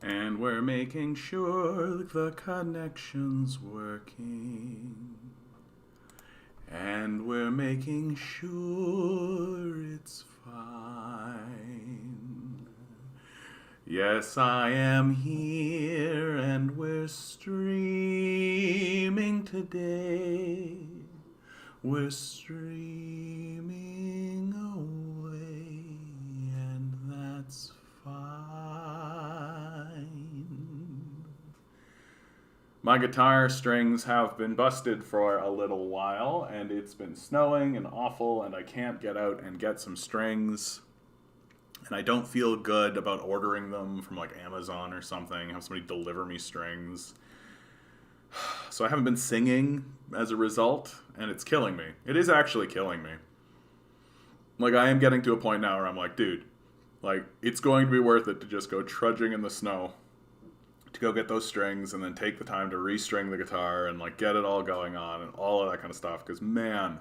And we're making sure the connection's working. And we're making sure it's fine. Yes, I am here and we're streaming today. We're streaming away, and that's fine. My guitar strings have been busted for a little while, and it's been snowing and awful, and I can't get out and get some strings. And I don't feel good about ordering them from like Amazon or something, have somebody deliver me strings. So I haven't been singing as a result, and it's killing me. It is actually killing me. Like, I am getting to a point now where I'm like, dude, like, it's going to be worth it to just go trudging in the snow to go get those strings and then take the time to restring the guitar and, like, get it all going on and all of that kind of stuff. Because, man,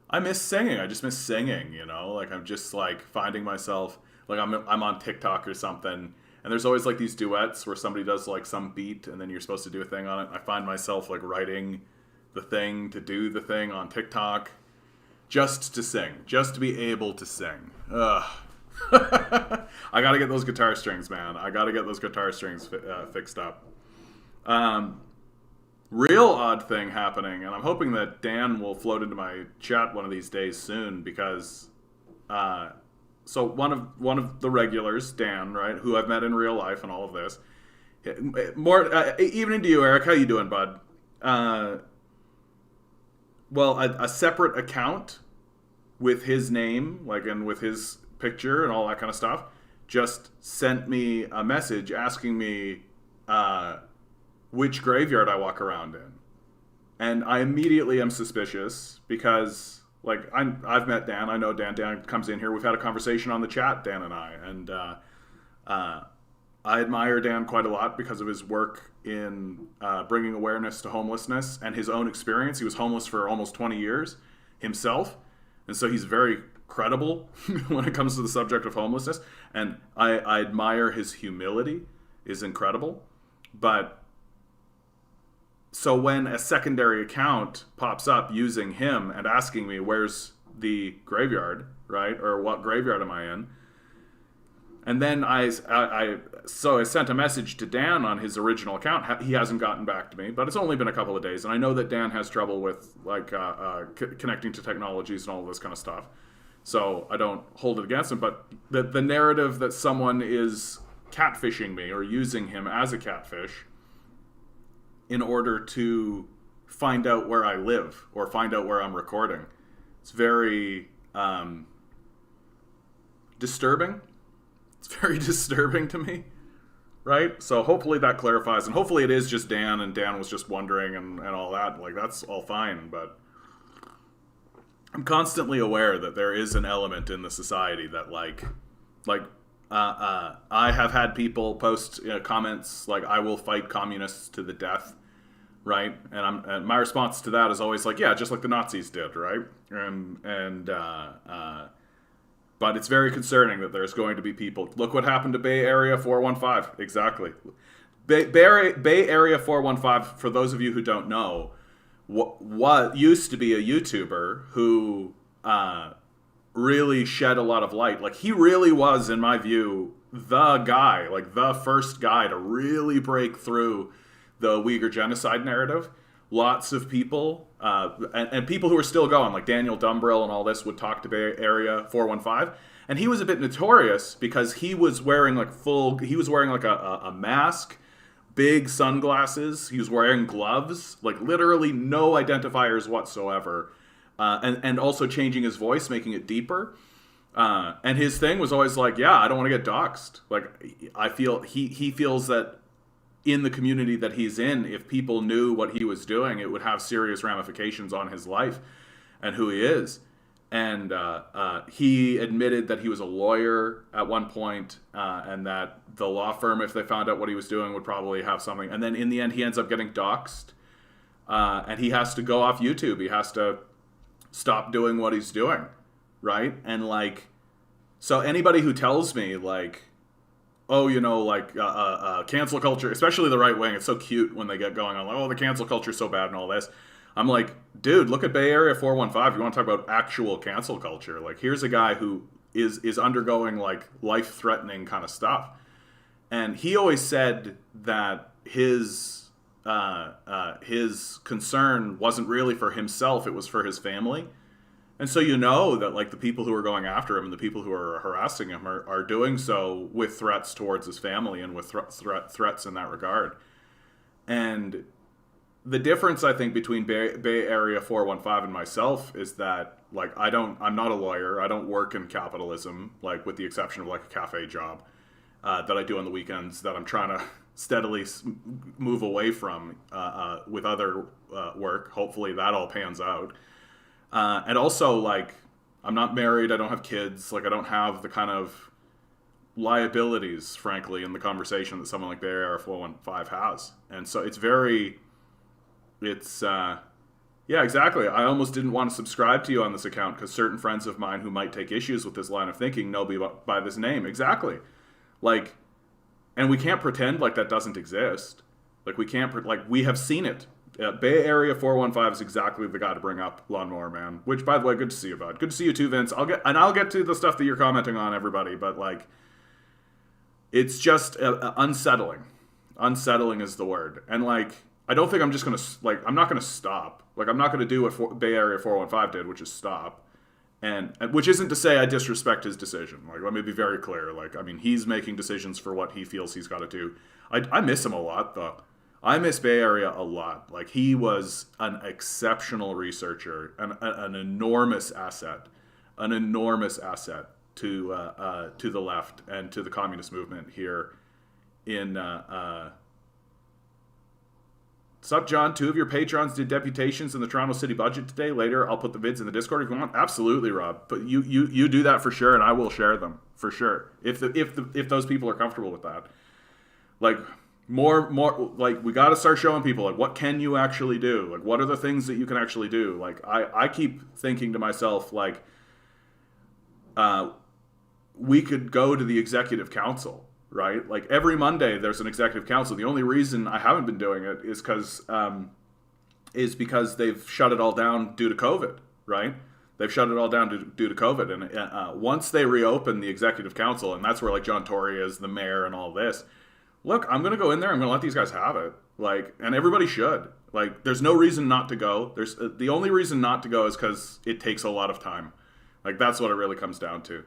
I miss singing. I just miss singing, you know? Like, I'm just, like, finding myself, like, I'm on TikTok or something, and there's always, like, these duets where somebody does, like, some beat, and then you're supposed to do a thing on it. I find myself, like, writing the thing to do the thing on TikTok just to sing. Just to be able to sing. Ugh. I gotta get those guitar strings, man. I gotta get those guitar strings fixed up. Real odd thing happening, and I'm hoping that Dan will float into my chat one of these days soon, because... So one of the regulars, Dan, right, who I've met in real life and all of this, more evening to you, Eric. How you doing, bud? Well, a separate account with his name, like, and with his picture and all that kind of stuff, just sent me a message asking me which graveyard I walk around in, and I immediately am suspicious because. Like, I've met Dan. I know Dan. Dan comes in here. We've had a conversation on the chat, Dan and I. And I admire Dan quite a lot because of his work in bringing awareness to homelessness and his own experience. He was homeless for almost 20 years himself. And so he's very credible when it comes to the subject of homelessness. And I admire his humility is incredible. But... So when a secondary account pops up using him and asking me where's the graveyard, right, or what graveyard am I in, and then I sent a message to Dan on his original account. He hasn't gotten back to me, but it's only been a couple of days, and I know that Dan has trouble with like connecting to technologies and all this kind of stuff. So I don't hold it against him, but the narrative that someone is catfishing me or using him as a catfish in order to find out where I live or find out where I'm recording. It's very disturbing. It's very disturbing to me, right? So hopefully that clarifies, and hopefully it is just Dan, and Dan was just wondering and all that. Like, that's all fine, but I'm constantly aware that there is an element in the society that, I have had people post comments like, I will fight communists to the death, right? And my response to that is always like, yeah, just like the Nazis did, right? But it's very concerning that there's going to be people. Look what happened to Bay Area 415. Exactly. Bay Area 415, for those of you who don't know, what used to be a YouTuber who really shed a lot of light. Like, he really was, in my view, the guy, like the first guy to really break through the Uyghur genocide narrative. Lots of people, and people who are still going, like Daniel Dumbrill and all this, would talk to Bay Area 415. And he was a bit notorious because he was wearing like a mask, big sunglasses. He was wearing gloves, like literally no identifiers whatsoever. And also changing his voice, making it deeper. And his thing was always like, yeah, I don't want to get doxxed. Like, I feel he feels that in the community that he's in, if people knew what he was doing, it would have serious ramifications on his life and who he is. And he admitted that he was a lawyer at one point, and that the law firm, if they found out what he was doing, would probably have something. And then in the end, he ends up getting doxxed, and he has to go off YouTube. He has to stop doing what he's doing, right? And like, so anybody who tells me like, oh, like cancel culture, especially the right wing. It's so cute when they get going on like, oh, the cancel culture is so bad and all this. I'm like, dude, look at Bay Area 415. You want to talk about actual cancel culture? Like, here's a guy who is undergoing like life threatening kind of stuff, and he always said that his concern wasn't really for himself; it was for his family. And so that like the people who are going after him and the people who are harassing him are doing so with threats towards his family and with threats in that regard. And the difference I think between Bay Area 415 and myself is that like I'm not a lawyer. I don't work in capitalism, like with the exception of like a cafe job that I do on the weekends that I'm trying to steadily move away from with other work. Hopefully that all pans out. And also, like, I'm not married. I don't have kids. Like, I don't have the kind of liabilities, frankly, in the conversation that someone like Bay Area 415 has. And so yeah, exactly. I almost didn't want to subscribe to you on this account because certain friends of mine who might take issues with this line of thinking know me by this name. Exactly. Like, and we can't pretend like that doesn't exist. Like, we have seen it. Bay Area 415 is exactly the guy to bring up, Lawnmower Man. Which, by the way, good to see you, bud. Good to see you too, Vince. I'll get to the stuff that you're commenting on, everybody. But like, it's just unsettling. Unsettling is the word. And like, I don't think I'm just gonna I'm not gonna stop. Like, I'm not gonna do what Bay Area 415 did, which is stop. And which isn't to say I disrespect his decision. Like, let me be very clear. Like, I mean, he's making decisions for what he feels he's got to do. I miss him a lot, though. I miss Bay Area a lot. Like, he was an exceptional researcher, an enormous asset to the left and to the communist movement here in. Sup, John? 2 of your patrons did deputations in the Toronto City budget today. Later, I'll put the vids in the Discord if you want. Absolutely, Rob. But you do that for sure, and I will share them for sure if those people are comfortable with that. Like. More like we got to start showing people like what can you actually do, like what are the things that you can actually do. Like I keep thinking to myself like we could go to the executive council, right? Like every Monday there's an executive council. The only reason I haven't been doing it is because they've shut it all down due to COVID, right? They've shut it all down due to COVID, and once they reopen the executive council, and that's where like John Tory is the mayor and all this. Look, I'm going to go in there. I'm going to let these guys have it. Like, and everybody should. Like, there's no reason not to go. There's the only reason not to go is because it takes a lot of time. Like, that's what it really comes down to.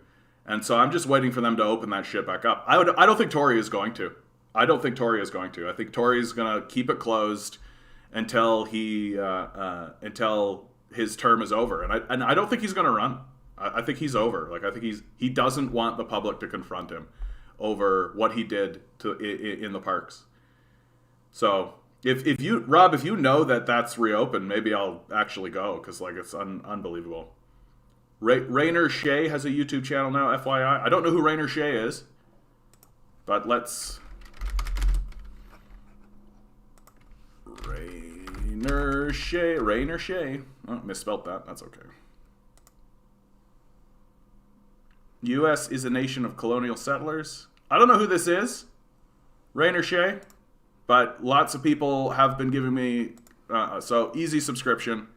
And so I'm just waiting for them to open that shit back up. I don't think Tory is going to. I think Tory is going to keep it closed until until his term is over. And I don't think he's going to run. I think he's over. Like, I think he doesn't want the public to confront him over what he did in the parks. So if you know that that's reopened, maybe I'll actually go because like it's unbelievable. Rainer Shea has a YouTube channel now, FYI. I don't know who Rainer Shea is, but let's Rainer Shea. Oh, misspelled that. That's okay. U.S. is a nation of colonial settlers. I don't know who this is, Rainer Shea, but lots of people have been giving me so easy subscription.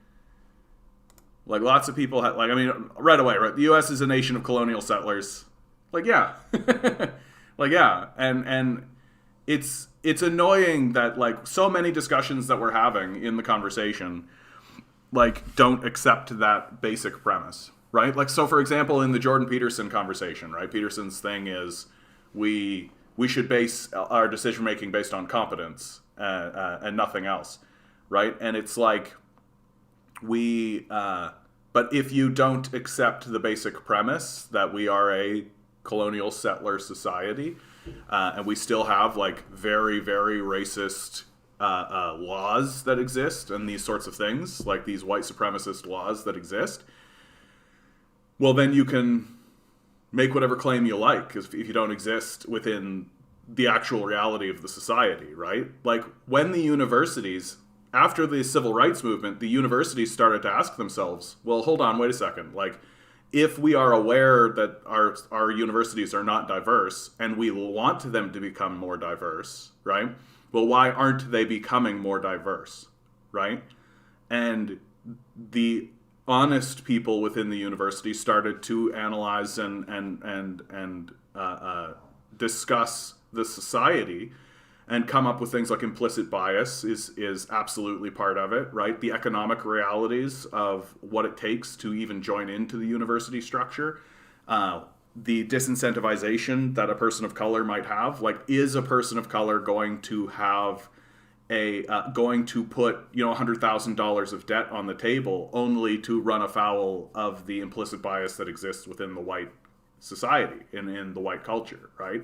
Like lots of people, right away, right? The U.S. is a nation of colonial settlers. Like yeah, like yeah, and it's annoying that like so many discussions that we're having in the conversation, like don't accept that basic premise. Right? Like, so for example, in the Jordan Peterson conversation, right? Peterson's thing is we should base our decision making based on competence and nothing else, right? And it's like but if you don't accept the basic premise that we are a colonial settler society and we still have like very, very racist laws that exist and these sorts of things, like these white supremacist laws that exist, well, then you can make whatever claim you like if you don't exist within the actual reality of the society, right? Like when the universities, after the civil rights movement, the universities started to ask themselves, well, hold on, wait a second. Like if we are aware that our universities are not diverse and we want them to become more diverse, right? Well, why aren't they becoming more diverse, right? And the honest people within the university started to analyze and discuss the society and come up with things like implicit bias is absolutely part of it, right? The economic realities of what it takes to even join into the university structure, the disincentivization that a person of color might have. Like, is a person of color going to have going to put $100,000 of debt on the table only to run afoul of the implicit bias that exists within the white society in the white culture, right?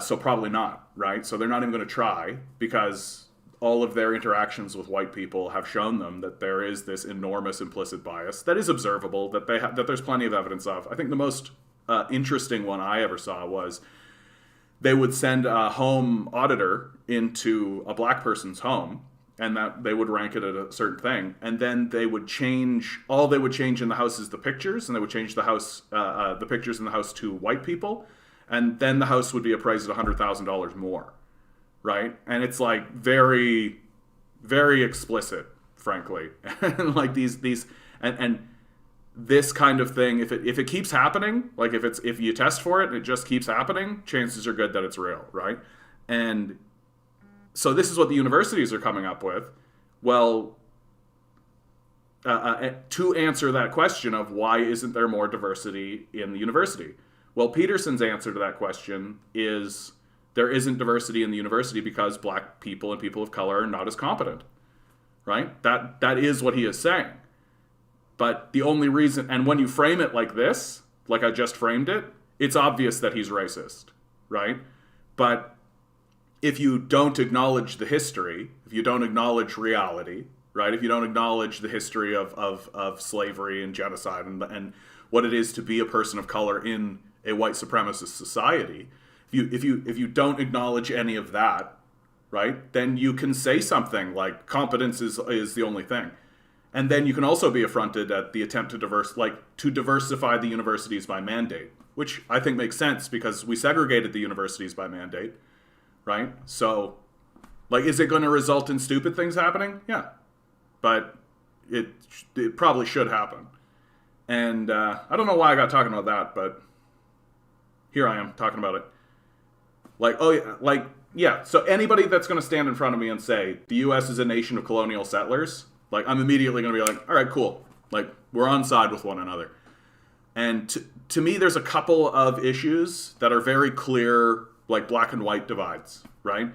So probably not, right? So they're not even going to try, because all of their interactions with white people have shown them that there is this enormous implicit bias that is observable, that that there's plenty of evidence of. I think the most interesting one I ever saw was they would send a home auditor into a black person's home, and that they would rank it at a certain thing, and then they would change. All they would change in the house is the pictures, and they would change the house, the pictures in the house to white people, and then the house would be appraised at $100,000 more, right? And it's like very, very explicit, frankly, and like these and this kind of thing, if it keeps happening, like if you test for it and it just keeps happening, chances are good that it's real, right? And so this is what the universities are coming up with. Well, to answer that question of why isn't there more diversity in the university? Well, Peterson's answer to that question is there isn't diversity in the university because black people and people of color are not as competent, right? That is what he is saying. But the only reason, and when you frame it like this, like I just framed it, it's obvious that he's racist, right? But if you don't acknowledge the history, if you don't acknowledge reality, right? If you don't acknowledge the history of slavery and genocide and what it is to be a person of color in a white supremacist society, if you don't acknowledge any of that, right, then you can say something like competence is the only thing. And then you can also be affronted at the attempt to diversify the universities by mandate, which I think makes sense because we segregated the universities by mandate, right? So, like, is it going to result in stupid things happening? Yeah, but it probably should happen. And I don't know why I got talking about that, but here I am talking about it. So anybody that's going to stand in front of me and say the U.S. is a nation of colonial settlers, like, I'm immediately going to be like, all right, cool. Like, we're on side with one another. And to me, there's a couple of issues that are very clear, like black and white divides, right?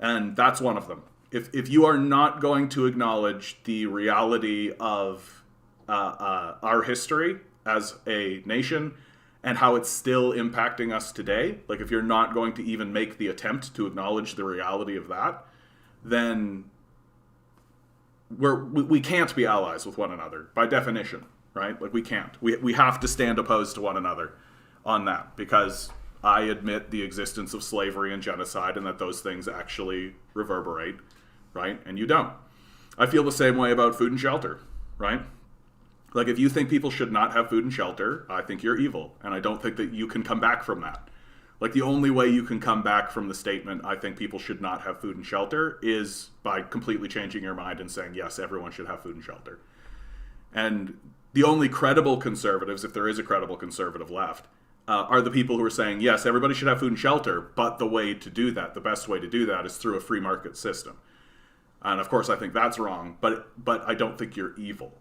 And that's one of them. If you are not going to acknowledge the reality of our history as a nation and how it's still impacting us today, like if you're not going to even make the attempt to acknowledge the reality of that, then we can't be allies with one another by definition, right? Like, we can't. We have to stand opposed to one another on that, because I admit the existence of slavery and genocide and that those things actually reverberate, right? And you don't. I feel the same way about food and shelter, right? Like, if you think people should not have food and shelter, I think you're evil, and I don't think that you can come back from that. Like, the only way you can come back from the statement, I think people should not have food and shelter, is by completely changing your mind and saying, yes, everyone should have food and shelter. And the only credible conservatives, if there is a credible conservative left, are the people who are saying, yes, everybody should have food and shelter, but the way to do that, the best way to do that, is through a free market system. And of course, I think that's wrong, but I don't think you're evil,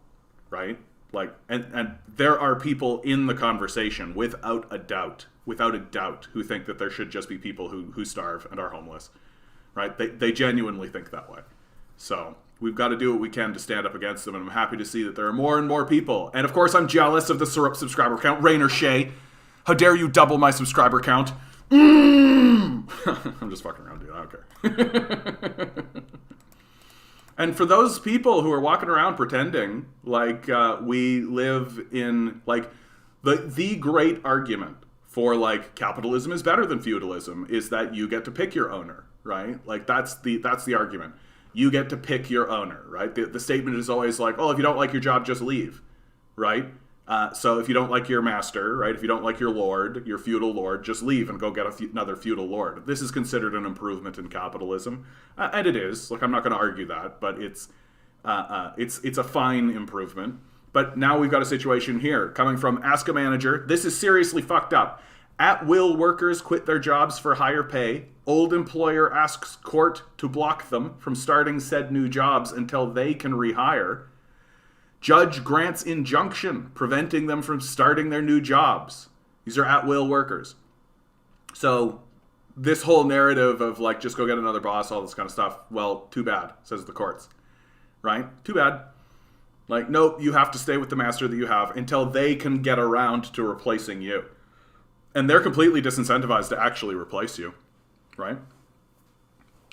right? Like, and there are people in the conversation without a doubt, who think that there should just be people who starve and are homeless, right? They genuinely think that way. So we've got to do what we can to stand up against them, and I'm happy to see that there are more and more people. And of course, I'm jealous of the Syrup subscriber count. Rainer Shea, how dare you double my subscriber count? I'm just fucking around, dude. I don't care. And for those people who are walking around pretending like we live in, like, the great argument for, like, capitalism is better than feudalism is that you get to pick your owner, right? Like, that's the argument. You get to pick your owner, right? The statement is always like, oh, if you don't like your job, just leave, right? So if you don't like your master, right, if you don't like your lord, your feudal lord, just leave and go get another feudal lord. This is considered an improvement in capitalism, and it is. Like, I'm not going to argue that, but it's a fine improvement. But now we've got a situation here coming from Ask a Manager. This is seriously fucked up. At will workers quit their jobs for higher pay. Old employer asks court to block them from starting said new jobs until they can rehire. Judge grants injunction preventing them from starting their new jobs. These are at will workers. So this whole narrative of like, just go get another boss, all this kind of stuff, well, too bad, says the courts. Right? Too bad. Like, nope, you have to stay with the master that you have until they can get around to replacing you. And they're completely disincentivized to actually replace you. Right?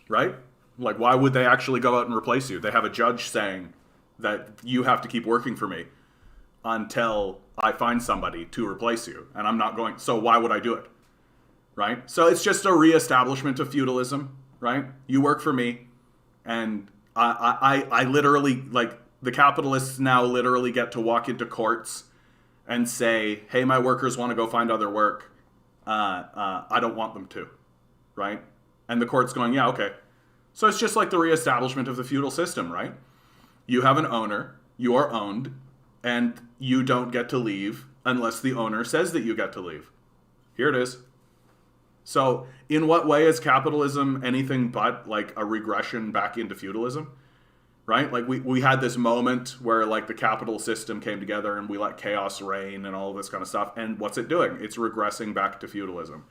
Right? Like, why would they actually go out and replace you? They have a judge saying that you have to keep working for me until I find somebody to replace you. And I'm not going, so why would I do it? Right? So it's just a reestablishment of feudalism, right? You work for me, and I literally, like, the capitalists now literally get to walk into courts and say, hey, my workers want to go find other work. I don't want them to, right? And the court's going, yeah, okay. So it's just like the reestablishment of the feudal system, right? You have an owner, you are owned, and you don't get to leave unless the owner says that you get to leave. Here it is. So in what way is capitalism anything but like a regression back into feudalism? Right? Like we had this moment where like the capital system came together and we let chaos reign and all of this kind of stuff. And what's it doing? It's regressing back to feudalism.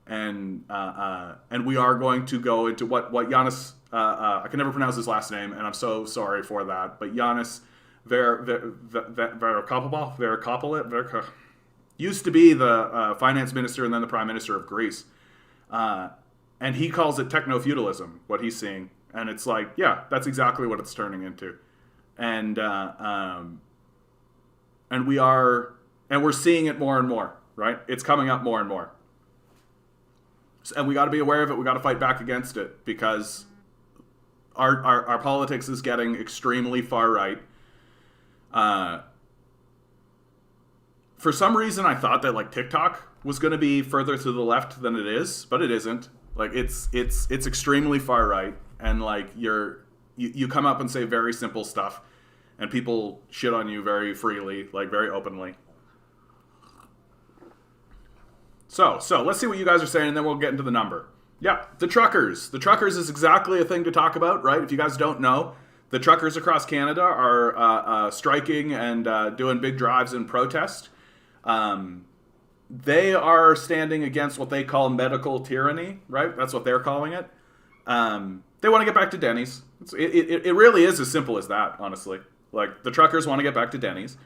And we are going to go into what Giannis, I can never pronounce his last name, and I'm so sorry for that, but Giannis Varoufakis used to be the finance minister and then the prime minister of Greece. And he calls it techno-feudalism, what he's seeing. And it's like, yeah, that's exactly what it's turning into. And we're seeing it more and more, right? It's coming up more and more. And we got to be aware of it. We got to fight back against it because our politics is getting extremely far right. For some reason, I thought that like TikTok was going to be further to the left than it is, but it isn't. Like it's extremely far right, and like you come up and say very simple stuff, and people shit on you very freely, like very openly. So let's see what you guys are saying, and then we'll get into the number. Yeah, the truckers. The truckers is exactly a thing to talk about, right? If you guys don't know, the truckers across Canada are striking and doing big drives in protest. They are standing against what they call medical tyranny, right? That's what they're calling it. They want to get back to Denny's. It really is as simple as that, honestly. Like, the truckers want to get back to Denny's.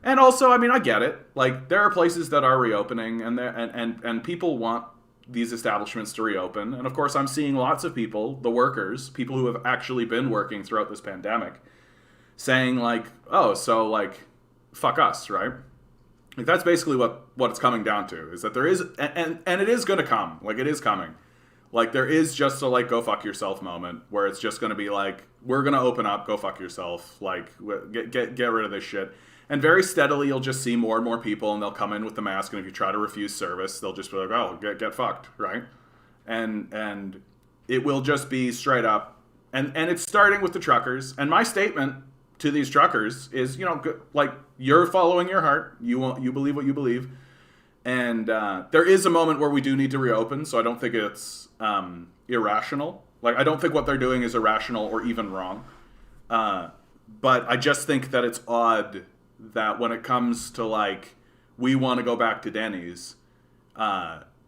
And also, I mean, I get it. Like, there are places that are reopening, and people want these establishments to reopen. And of course, I'm seeing lots of people, the workers, people who have actually been working throughout this pandemic, saying like, oh, so like, fuck us, right? Like, that's basically what it's coming down to, is that there is, and it is going to come. Like, it is coming. Like, there is just a, like, go fuck yourself moment where it's just going to be like, we're going to open up, go fuck yourself. Like, get rid of this shit. And very steadily, you'll just see more and more people, and they'll come in with the mask, and if you try to refuse service, they'll just be like, oh, get fucked, right? And it will just be straight up. And it's starting with the truckers. And my statement to these truckers is, you know, like, you're following your heart. You believe what you believe. And there is a moment where we do need to reopen, so I don't think it's irrational. Like, I don't think what they're doing is irrational or even wrong. But I just think that it's odd that when it comes to, like, we want to go back to Denny's,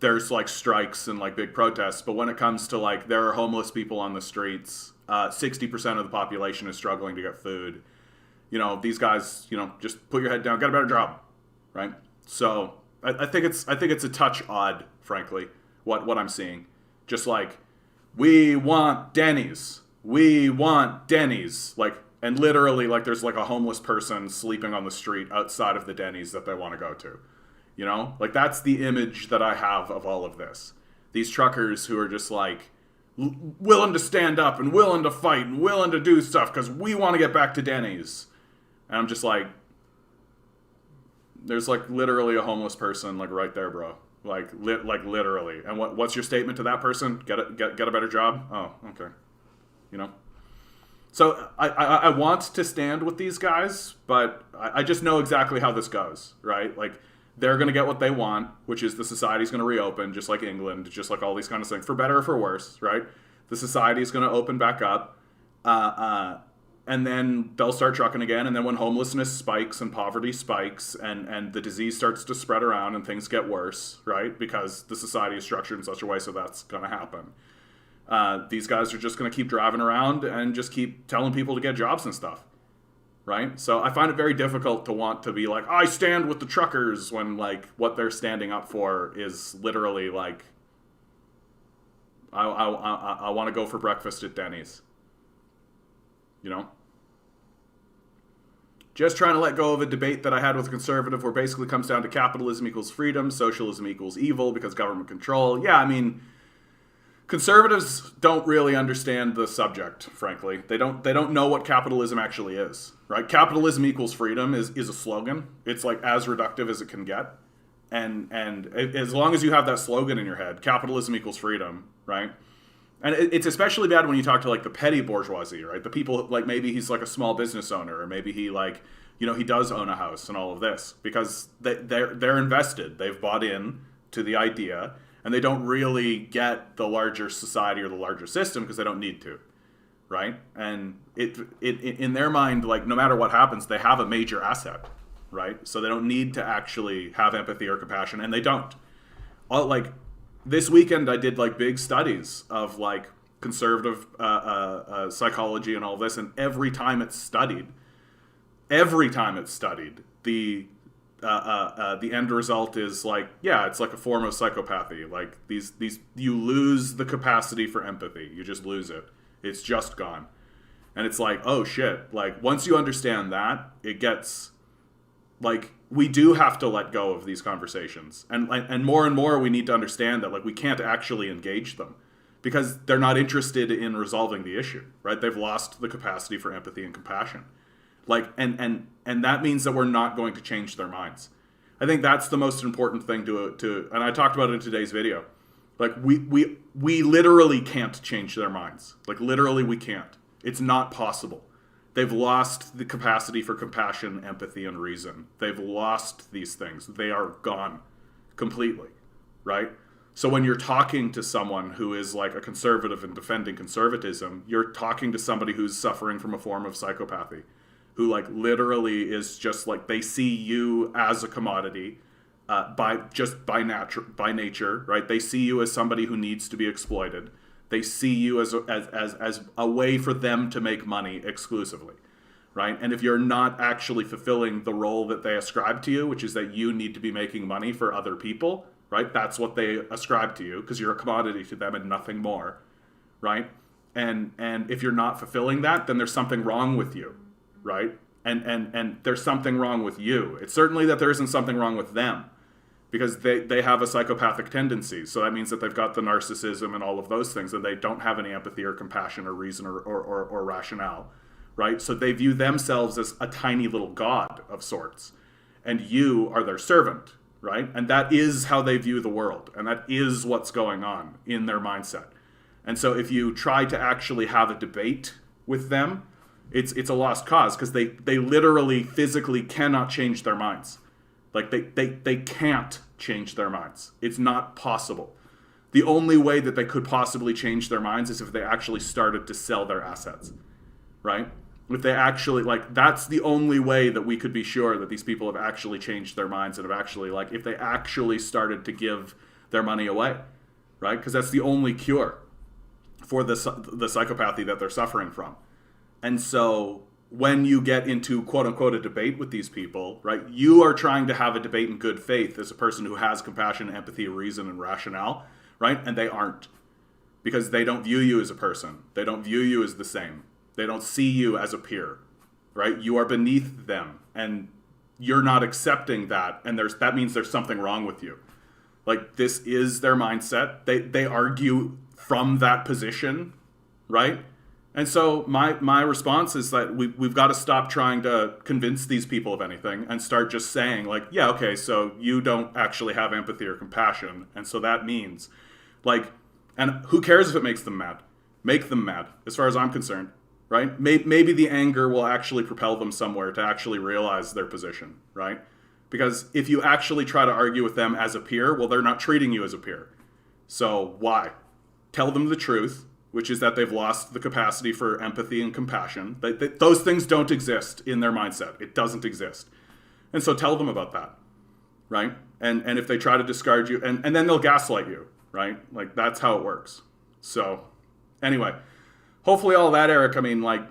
there's, like, strikes and, like, big protests. But when it comes to, like, there are homeless people on the streets, 60% of the population is struggling to get food. You know, these guys, you know, just put your head down, get a better job, right? So I think it's a touch odd, frankly, what I'm seeing. Just like, we want Denny's. We want Denny's. Like, and literally, like, there's, like, a homeless person sleeping on the street outside of the Denny's that they want to go to. You know? Like, that's the image that I have of all of this. These truckers who are just, like, willing to stand up and willing to fight and willing to do stuff because we want to get back to Denny's. And I'm just like, There's like literally a homeless person like right there, bro. Like literally. And what's your statement to that person? Get a better job? Oh, okay. You know? So I want to stand with these guys, but I just know exactly how this goes, right? Like, they're going to get what they want, which is the society's going to reopen, just like England, just like all these kind of things, for better or for worse, right? The society is going to open back up, and then they'll start trucking again. And then when homelessness spikes and poverty spikes and the disease starts to spread around and things get worse, right? Because the society is structured in such a way so that's going to happen. These guys are just going to keep driving around and just keep telling people to get jobs and stuff. Right? So I find it very difficult to want to be like, I stand with the truckers, when like what they're standing up for is literally like, I want to go for breakfast at Denny's. You know? Just trying to let go of a debate that I had with a conservative where basically comes down to capitalism equals freedom, socialism equals evil because government control. Yeah, I mean, conservatives don't really understand the subject, frankly. They don't know what capitalism actually is, right? Capitalism equals freedom is a slogan. It's like as reductive as it can get. And as long as you have that slogan in your head, capitalism equals freedom, right? And it's especially bad when you talk to like the petty bourgeoisie, right? The people, like maybe he's like a small business owner, or maybe he like, you know, he does own a house and all of this, because they're invested. They've bought in to the idea. And they don't really get the larger society or the larger system because they don't need to, right? And it in their mind, like no matter what happens, they have a major asset, right? So they don't need to actually have empathy or compassion, and they don't. Like this weekend, I did like big studies of like conservative psychology and all this, and every time it's studied, the end result is like, yeah, it's like a form of psychopathy. Like these you lose the capacity for empathy. You just lose it. It's just gone. And it's like, oh shit. Like once you understand that, it gets like, we do have to let go of these conversations. And more we need to understand that like we can't actually engage them because they're not interested in resolving the issue, right? They've lost the capacity for empathy and compassion. Like, and that means that we're not going to change their minds. I think that's the most important thing to and I talked about it in today's video. Like, we literally can't change their minds. Like, literally we can't. It's not possible. They've lost the capacity for compassion, empathy, and reason. They've lost these things. They are gone completely, right? So when you're talking to someone who is like a conservative and defending conservatism, you're talking to somebody who's suffering from a form of psychopathy, who like literally is just like, they see you as a commodity by nature, right? They see you as somebody who needs to be exploited. They see you as a way for them to make money exclusively, right? And if you're not actually fulfilling the role that they ascribe to you, which is that you need to be making money for other people, right? That's what they ascribe to you because you're a commodity to them and nothing more, right? And if you're not fulfilling that, then there's something wrong with you, right? And there's something wrong with you. It's certainly that there isn't something wrong with them because they have a psychopathic tendency. So that means that they've got the narcissism and all of those things, and they don't have any empathy or compassion or reason or rationale, right? So they view themselves as a tiny little god of sorts, and you are their servant, right? And that is how they view the world, and that is what's going on in their mindset. And so if you try to actually have a debate with them, it's a lost cause because they literally physically cannot change their minds. Like they can't change their minds. It's not possible. The only way that they could possibly change their minds is if they actually started to sell their assets, right? If they actually, like, that's the only way that we could be sure that these people have actually changed their minds and have actually, like, if they actually started to give their money away, right? Because that's the only cure for the psychopathy that they're suffering from. And so when you get into quote unquote a debate with these people, right, you are trying to have a debate in good faith as a person who has compassion, empathy, reason, and rationale, right? And they aren't, because they don't view you as a person. They don't view you as the same. They don't see you as a peer, right? You are beneath them, and you're not accepting that, and that means there's something wrong with you. Like, this is their mindset. They argue from that position, right? And so my response is that we've got to stop trying to convince these people of anything and start just saying, like, yeah, okay, so you don't actually have empathy or compassion. And so that means, like, and who cares if it makes them mad? Make them mad, as far as I'm concerned, right? Maybe the anger will actually propel them somewhere to actually realize their position, right? Because if you actually try to argue with them as a peer, well, they're not treating you as a peer. So why? Tell them the truth, which is that they've lost the capacity for empathy and compassion. Those things don't exist in their mindset. It doesn't exist. And so tell them about that, right? And if they try to discard you, and then they'll gaslight you, right? Like, that's how it works. So anyway, hopefully all that, Eric, I mean, like,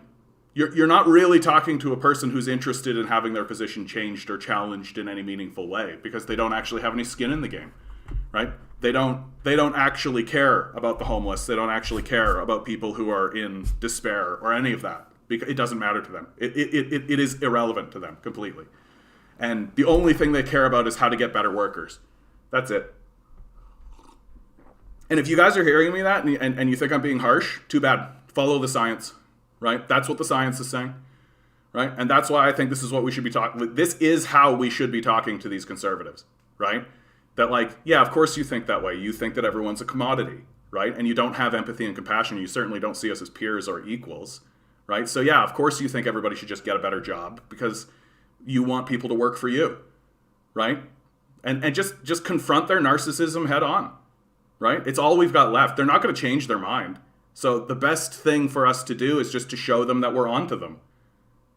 you're not really talking to a person who's interested in having their position changed or challenged in any meaningful way, because they don't actually have any skin in the game, right? They don't actually care about the homeless. They don't actually care about people who are in despair or any of that, because it doesn't matter to them. It is irrelevant to them completely. And the only thing they care about is how to get better workers. That's it. And if you guys are hearing me that and you think I'm being harsh, too bad. Follow the science, right? That's what the science is saying, right? And that's why I think this is what we should be talking. This is how we should be talking to these conservatives, right? That, like, yeah, of course you think that way. You think that everyone's a commodity, right? And you don't have empathy and compassion. You certainly don't see us as peers or equals, right? So yeah, of course you think everybody should just get a better job because you want people to work for you, right? And just confront their narcissism head on, right? It's all we've got left. They're not going to change their mind. So the best thing for us to do is just to show them that we're onto them,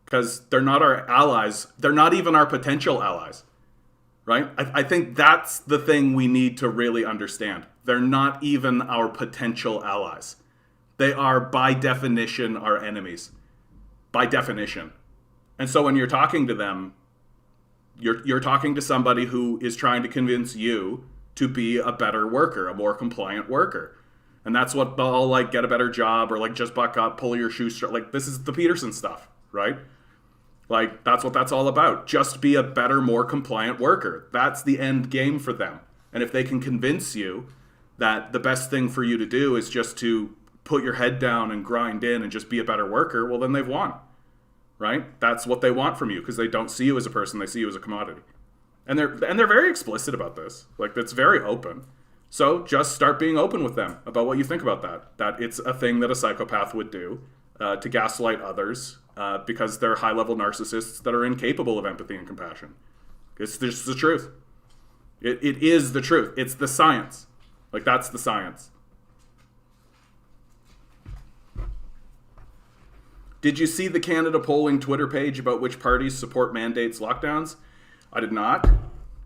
because they're not our allies. They're not even our potential allies. Right? I think that's the thing we need to really understand. They're not even our potential allies. They are, by definition, our enemies. By definition. And so when you're talking to them, you're talking to somebody who is trying to convince you to be a better worker, a more compliant worker. And that's what they'll, like, get a better job, or, like, just buck up, pull your shoestring. Like, this is the Peterson stuff, right? Like, that's what that's all about. Just be a better, more compliant worker. That's the end game for them. And if they can convince you that the best thing for you to do is just to put your head down and grind in and just be a better worker, well, then they've won, right? That's what they want from you, because they don't see you as a person. They see you as a commodity. And they're very explicit about this. Like, that's very open. So just start being open with them about what you think about that. That it's a thing that a psychopath would do, to gaslight others, because they're high-level narcissists that are incapable of empathy and compassion. It's just the truth. It is the truth. It's the science. Like, that's the science. Did you see the Canada polling Twitter page about which parties support mandates, lockdowns? I did not.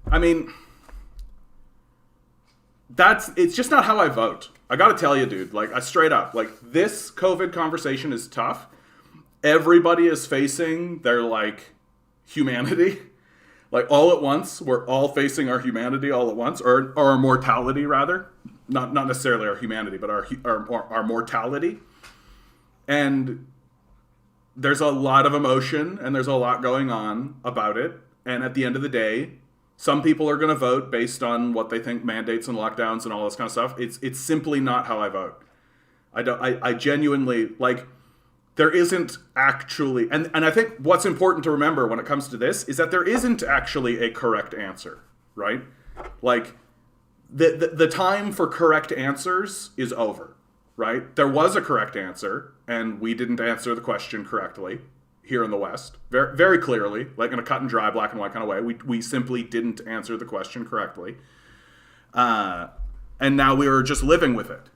I mean, it's just not how I vote. I gotta tell you, dude, like, I straight up, like, this COVID conversation is tough. Everybody is facing their, like, humanity. Like, all at once. We're all facing our humanity all at once, or our mortality, rather. Not necessarily our humanity, but our mortality. And there's a lot of emotion, and there's a lot going on about it. And at the end of the day, some people are going to vote based on what they think mandates and lockdowns and all this kind of stuff. It's simply not how I vote. I genuinely, like, there isn't actually, and I think what's important to remember when it comes to this is that there isn't actually a correct answer, right? Like, the time for correct answers is over, right? There was a correct answer, and we didn't answer the question correctly here in the West, very, very clearly, like in a cut and dry, black and white kind of way. We simply didn't answer the question correctly. And now we are just living with it,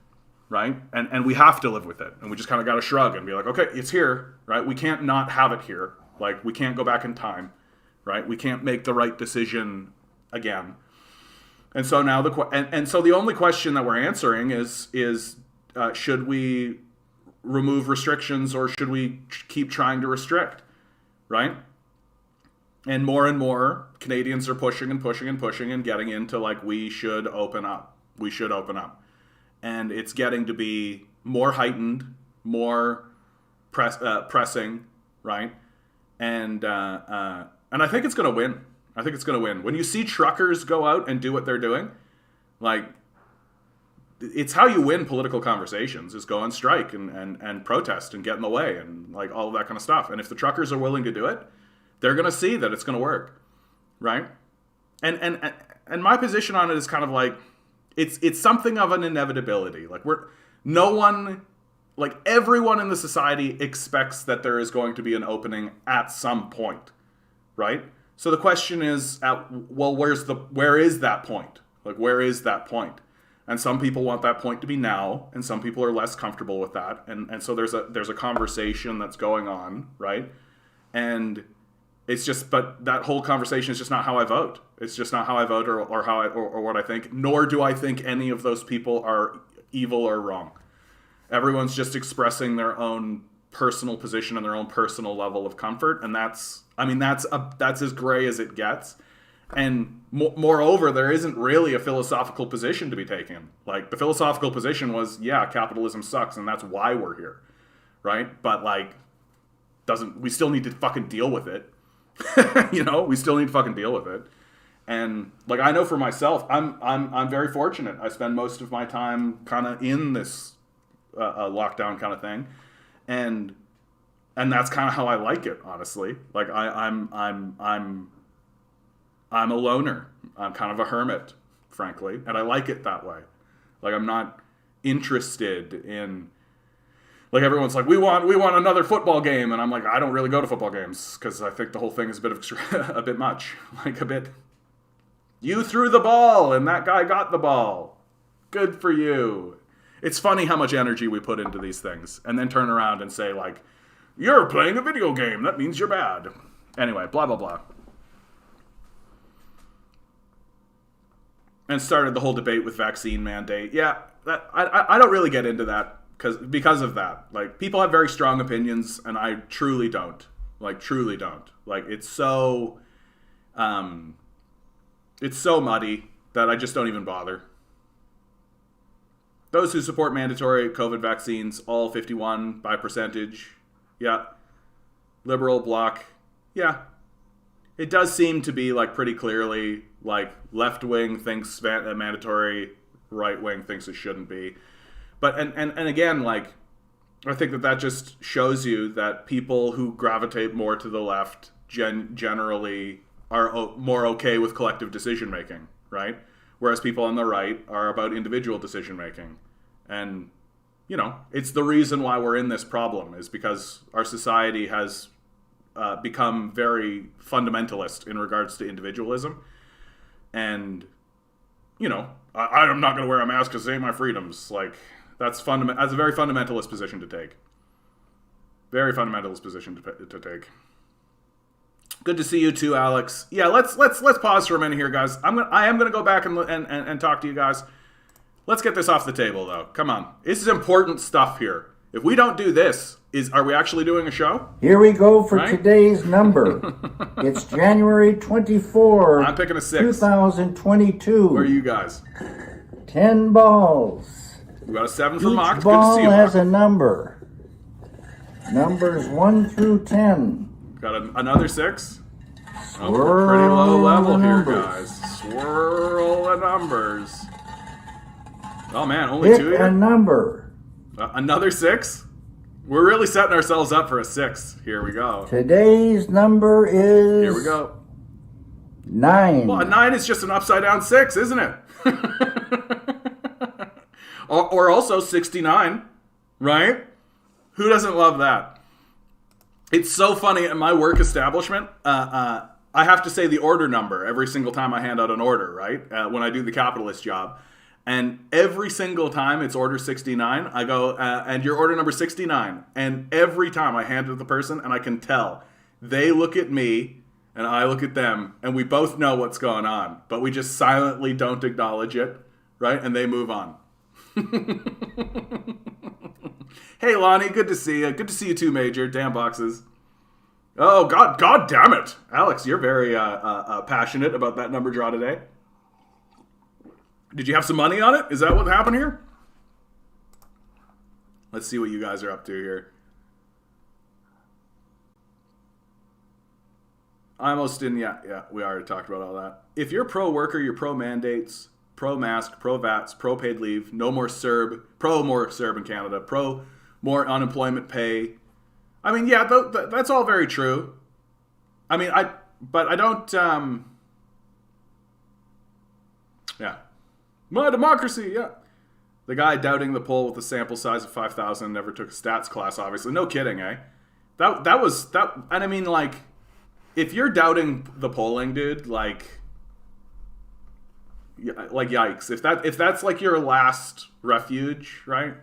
right? And we have to live with it. And we just kind of got to shrug and be like, okay, it's here, right? We can't not have it here. Like, we can't go back in time, right? We can't make the right decision again. And so now so the only question that we're answering is should we remove restrictions, or should we keep trying to restrict, right? And more Canadians are pushing and getting into, like, we should open up. And it's getting to be more heightened, more pressing, right? And I think it's going to win. When you see truckers go out and do what they're doing, like, it's how you win political conversations, is go on strike and protest and get in the way and like all of that kind of stuff. And if the truckers are willing to do it, they're going to see that it's going to work, right? And my position on it is kind of like, it's something of an inevitability. Like everyone in the society expects that there is going to be an opening at some point, right? So the question is, where is that point? Like, where is that point? And some people want that point to be now, and some people are less comfortable with that. And so there's a conversation that's going on, right? And it's just, but that whole conversation is just not how I vote. It's just not how I vote or what I think, nor do I think any of those people are evil or wrong. Everyone's just expressing their own personal position and their own personal level of comfort. And that's as gray as it gets. And moreover, there isn't really a philosophical position to be taken. Like, the philosophical position was, yeah, capitalism sucks, and that's why we're here, right? But like, we still need to fucking deal with it. We still need to fucking deal with it. And like, I know for myself, I'm very fortunate. I spend most of my time kind of in this lockdown kind of thing, and that's kind of how I like it, honestly. Like, I'm a loner. I'm kind of a hermit, frankly, and I like it that way. Like, I'm not interested in, like, everyone's like, we want another football game, and I'm like, I don't really go to football games because I think the whole thing is a bit much. Like, a bit. You threw the ball, and that guy got the ball. Good for you. It's funny how much energy we put into these things, and then turn around and say, like, you're playing a video game. That means you're bad. Anyway, blah, blah, blah. And started the whole debate with vaccine mandate. Yeah, I don't really get into that because of that. Like, people have very strong opinions, and I truly don't. Like, truly don't. Like, it's so muddy that I just don't even bother. Those who support mandatory COVID vaccines, all 51 by percentage. Yeah. Liberal bloc. Yeah. It does seem to be, like, pretty clearly, like, left wing thinks mandatory, right wing thinks it shouldn't be. But and again, like, I think that just shows you that people who gravitate more to the left generally are more okay with collective decision making, right? Whereas people on the right are about individual decision making. And, it's the reason why we're in this problem, is because our society has become very fundamentalist in regards to individualism. And, I'm not going to wear a mask to save my freedoms. Like, that's a very fundamentalist position to take. Very fundamentalist position to take. Good to see you too, Alex. Yeah, let's pause for a minute here, guys. I am gonna go back and talk to you guys. Let's get this off the table, though. Come on, this is important stuff here. If we don't do this, are we actually doing a show? Here we go for today's number. It's January 24. I'm picking a 6. 2022. Where are you guys? 10 balls. We got a 7 for Each Mock. Good ball to see you, has Mock. a number. Numbers 1 through 10. Got another 6. Swirl We're pretty low level the here, numbers. guys. Swirl the numbers. Oh man, only Pick 2 a here? number. Another 6? We're really setting ourselves up for a 6. Here we go. Today's number is... Here we go. 9. Well, a 9 is just an upside down 6, isn't it? or also 69, right? Who doesn't love that? It's so funny in my work establishment. I have to say the order number every single time I hand out an order, right? When I do the capitalist job. And every single time it's order 69, I go, and your order number 69. And every time I hand it to the person, and I can tell, they look at me and I look at them, and we both know what's going on, but we just silently don't acknowledge it, right? And they move on. Hey, Lonnie, good to see you. Good to see you too, Major. Damn boxes. Oh, God damn it. Alex, you're very passionate about that number draw today. Did you have some money on it? Is that what happened here? Let's see what you guys are up to here. Almost in, yeah, we already talked about all that. If you're pro-worker, you're pro-mandates, pro-mask, pro-vats, pro-paid leave, no more CERB, pro-more CERB in Canada, pro-more unemployment pay. I mean, yeah, that's all very true. I mean, but I don't, yeah. My democracy, yeah. The guy doubting the poll with a sample size of 5,000 never took a stats class, obviously. No kidding, eh? That was, and I mean, like, if you're doubting the polling, dude, like yikes. If that's like your last refuge, right?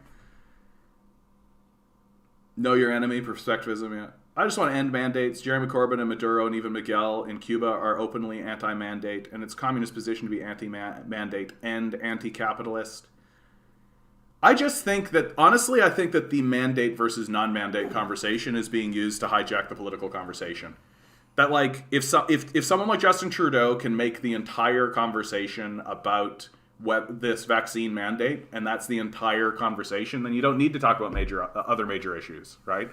Know your enemy, perspectivism, yeah. I just want to end mandates. Jeremy Corbyn and Maduro and even Miguel in Cuba are openly anti-mandate, and it's communist position to be anti-mandate and anti-capitalist. I just think that, honestly, I think that the mandate versus non-mandate conversation is being used to hijack the political conversation. That, like, if someone like Justin Trudeau can make the entire conversation about this vaccine mandate, and that's the entire conversation, then you don't need to talk about other major issues, right?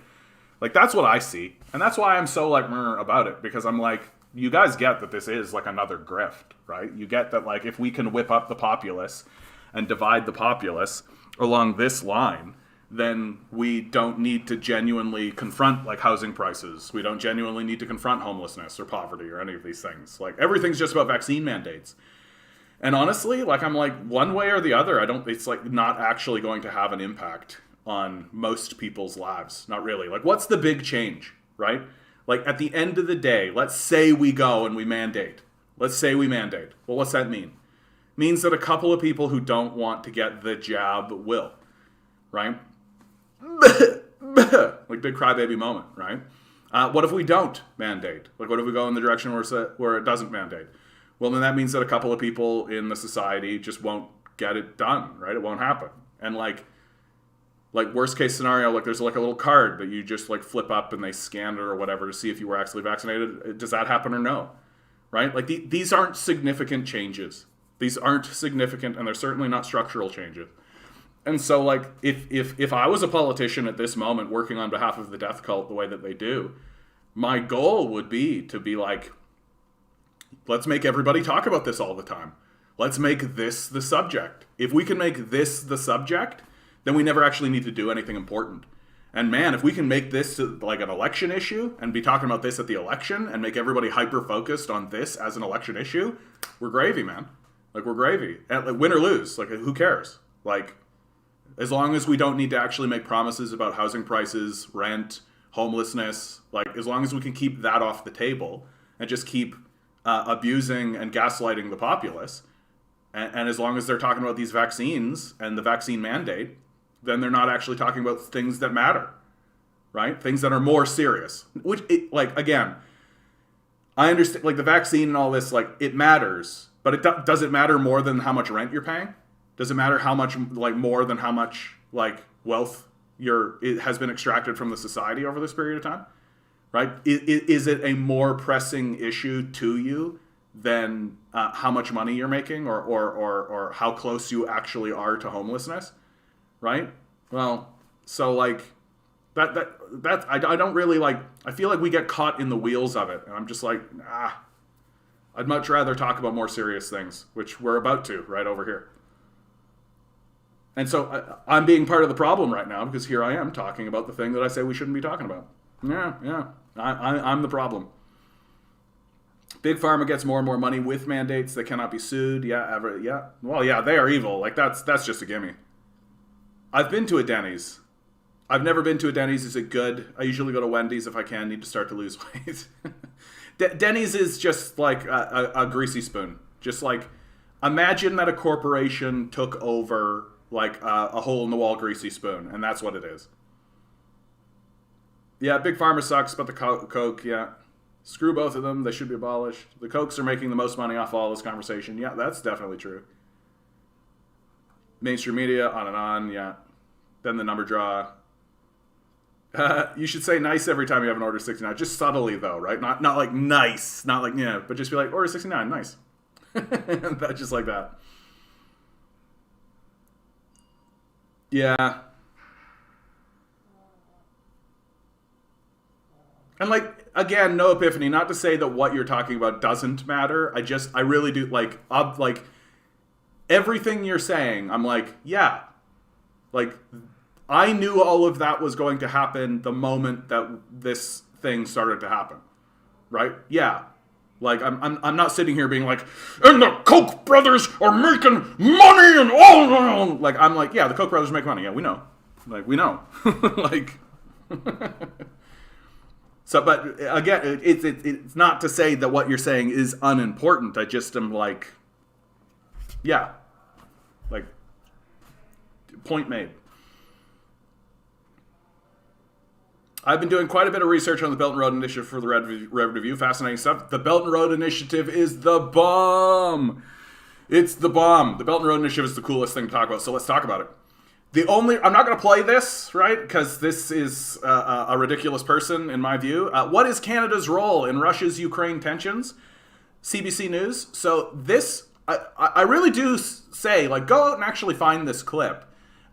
Like, that's what I see. And that's why I'm so, like, about it. Because I'm like, you guys get that this is, like, another grift, right? You get that, like, if we can whip up the populace and divide the populace along this line, then we don't need to genuinely confront, like, housing prices. We don't genuinely need to confront homelessness or poverty or any of these things. Like, everything's just about vaccine mandates. And honestly, like, I'm like, one way or the other, it's, like, not actually going to have an impact on most people's lives. Not really. Like, what's the big change, right? Like, at the end of the day, let's say we go and we mandate. Let's say we mandate. Well, what's that mean? It means that a couple of people who don't want to get the jab will, right? Like, big crybaby moment, right? What if we don't mandate? Like, what if we go in the direction where it doesn't mandate? Well, then that means that a couple of people in the society just won't get it done, right? It won't happen. And, like worst case scenario, like, there's like a little card that you just, like, flip up and they scan it or whatever to see if you were actually vaccinated. Does that happen or no? Right? Like, these aren't significant changes. These aren't significant, and they're certainly not structural changes. And so, like, if I was a politician at this moment working on behalf of the death cult the way that they do, my goal would be to be like, let's make everybody talk about this all the time. Let's make this the subject. If we can make this the subject, then we never actually need to do anything important. And man, if we can make this like an election issue and be talking about this at the election and make everybody hyper-focused on this as an election issue, we're gravy, man. Like, we're gravy. And, like, win or lose, like, who cares? Like, as long as we don't need to actually make promises about housing prices, rent, homelessness, like, as long as we can keep that off the table and just keep abusing and gaslighting the populace, and as long as they're talking about these vaccines and the vaccine mandate, then they're not actually talking about things that matter, right? Things that are more serious. Which, like, again, I understand, like, the vaccine and all this, like, it matters, but does it matter more than how much rent you're paying? Does it matter how much, like, more than how much, like, wealth it has been extracted from the society over this period of time, right? Is it a more pressing issue to you than how much money you're making or how close you actually are to homelessness? Right? Well, so, like, that I don't really, like, I feel like we get caught in the wheels of it, and I'm just like, I'd much rather talk about more serious things, which we're about to right over here. And so I'm being part of the problem right now, because here I am talking about the thing that I say we shouldn't be talking about. Yeah, I'm the problem. Big Pharma gets more and more money with mandates that cannot be sued. Yeah. Well, yeah, they are evil. Like, that's just a gimme. I've been to a Denny's. I've never been to a Denny's. Is it good? I usually go to Wendy's if I can. Need to start to lose weight. Denny's is just like a greasy spoon. Just like, imagine that a corporation took over, like, a hole-in-the-wall greasy spoon, and that's what it is. Yeah, Big Pharma sucks, but the Coke, yeah. Screw both of them. They should be abolished. The Cokes are making the most money off all this conversation. Yeah, that's definitely true. Mainstream media, on and on, yeah. Then the number draw. You should say nice every time you have an order 69. Just subtly, though, right? Not like nice. Not like, yeah, but just be like, order 69, nice. Just like that. Yeah. And, like, again, no epiphany. Not to say that what you're talking about doesn't matter. I really do, like, everything you're saying, I'm like, yeah. Like, I knew all of that was going to happen the moment that this thing started to happen. Right? Yeah. Like, I'm not sitting here being like, and the Koch brothers are making money and all. Like, I'm like, yeah, the Koch brothers make money. Yeah, we know. Like, we know. Like, so, but again, it's not to say that what you're saying is unimportant. I just am like, yeah. Like, point made. I've been doing quite a bit of research on the Belt and Road Initiative for the Red Review. Fascinating stuff. The Belt and Road Initiative is the bomb. It's the bomb. The Belt and Road Initiative is the coolest thing to talk about, so let's talk about it. I'm not going to play this, right, because this is a ridiculous person, in my view. What is Canada's role in Russia's Ukraine tensions? CBC News. So this, I really do say, like, go out and actually find this clip.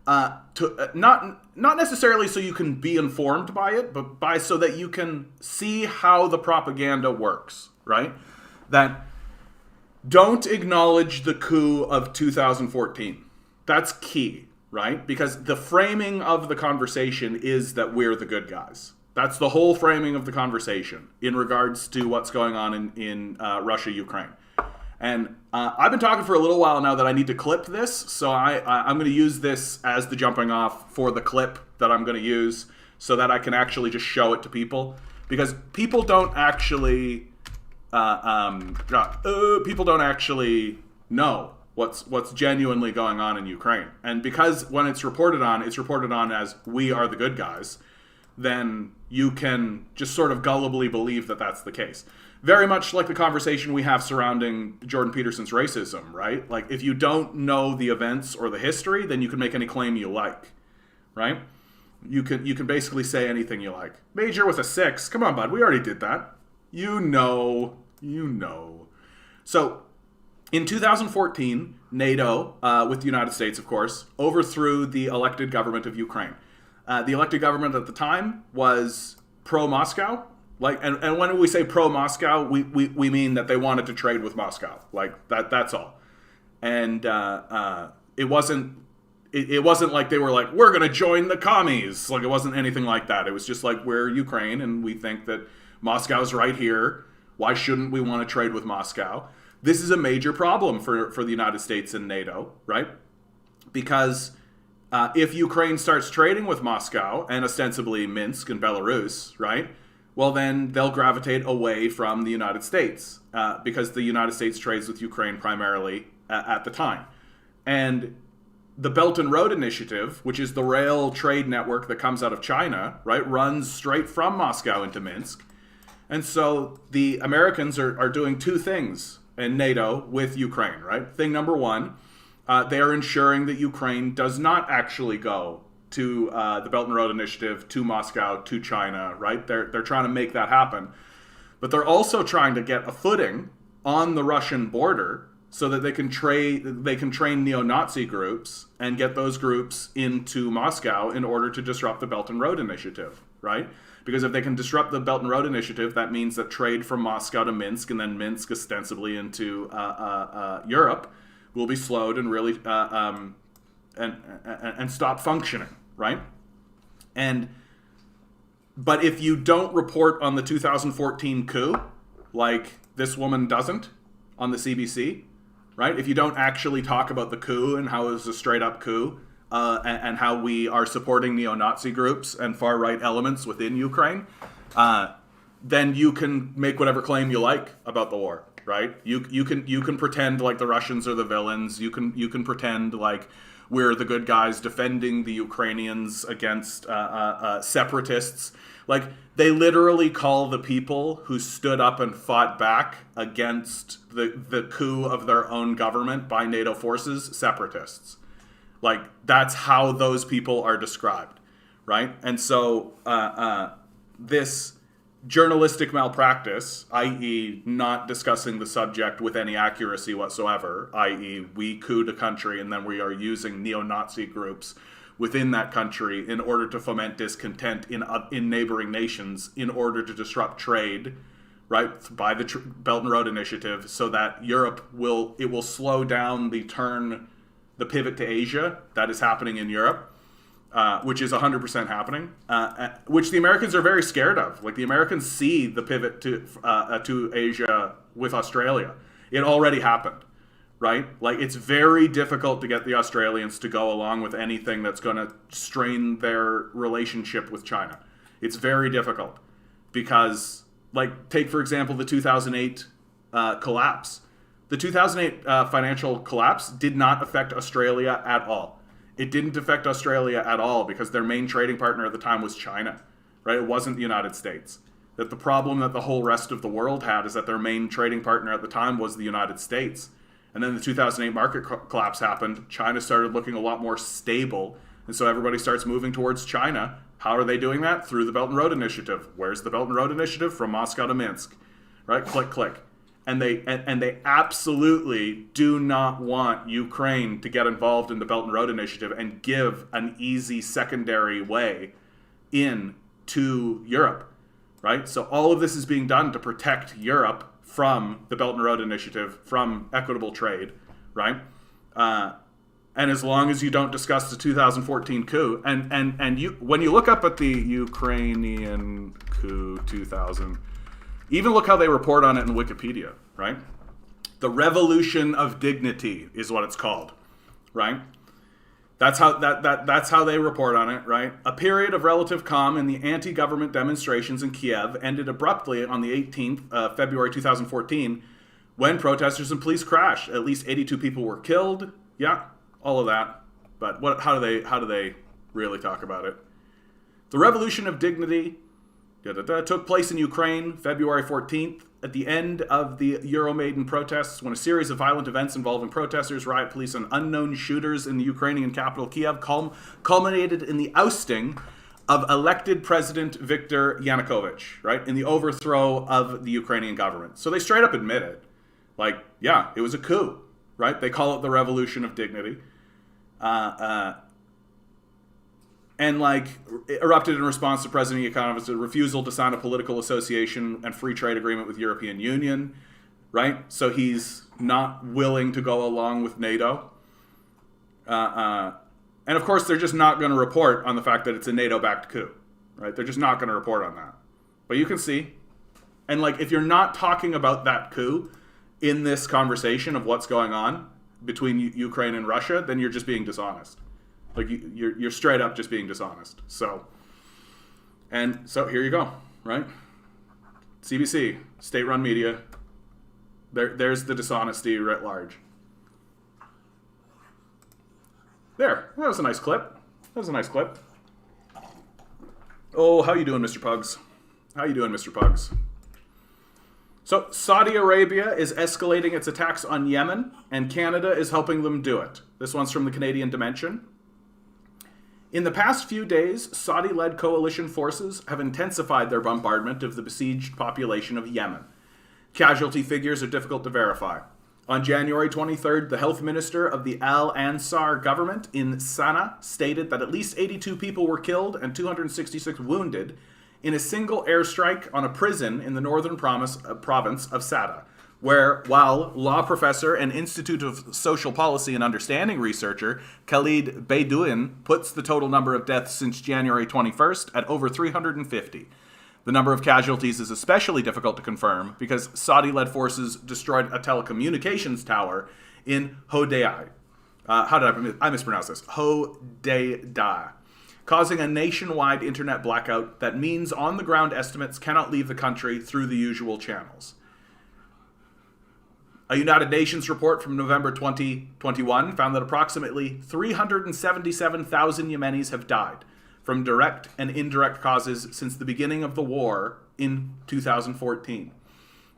Not necessarily so you can be informed by it, but so that you can see how the propaganda works, right? That don't acknowledge the coup of 2014. That's key, right? Because the framing of the conversation is that we're the good guys. That's the whole framing of the conversation in regards to what's going on in Russia, Ukraine. And I've been talking for a little while now that I need to clip this, so I'm going to use this as the jumping off for the clip that I'm going to use so that I can actually just show it to people. Because people don't actually know what's genuinely going on in Ukraine. And because when it's reported on as we are the good guys, then you can just sort of gullibly believe that that's the case. Very much like the conversation we have surrounding Jordan Peterson's racism, right? Like, if you don't know the events or the history, then you can make any claim you like, right? You can basically say anything you like. Major with a 6. Come on, bud. We already did that. You know. So, in 2014, NATO, with the United States, of course, overthrew the elected government of Ukraine. The elected government at the time was pro-Moscow. Like, and when we say pro-Moscow, we mean that they wanted to trade with Moscow. Like, that's all. And it wasn't like they were like, we're going to join the commies. Like, it wasn't anything like that. It was just like, we're Ukraine and we think that Moscow's right here. Why shouldn't we want to trade with Moscow? This is a major problem for the United States and NATO, right? Because if Ukraine starts trading with Moscow and ostensibly Minsk and Belarus, right? Well, then they'll gravitate away from the United States because the United States trades with Ukraine primarily at the time. And the Belt and Road Initiative, which is the rail trade network that comes out of China, right, runs straight from Moscow into Minsk. And so the Americans are doing two things in NATO with Ukraine, right? Thing number one, they are ensuring that Ukraine does not actually go to the Belt and Road Initiative, to Moscow, to China, right? They're trying to make that happen. But they're also trying to get a footing on the Russian border so that they can train neo-Nazi groups and get those groups into Moscow in order to disrupt the Belt and Road Initiative, right? Because if they can disrupt the Belt and Road Initiative, that means that trade from Moscow to Minsk and then Minsk ostensibly into Europe will be slowed and really and stop functioning, right? But if you don't report on the 2014 coup, like this woman doesn't on the CBC, right? If you don't actually talk about the coup and how it was a straight up coup, and how we are supporting neo-Nazi groups and far-right elements within Ukraine, then you can make whatever claim you like about the war, right? You can pretend like the Russians are the villains. You can pretend like we're the good guys defending the Ukrainians against separatists. Like, they literally call the people who stood up and fought back against the coup of their own government by NATO forces separatists. Like, that's how those people are described, right? And so this journalistic malpractice, i.e. not discussing the subject with any accuracy whatsoever, i.e. we couped a country and then we are using neo-Nazi groups within that country in order to foment discontent in neighboring nations in order to disrupt trade, right, by the Belt and Road Initiative, so that Europe will slow down the pivot to Asia that is happening in Europe, which is 100% happening, which the Americans are very scared of. Like, the Americans see the pivot to Asia with Australia. It already happened, right? Like, it's very difficult to get the Australians to go along with anything that's going to strain their relationship with China. It's very difficult because, like, take, for example, the 2008 collapse. The 2008 financial collapse did not affect Australia at all. It didn't affect Australia at all because their main trading partner at the time was China, right? It wasn't the United States. That the problem that the whole rest of the world had is that their main trading partner at the time was the United States. And then the 2008 market collapse happened. China started looking a lot more stable. And so everybody starts moving towards China. How are they doing that? Through the Belt and Road Initiative. Where's the Belt and Road Initiative? From Moscow to Minsk, right? Click, click. And they absolutely do not want Ukraine to get involved in the Belt and Road Initiative and give an easy secondary way in to Europe, right? So all of this is being done to protect Europe from the Belt and Road Initiative, from equitable trade, right? And as long as you don't discuss the 2014 coup, and you, when you look up at the Ukrainian coup 2000. Even look how they report on it in Wikipedia, right? The Revolution of Dignity is what it's called, right? That's how that's how they report on it, right? A period of relative calm in the anti-government demonstrations in Kiev ended abruptly on the 18th of February 2014 when protesters and police crashed. At least 82 people were killed. Yeah, all of that. But how do they really talk about it? The Revolution of Dignity took place in Ukraine, February 14th, at the end of the Euromaidan protests, when a series of violent events involving protesters, riot police, and unknown shooters in the Ukrainian capital, Kiev, culminated in the ousting of elected President Viktor Yanukovych, right, in the overthrow of the Ukrainian government. So they straight up admit it. Like, yeah, it was a coup, right? They call it the Revolution of Dignity. And, like, erupted in response to President Yanukovych's refusal to sign a political association and free trade agreement with the European Union, right? So he's not willing to go along with NATO. And, of course, they're just not going to report on the fact that it's a NATO-backed coup, right? They're just not going to report on that. But you can see. And, like, if you're not talking about that coup in this conversation of what's going on between Ukraine and Russia, then you're just being dishonest. Like, you're straight up just being dishonest. So here you go, right? CBC, state-run media. There's the dishonesty writ large. There, that was a nice clip. Oh, how you doing, Mr. Pugs? So Saudi Arabia is escalating its attacks on Yemen, and Canada is helping them do it. This one's from the Canadian Dimension. In the past few days, Saudi-led coalition forces have intensified their bombardment of the besieged population of Yemen. Casualty figures are difficult to verify. On January 23rd, the health minister of the Al Ansar government in Sana'a stated that at least 82 people were killed and 266 wounded in a single airstrike on a prison in the northern province of Sada, where, while law professor and Institute of Social Policy and Understanding researcher Khalid Beidouin puts the total number of deaths since January 21st at over 350. The number of casualties is especially difficult to confirm because Saudi-led forces destroyed a telecommunications tower in Hodeidah. I mispronounce this? Hodeidah, causing a nationwide internet blackout that means on-the-ground estimates cannot leave the country through the usual channels. A United Nations report from November 2021 found that approximately 377,000 Yemenis have died from direct and indirect causes since the beginning of the war in 2014,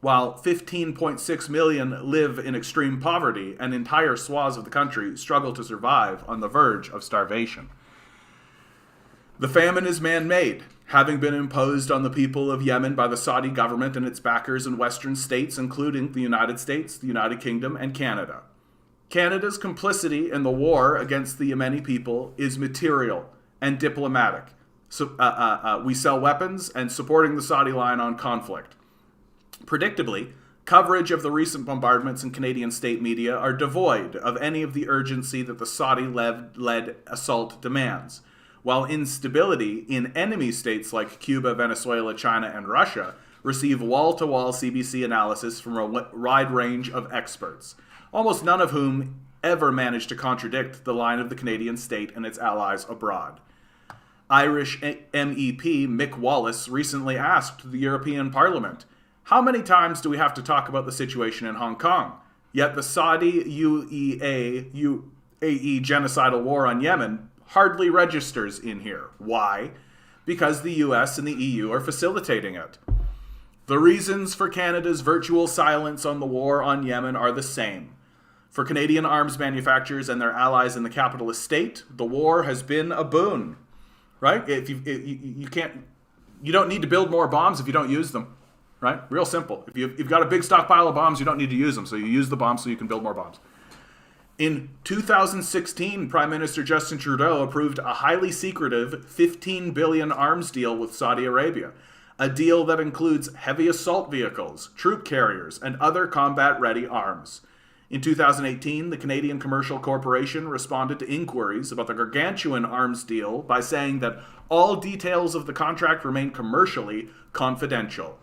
while 15.6 million live in extreme poverty and entire swaths of the country struggle to survive on the verge of starvation. The famine is man-made, having been imposed on the people of Yemen by the Saudi government and its backers in Western states, including the United States, the United Kingdom, and Canada. Canada's complicity in the war against the Yemeni people is material and diplomatic. So, we sell weapons and supporting the Saudi line on conflict. Predictably, coverage of the recent bombardments in Canadian state media are devoid of any of the urgency that the Saudi-led assault demands, while instability in enemy states like Cuba, Venezuela, China, and Russia receive wall-to-wall CBC analysis from a wide range of experts, almost none of whom ever managed to contradict the line of the Canadian state and its allies abroad. Irish MEP Mick Wallace recently asked the European Parliament, "How many times do we have to talk about the situation in Hong Kong? Yet the Saudi UAE genocidal war on Yemen hardly registers in here. Why? Because the US and the EU are facilitating it. The reasons for Canada's virtual silence on the war on Yemen are the same. For Canadian arms manufacturers and their allies in the capitalist state, the war has been a boon." Right? You don't need to build more bombs if you don't use them. Right? Real simple. If you've got a big stockpile of bombs, you don't need to use them. So you use the bombs so you can build more bombs. In 2016, Prime Minister Justin Trudeau approved a highly secretive $15 billion arms deal with Saudi Arabia, a deal that includes heavy assault vehicles, troop carriers, and other combat-ready arms. In 2018, the Canadian Commercial Corporation responded to inquiries about the gargantuan arms deal by saying that all details of the contract remain commercially confidential.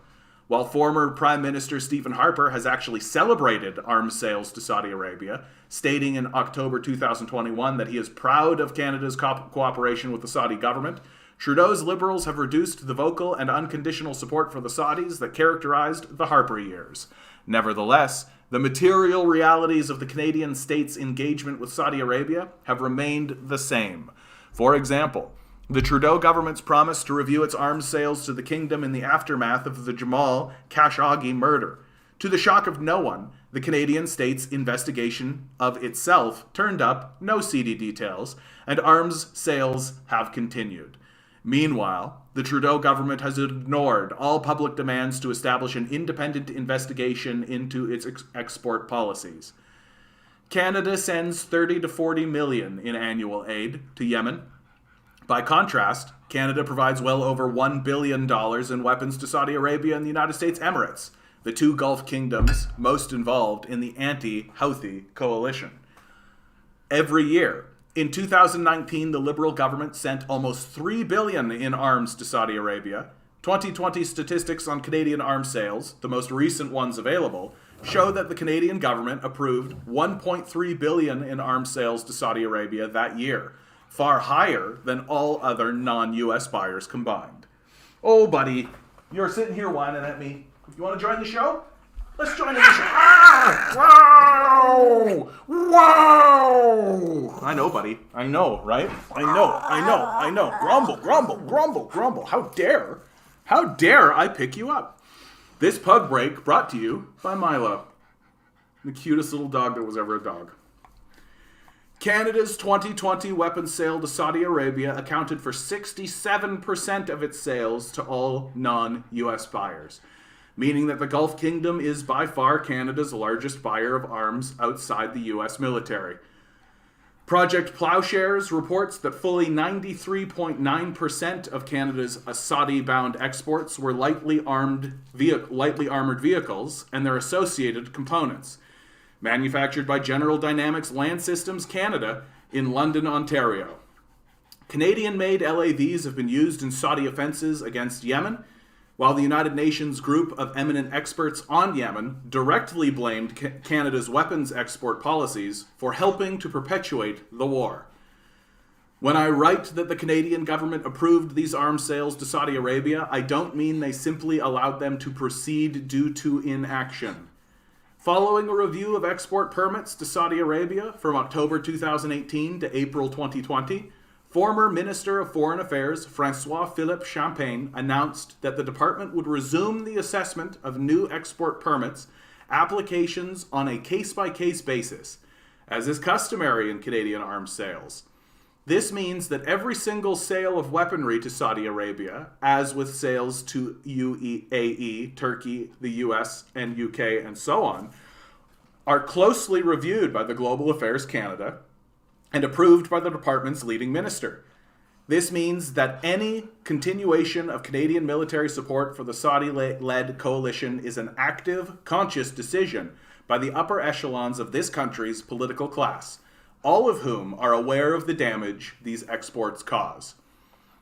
While former Prime Minister Stephen Harper has actually celebrated arms sales to Saudi Arabia, stating in October 2021 that he is proud of Canada's cooperation with the Saudi government, Trudeau's Liberals have reduced the vocal and unconditional support for the Saudis that characterized the Harper years. Nevertheless, the material realities of the Canadian state's engagement with Saudi Arabia have remained the same. For example, the Trudeau government's promise to review its arms sales to the kingdom in the aftermath of the Jamal Khashoggi murder. To the shock of no one, the Canadian state's investigation of itself turned up no seedy details, and arms sales have continued. Meanwhile, the Trudeau government has ignored all public demands to establish an independent investigation into its export policies. Canada sends 30 to 40 million in annual aid to Yemen. By contrast, Canada provides well over $1 billion in weapons to Saudi Arabia and the United States Emirates, the two Gulf kingdoms most involved in the anti-Houthi coalition. Every year, in 2019, the Liberal government sent almost $3 billion in arms to Saudi Arabia. 2020 statistics on Canadian arms sales, the most recent ones available, show that the Canadian government approved $1.3 billion in arms sales to Saudi Arabia that year, far higher than all other non-US buyers combined. Oh, buddy, you're sitting here whining at me. You want to join the show? Let's join in the show. Wow! Wow! I know, buddy. I know, right? I know. Grumble. How dare I pick you up? This pug break brought to you by Milo, the cutest little dog that was ever a dog. Canada's 2020 weapons sale to Saudi Arabia accounted for 67% of its sales to all non-US buyers, meaning that the Gulf Kingdom is by far Canada's largest buyer of arms outside the US military. Project Plowshares reports that fully 93.9% of Canada's Saudi-bound exports were lightly armored vehicles and their associated components, manufactured by General Dynamics Land Systems Canada in London, Ontario. Canadian-made LAVs have been used in Saudi offenses against Yemen, while the United Nations group of eminent experts on Yemen directly blamed Canada's weapons export policies for helping to perpetuate the war. When I write that the Canadian government approved these arms sales to Saudi Arabia, I don't mean they simply allowed them to proceed due to inaction. Following a review of export permits to Saudi Arabia from October 2018 to April 2020, former Minister of Foreign Affairs François-Philippe Champagne announced that the department would resume the assessment of new export permits applications on a case-by-case basis, as is customary in Canadian arms sales. This means that every single sale of weaponry to Saudi Arabia, as with sales to UAE, Turkey, the US, and UK, and so on, are closely reviewed by the Global Affairs Canada and approved by the department's leading minister. This means that any continuation of Canadian military support for the Saudi-led coalition is an active, conscious decision by the upper echelons of this country's political class, all of whom are aware of the damage these exports cause.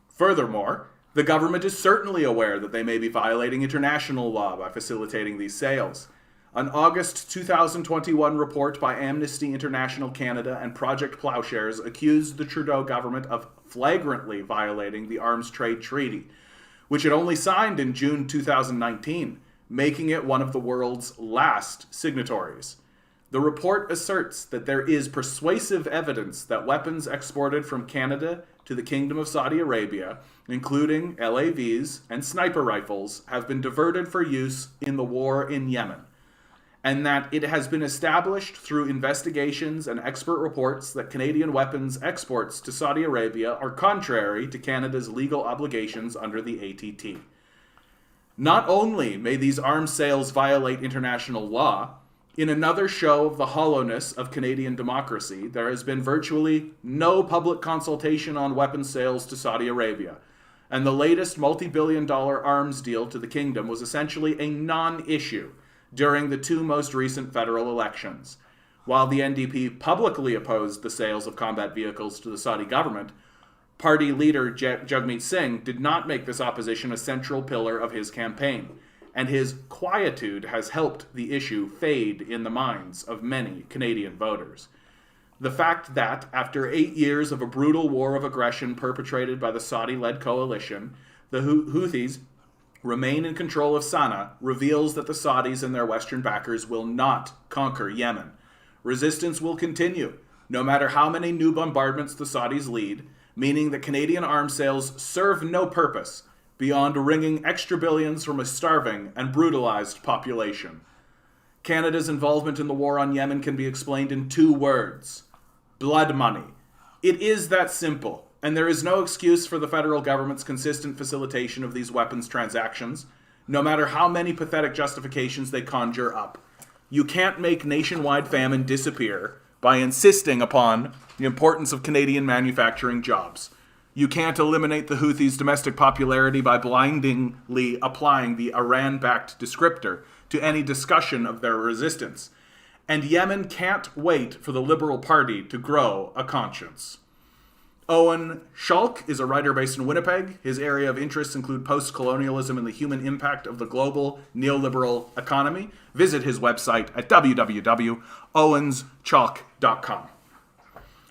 Furthermore, the government is certainly aware that they may be violating international law by facilitating these sales. An August 2021 report by Amnesty International Canada and Project Plowshares accused the Trudeau government of flagrantly violating the Arms Trade Treaty, which it only signed in June 2019, making it one of the world's last signatories. The report asserts that there is persuasive evidence that weapons exported from Canada to the Kingdom of Saudi Arabia, including LAVs and sniper rifles, have been diverted for use in the war in Yemen, and that it has been established through investigations and expert reports that Canadian weapons exports to Saudi Arabia are contrary to Canada's legal obligations under the ATT. Not only may these arms sales violate international law, in another show of the hollowness of Canadian democracy, there has been virtually no public consultation on weapons sales to Saudi Arabia, and the latest multi-billion-dollar arms deal to the kingdom was essentially a non-issue during the two most recent federal elections. While the NDP publicly opposed the sales of combat vehicles to the Saudi government, party leader Jagmeet Singh did not make this opposition a central pillar of his campaign, and his quietude has helped the issue fade in the minds of many Canadian voters. The fact that, after 8 years of a brutal war of aggression perpetrated by the Saudi-led coalition, the Houthis remain in control of Sana'a reveals that the Saudis and their Western backers will not conquer Yemen. Resistance will continue, no matter how many new bombardments the Saudis lead, meaning that Canadian arms sales serve no purpose beyond wringing extra billions from a starving and brutalized population. Canada's involvement in the war on Yemen can be explained in 2 words: blood money. It is that simple, and there is no excuse for the federal government's consistent facilitation of these weapons transactions, no matter how many pathetic justifications they conjure up. You can't make nationwide famine disappear by insisting upon the importance of Canadian manufacturing jobs. You can't eliminate the Houthis' domestic popularity by blindingly applying the Iran-backed descriptor to any discussion of their resistance. And Yemen can't wait for the Liberal Party to grow a conscience. Owen Schalk is a writer based in Winnipeg. His area of interests include post-colonialism and the human impact of the global neoliberal economy. Visit his website at www.owenschalk.com.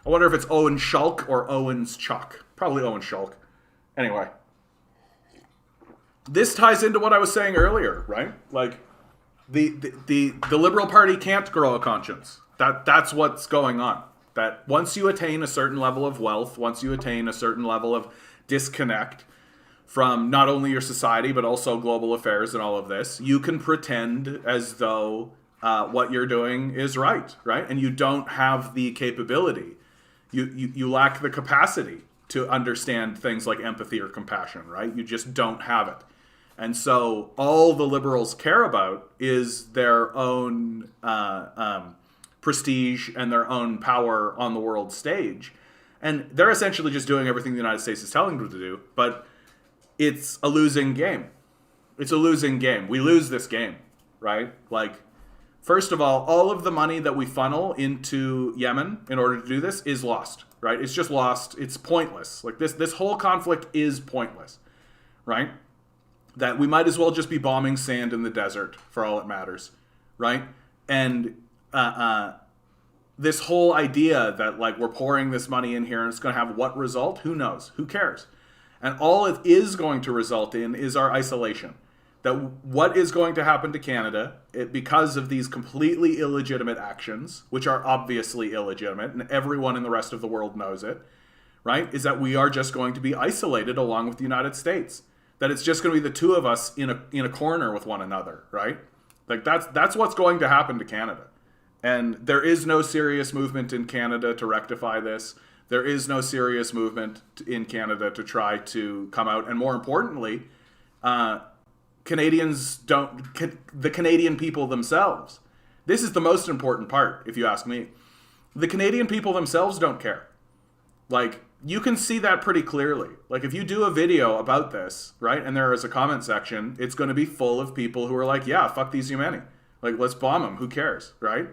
I wonder if it's Owen Schalk or Owen's Chalk. Probably Owen Schalk. Anyway. This ties into what I was saying earlier, right? Like, the Liberal Party can't grow a conscience. That's what's going on. That once you attain a certain level of wealth, once you attain a certain level of disconnect from not only your society, but also global affairs and all of this, you can pretend as though what you're doing is right? And you don't have the capability. You lack the capacity to understand things like empathy or compassion, right? You just don't have it. And so all the liberals care about is their own prestige and their own power on the world stage. And they're essentially just doing everything the United States is telling them to do, but it's a losing game. It's a losing game. We lose this game, right? Like, first of all of the money that we funnel into Yemen in order to do this is lost, right? It's just lost. It's pointless. Like, this whole conflict is pointless, right? That we might as well just be bombing sand in the desert for all it matters, right? And this whole idea that, like, we're pouring this money in here and it's going to have what result? Who knows? Who cares? And all it is going to result in is our isolation. That what is going to happen to Canada, because of these completely illegitimate actions, which are obviously illegitimate, and everyone in the rest of the world knows it, right, is that we are just going to be isolated along with the United States. That it's just going to be the two of us in a corner with one another, right? Like, that's what's going to happen to Canada. And there is no serious movement in Canada to rectify this. There is no serious movement in Canada to try to come out. And more importantly, the Canadian people themselves. This is the most important part, if you ask me. The Canadian people themselves don't care. Like, you can see that pretty clearly. Like if you do a video about this, right, and there is a comment section, it's going to be full of people who are like, yeah, fuck these Yemeni. Like, let's bomb them. Who cares, right?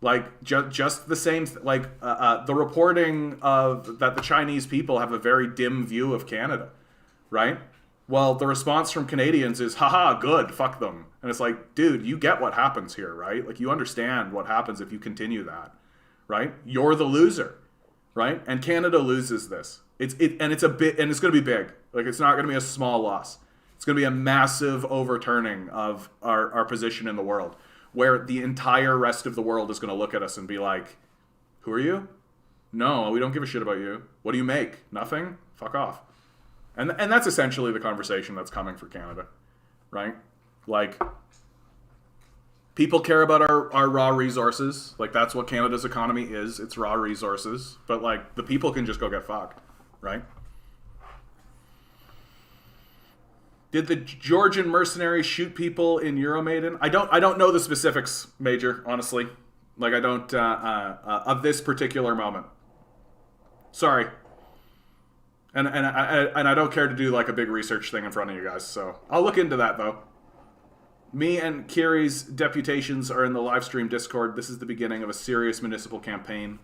Like just the same. The reporting of that the Chinese people have a very dim view of Canada, right? Well, the response from Canadians is, haha, good, fuck them. And it's like, dude, you get what happens here, right? Like, you understand what happens if you continue that, right? You're the loser, right? And Canada loses this. It's a bit, and it's going to be big. Like, it's not going to be a small loss. It's going to be a massive overturning of our position in the world, where the entire rest of the world is going to look at us and be like, who are you? No, we don't give a shit about you. What do you make? Nothing? Fuck off. And that's essentially the conversation that's coming for Canada, right? Like, people care about our raw resources. Like, that's what Canada's economy is. It's raw resources. But, like, the people can just go get fucked, right? Did the Georgian mercenaries shoot people in Euromaidan? I don't know the specifics, Major, honestly. Like, I don't, of this particular moment. Sorry. And I don't care to do like a big research thing in front of you guys, so I'll look into that though. Me and Kiri's deputations are in the live stream Discord. This is the beginning of a serious municipal campaign.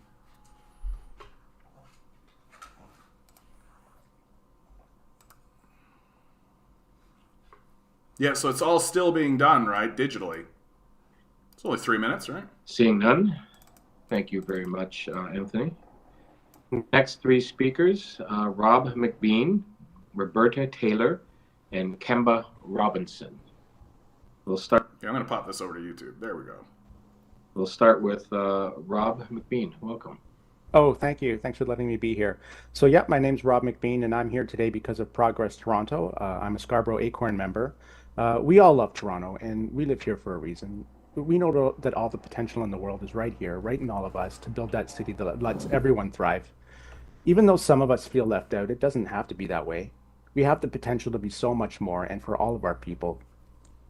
Yeah, so it's all still being done, right, digitally. It's only 3 minutes, right? Seeing none, thank you very much, Anthony. Next three speakers, Rob Mcbean, Roberta Taylor, and Kemba Robinson. We'll start. Yeah, I'm going to pop this over to YouTube. There we go. We'll start with Rob Mcbean. Welcome. Oh, thank you. Thanks for letting me be here. So, yeah, my name's Rob Mcbean, and I'm here today because of Progress Toronto. I'm a Scarborough Acorn member. We all love Toronto, and we live here for a reason. We know that all the potential in the world is right here, right in all of us, to build that city that lets everyone thrive. Even though some of us feel left out, it doesn't have to be that way. We have the potential to be so much more, and for all of our people.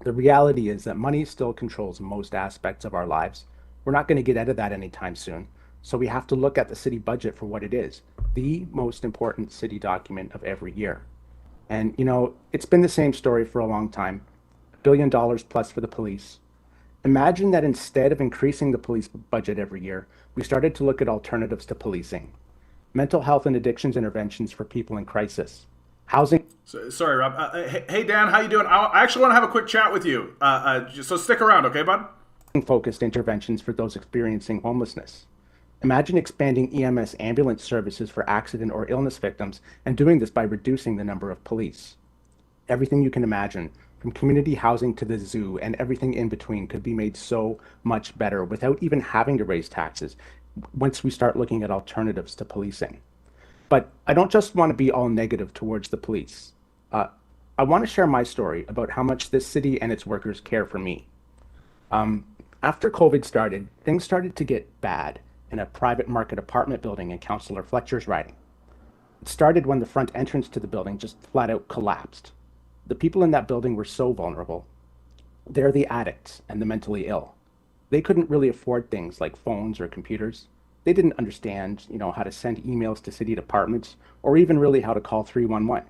The reality is that money still controls most aspects of our lives. We're not going to get out of that anytime soon. So we have to look at the city budget for what it is, the most important city document of every year. And, you know, it's been the same story for a long time. $1 billion plus for the police. Imagine that instead of increasing the police budget every year, we started to look at alternatives to policing. Mental health and addictions interventions for people in crisis. Housing. Sorry, Rob. Hey, Dan, how you doing? I actually want to have a quick chat with you. So stick around, okay, bud? Focused interventions for those experiencing homelessness. Imagine expanding EMS ambulance services for accident or illness victims and doing this by reducing the number of police. Everything you can imagine, from community housing to the zoo and everything in between, could be made so much better without even having to raise taxes once we start looking at alternatives to policing. But I don't just want to be all negative towards the police. I want to share my story about how much this city and its workers care for me. After COVID started, things started to get bad in a private market apartment building in Councillor Fletcher's riding. It started when the front entrance to the building just flat out collapsed. The people in that building were so vulnerable. They're the addicts and the mentally ill. They couldn't really afford things like phones or computers. They didn't understand, how to send emails to city departments or even really how to call 311.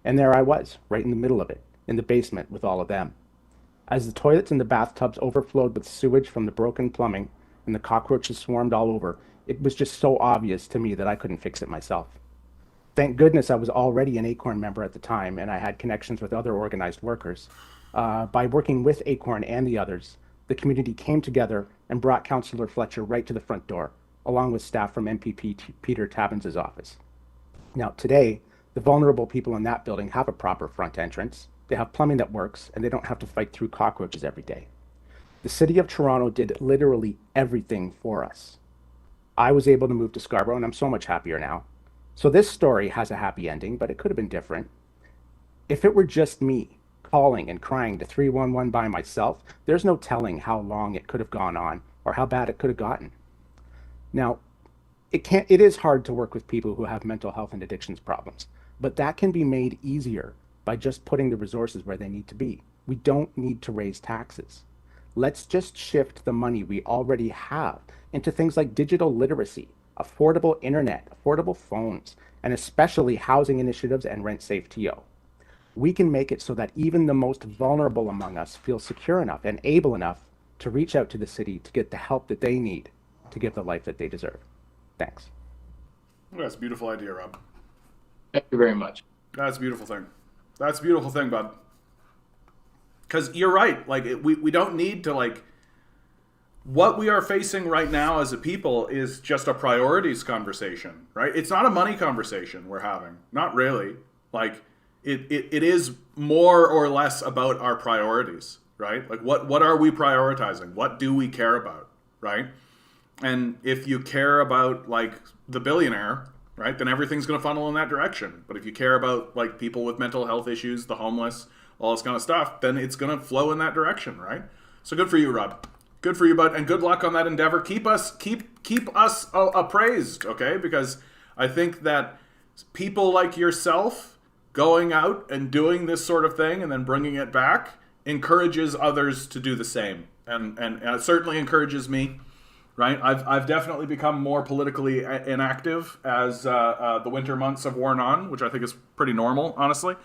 And there I was, right in the middle of it, in the basement with all of them. As the toilets and the bathtubs overflowed with sewage from the broken plumbing and the cockroaches swarmed all over, it was just so obvious to me that I couldn't fix it myself. Thank goodness I was already an Acorn member at the time, and I had connections with other organized workers. By working with Acorn and the others, the community came together and brought Councillor Fletcher right to the front door, along with staff from MPP Peter Tabbins' office. Now, today, the vulnerable people in that building have a proper front entrance. They have plumbing that works, and they don't have to fight through cockroaches every day. The City of Toronto did literally everything for us. I was able to move to Scarborough, and I'm so much happier now. So this story has a happy ending, but it could have been different. If it were just me calling and crying to 311 by myself, there's no telling how long it could have gone on or how bad it could have gotten. Now, it is hard to work with people who have mental health and addictions problems, but that can be made easier by just putting the resources where they need to be. We don't need to raise taxes. Let's just shift the money we already have into things like digital literacy, affordable internet, affordable phones, and especially housing initiatives and rent-safe TO. We can make it so that even the most vulnerable among us feel secure enough and able enough to reach out to the city to get the help that they need to give the life that they deserve. Thanks. That's a beautiful idea, Rob. Thank you very much. That's a beautiful thing. That's a beautiful thing, bud. Because you're right. Like, we don't need to, like, what we are facing right now as a people is just a priorities conversation, right? It's not a money conversation we're having. Not really. Like, it is more or less about our priorities, right? Like, what are we prioritizing? What do we care about, right? And if you care about, like, the billionaire, right, then everything's going to funnel in that direction. But if you care about, like, people with mental health issues, the homeless, all this kind of stuff, then it's going to flow in that direction, right? So good for you, Rob. Good for you, bud, and good luck on that endeavor. Keep us appraised, okay? Because I think that people like yourself going out and doing this sort of thing and then bringing it back encourages others to do the same, and it certainly encourages me. Right, I've definitely become more politically inactive as the winter months have worn on, which I think is pretty normal, honestly.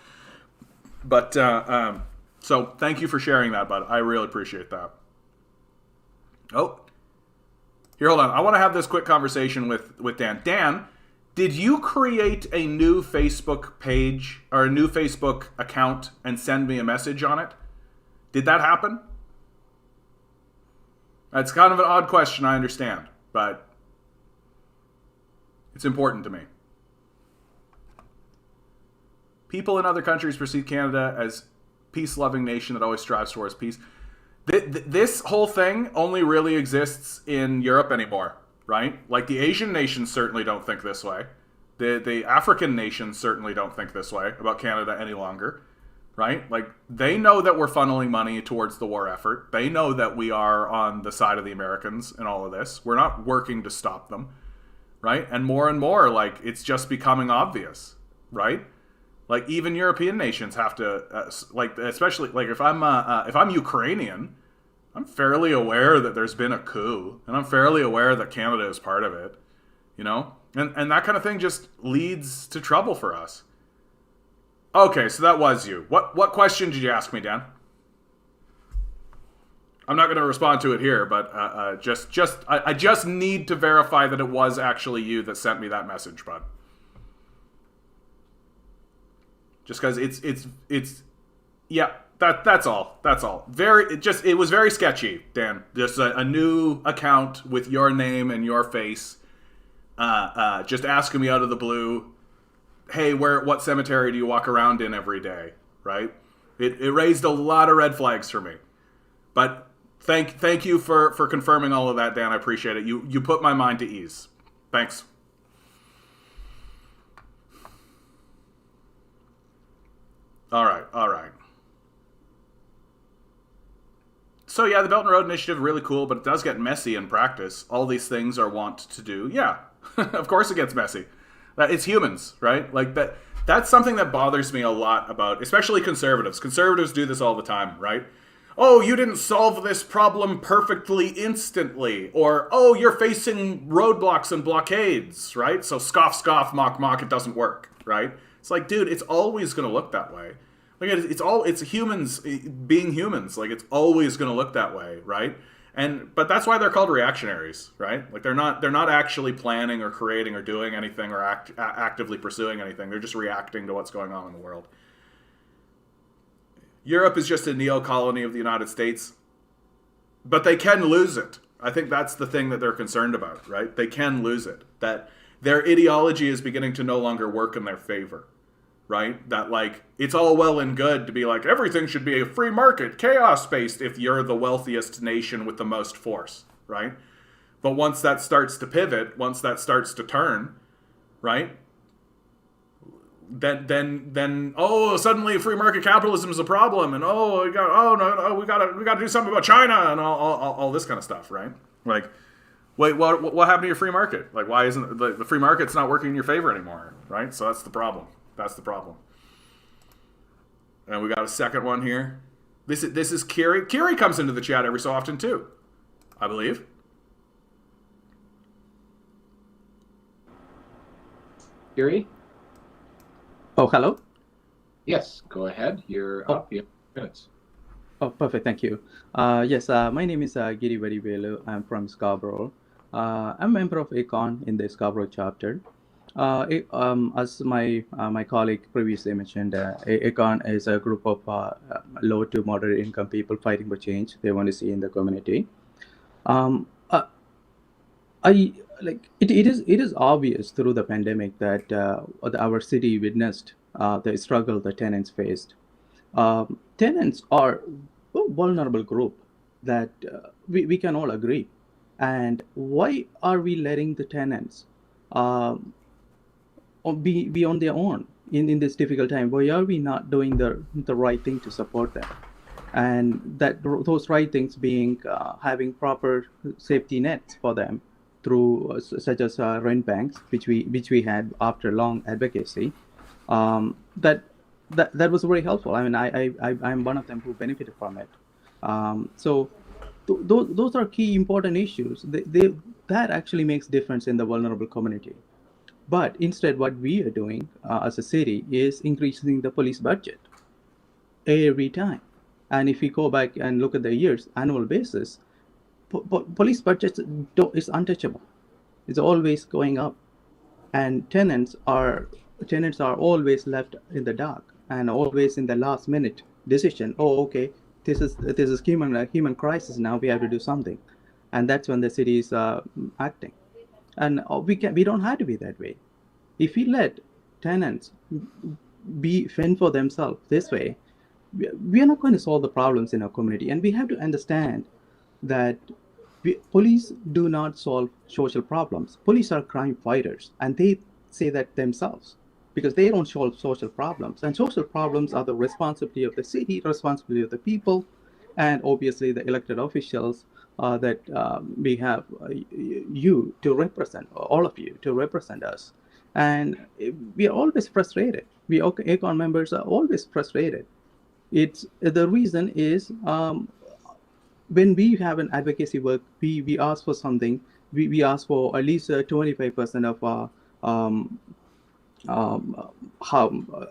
But so thank you for sharing that, bud. I really appreciate that. Oh, here, hold on. I want to have this quick conversation with Dan. Dan, did you create a new Facebook page or a new Facebook account and send me a message on it? Did that happen? That's kind of an odd question, I understand, but it's important to me. People in other countries perceive Canada as peace-loving nation that always strives towards peace. This whole thing only really exists in Europe anymore, right? Like, the Asian nations certainly don't think this way. The African nations certainly don't think this way about Canada any longer. Right? Like, they know that we're funneling money towards the war effort. They know that we are on the side of the Americans in all of this. We're not working to stop them. Right? And more, like, it's just becoming obvious. Right? Like, even European nations have to, like, especially, like, if I'm Ukrainian, I'm fairly aware that there's been a coup. And I'm fairly aware that Canada is part of it. You know? And that kind of thing just leads to trouble for us. Okay, so that was you. What question did you ask me, Dan? I'm not going to respond to it here, but I just need to verify that it was actually you that sent me that message, bud. Just because it's yeah, that's all. That's all. It was very sketchy, Dan. Just a new account with your name and your face, just asking me out of the blue. Hey, what cemetery do you walk around in every day, right? It raised a lot of red flags for me. But thank you for confirming all of that, Dan. I appreciate it. You put my mind to ease. Thanks. All right. So yeah, the Belt and Road Initiative, really cool, but it does get messy in practice. All these things are wont to do. Yeah, of course it gets messy. It's humans, right? Like, that's something that bothers me a lot about, especially conservatives. Conservatives do this all the time, right? Oh, you didn't solve this problem perfectly instantly. Or, oh, you're facing roadblocks and blockades, right? So scoff, mock, it doesn't work, right? It's like, dude, it's always going to look that way. Like, it's humans being humans. Like, it's always going to look that way, right? But that's why they're called reactionaries, right? Like, they're not actually planning or creating or doing anything or actively pursuing anything. They're just reacting to what's going on in the world. Europe is just a neo-colony of the United States, but they can lose it. I think that's the thing that they're concerned about, right? They can lose it. That their ideology is beginning to no longer work in their favor, right? That, like, it's all well and good to be like, everything should be a free market, chaos-based if you're the wealthiest nation with the most force, right? But once that starts to pivot, once that starts to turn, right? Then suddenly free market capitalism is a problem, and we gotta do something about China and all this kind of stuff, right? Like, wait, what happened to your free market? Like, why isn't the free market's not working in your favor anymore, right? So that's the problem. That's the problem. And we got a second one here. This is Kiri. Kiri comes into the chat every so often too, I believe. Kiri? Oh, hello. Yes, go ahead. You're Oh, up. You have minutes. oh, perfect. Thank you. Yes, my name is Giri Vadivelu. I'm from Scarborough. I'm a member of ACON in the Scarborough chapter. As my colleague previously mentioned, ACON is a group of low to moderate income people fighting for change they want to see in the community. Um, uh, I like it. It is obvious through the pandemic that our city witnessed the struggle the tenants faced. Tenants are a vulnerable group that we can all agree. And why are we letting the tenants um, be on their own in this difficult time? Why are we not doing the right thing to support them? And those right things being having proper safety nets for them through such as rent banks, which we had after long advocacy. That was very helpful. I mean, I'm one of them who benefited from it. So those are key important issues. That actually makes difference in the vulnerable community. But instead, what we are doing as a city is increasing the police budget every time. And if we go back and look at the years, annual basis, police budget is untouchable. It's always going up, and tenants are always left in the dark and always in the last minute decision. Oh, okay, this is human crisis now. We have to do something, and that's when the city is acting. And we don't have to be that way. If we let tenants be fend for themselves this way, we are not going to solve the problems in our community. And we have to understand that police do not solve social problems. Police are crime fighters, and they say that themselves because they don't solve social problems. And social problems are the responsibility of the city, responsibility of the people, and obviously the elected officials that we have you to represent, all of you to represent us. And we are always frustrated. We ACON members are always frustrated. It's the reason is when we have an advocacy work, we ask for something. We ask for at least 25% of our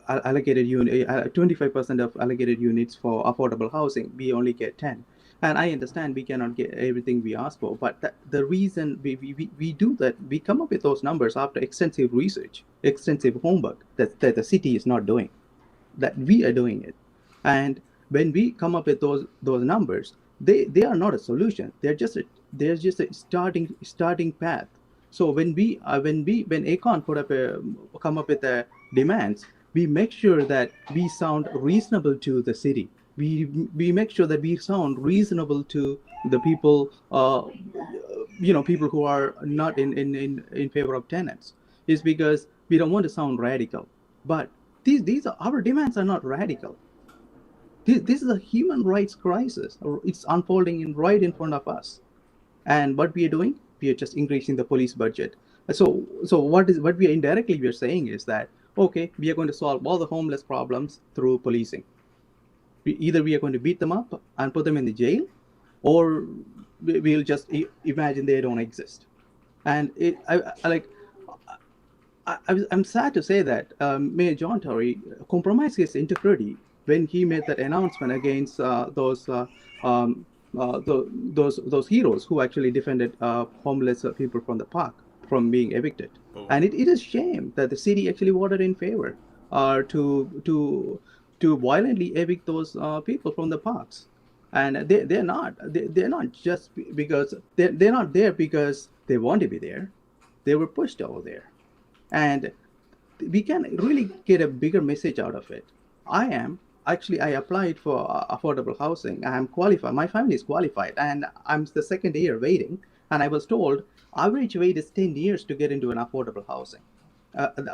allocated unit, 25% of allocated units for affordable housing. We only get 10. And I understand we cannot get everything we ask for, but the reason we do that, we come up with those numbers after extensive research, extensive homework that the city is not doing, that we are doing it. And when we come up with those numbers, they are not a solution. They're just a starting path. So when ACON come up with the demands, we make sure that we sound reasonable to the city. We make sure that we sound reasonable to the people, people who are not in favor of tenants. Is because we don't want to sound radical, but these are our demands are not radical. This is a human rights crisis. It's unfolding right in front of us. And what we are doing, we are just increasing the police budget. So what we are indirectly we are saying is that, okay, we are going to solve all the homeless problems through policing. Either we are going to beat them up and put them in the jail, or we'll just imagine they don't exist. And I'm sad to say that Mayor John Tory compromised his integrity when he made that announcement against those heroes who actually defended homeless people from the park from being evicted. Oh. And it is a shame that the city actually voted in favor to violently evict those people from the parks. And they're not just because they're not there because they want to be there. They were pushed over there. And we can really get a bigger message out of it. I applied for affordable housing. I am qualified. My family is qualified, and I'm the second year waiting. And I was told average wait is 10 years to get into an affordable housing.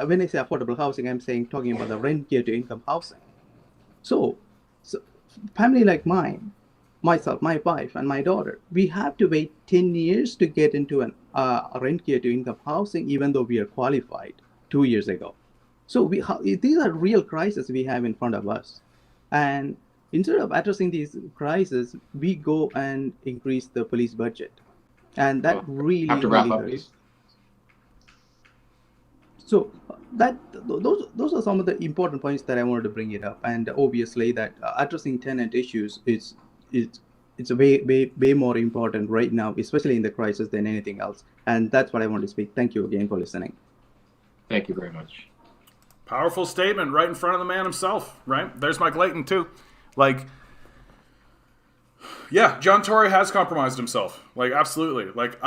When I say affordable housing, I'm talking about the rent gear to income housing. So family like mine, myself, my wife, and my daughter, we have to wait 10 years to get into a rent gear to income housing, even though we are qualified 2 years ago. So these are real crises we have in front of us. And instead of addressing these crises, we go and increase the police budget. And that really, have to wrap really up, hurts. please. So those are some of the important points that I wanted to bring it up. And obviously that addressing tenant issues it's a way more important right now, especially in the crisis, than anything else. And that's what I want to speak. Thank you again for listening. Thank you very much. Powerful statement right in front of the man himself, right? There's Mike Layton too. Like, yeah, John Tory has compromised himself. Like, absolutely. Like,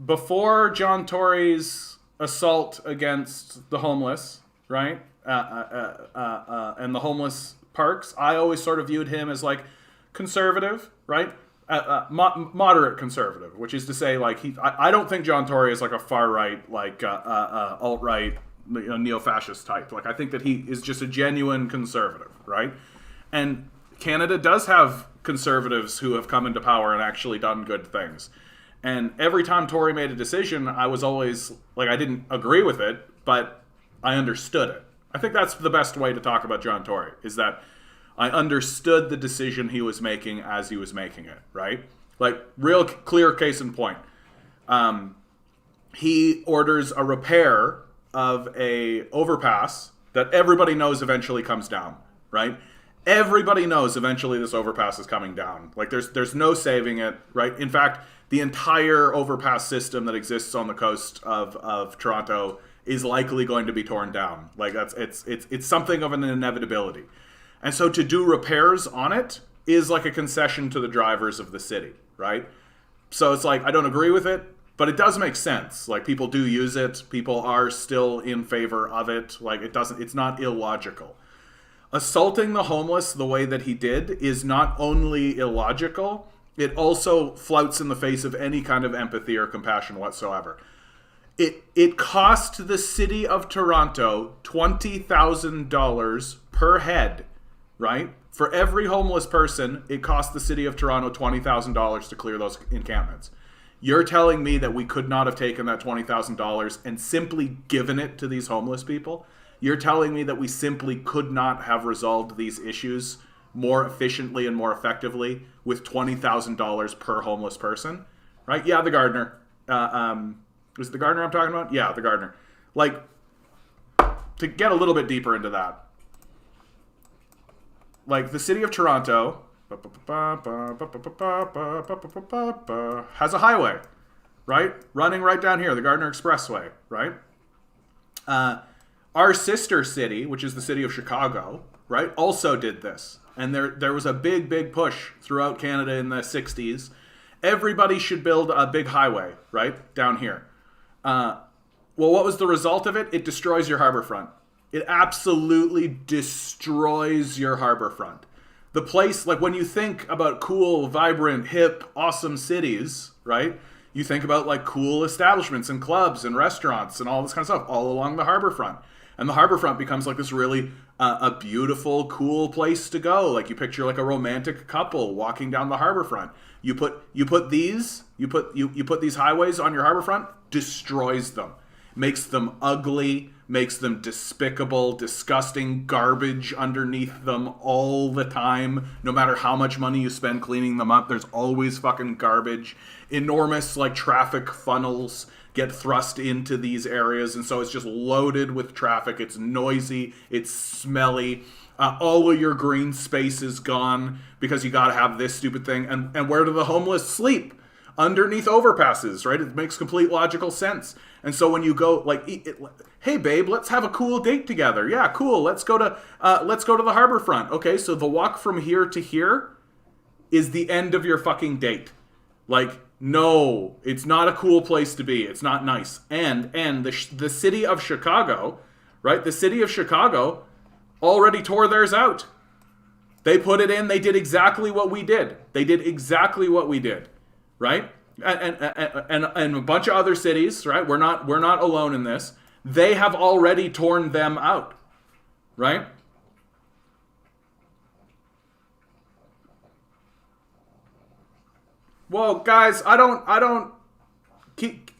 before John Tory's assault against the homeless, right? And the homeless parks, I always sort of viewed him as like conservative, right? Moderate conservative, which is to say, like, I don't think John Tory is like a far right, like alt right, neo-fascist type. Like, I think that he is just a genuine conservative, right? And Canada does have conservatives who have come into power and actually done good things. And every time Tory made a decision, I was always like, I didn't agree with it, but I understood it. I think that's the best way to talk about John Tory, is that I understood the decision he was making as he was making it, right? Like, real clear case in point. He orders a repair of a overpass that everybody knows eventually comes down, right? Everybody knows eventually this overpass is coming down. Like, there's no saving it, right? In fact, the entire overpass system that exists on the coast of Toronto is likely going to be torn down. Like, it's something of an inevitability. And so to do repairs on it is like a concession to the drivers of the city, right? So it's like, I don't agree with it, but it does make sense. Like, people do use it. People are still in favor of it. Like, it's not illogical. Assaulting the homeless the way that he did is not only illogical, it also flouts in the face of any kind of empathy or compassion whatsoever. It cost the city of Toronto $20,000 per head, right? For every homeless person, it cost the city of Toronto $20,000 to clear those encampments. You're telling me that we could not have taken that $20,000 and simply given it to these homeless people? You're telling me that we simply could not have resolved these issues more efficiently and more effectively with $20,000 per homeless person, right? Yeah, the gardener. Was it the gardener I'm talking about? Yeah, the gardener. Like, to get a little bit deeper into that, like, the city of Toronto has a highway, right? Running right down here, the Gardner Expressway, right? Our sister city, which is the city of Chicago, right, also did this. And there was a big push throughout Canada in the 60s. Everybody should build a big highway, right, down here. Well, what was the result of it? It destroys your harborfront. It absolutely destroys your harborfront. The place, like, when you think about cool, vibrant, hip, awesome cities, right, you think about, like, cool establishments and clubs and restaurants and all this kind of stuff all along the harborfront. And the harborfront becomes like this really a beautiful, cool place to go. Like, you picture like a romantic couple walking down the harborfront. You put these highways on your harborfront, destroys them, makes them ugly, makes them despicable, disgusting, garbage underneath them all the time. No matter how much money you spend cleaning them up, there's always fucking garbage. Enormous, like, traffic funnels get thrust into these areas, and so it's just loaded with traffic. It's noisy, it's smelly. All of your green space is gone because you got to have this stupid thing. And where do the homeless sleep? Underneath overpasses, right? It makes complete logical sense. And so when you go, like, hey babe, let's have a cool date together. Yeah, cool. Let's go to the harborfront. Okay, so the walk from here to here is the end of your fucking date. Like, no, it's not a cool place to be. It's not nice. And the city of Chicago, right? The city of Chicago already tore theirs out. They put it in. They did exactly what we did. Right? And a bunch of other cities, right? We're not alone in this. They have already torn them out, right? Well, guys, I don't keep.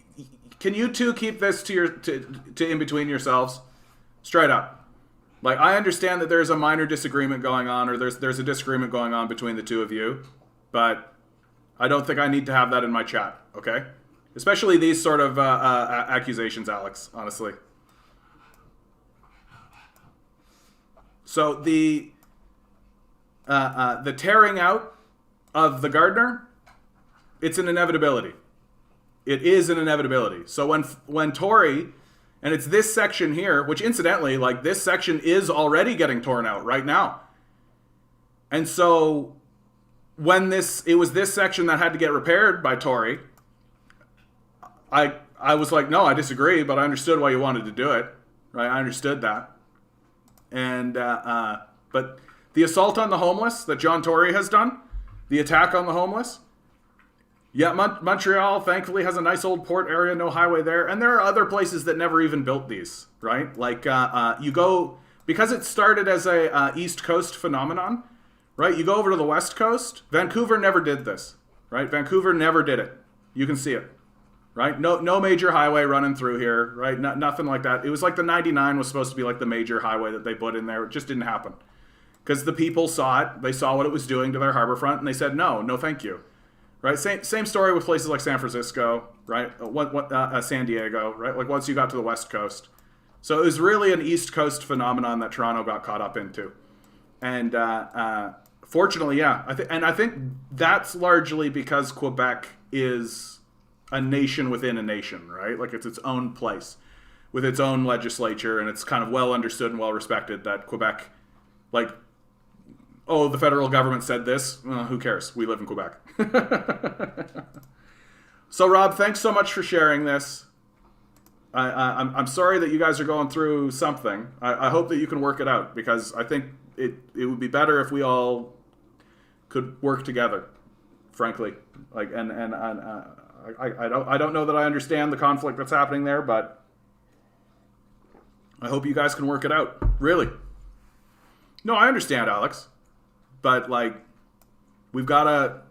Can you two keep this to in between yourselves, straight up? Like, I understand that there's a minor disagreement going on, or there's a disagreement going on between the two of you, but I don't think I need to have that in my chat, okay? Especially these sort of accusations, Alex, honestly. So the tearing out of the gardener, it's an inevitability. It is an inevitability. So when Tory, and it's this section here, which incidentally, like this section is already getting torn out right now. And so when it was this section that had to get repaired by Tory, I was like, no, I disagree, but I understood why you wanted to do it, right? I understood that. And but the assault on the homeless that John Tory has done, the attack on the homeless, yeah, Montreal thankfully has a nice old port area, no highway there, and there are other places that never even built these, right? Like you go, because it started as a East Coast phenomenon, right? You go over to the West Coast. Vancouver never did this, right? Vancouver never did it. You can see it, right? No major highway running through here, right? Nothing like that. It was like the 99 was supposed to be like the major highway that they put in there. It just didn't happen because the people saw it. They saw what it was doing to their harborfront, and they said, no, thank you. Right, same story with places like San Francisco, right? San Diego, right? Like once you got to the West Coast, so it was really an East Coast phenomenon that Toronto got caught up into, and fortunately, yeah, I think that's largely because Quebec is a nation within a nation, right? Like it's its own place with its own legislature, and it's kind of well understood and well respected that Quebec, like, oh, the federal government said this. Who cares? We live in Quebec. So, Rob, thanks so much for sharing this. I'm sorry that you guys are going through something. I hope that you can work it out, because I think it would be better if we all could work together, frankly. Like, and I don't know that I understand the conflict that's happening there, but I hope you guys can work it out. Really. No, I understand, Alex. But like, we gotta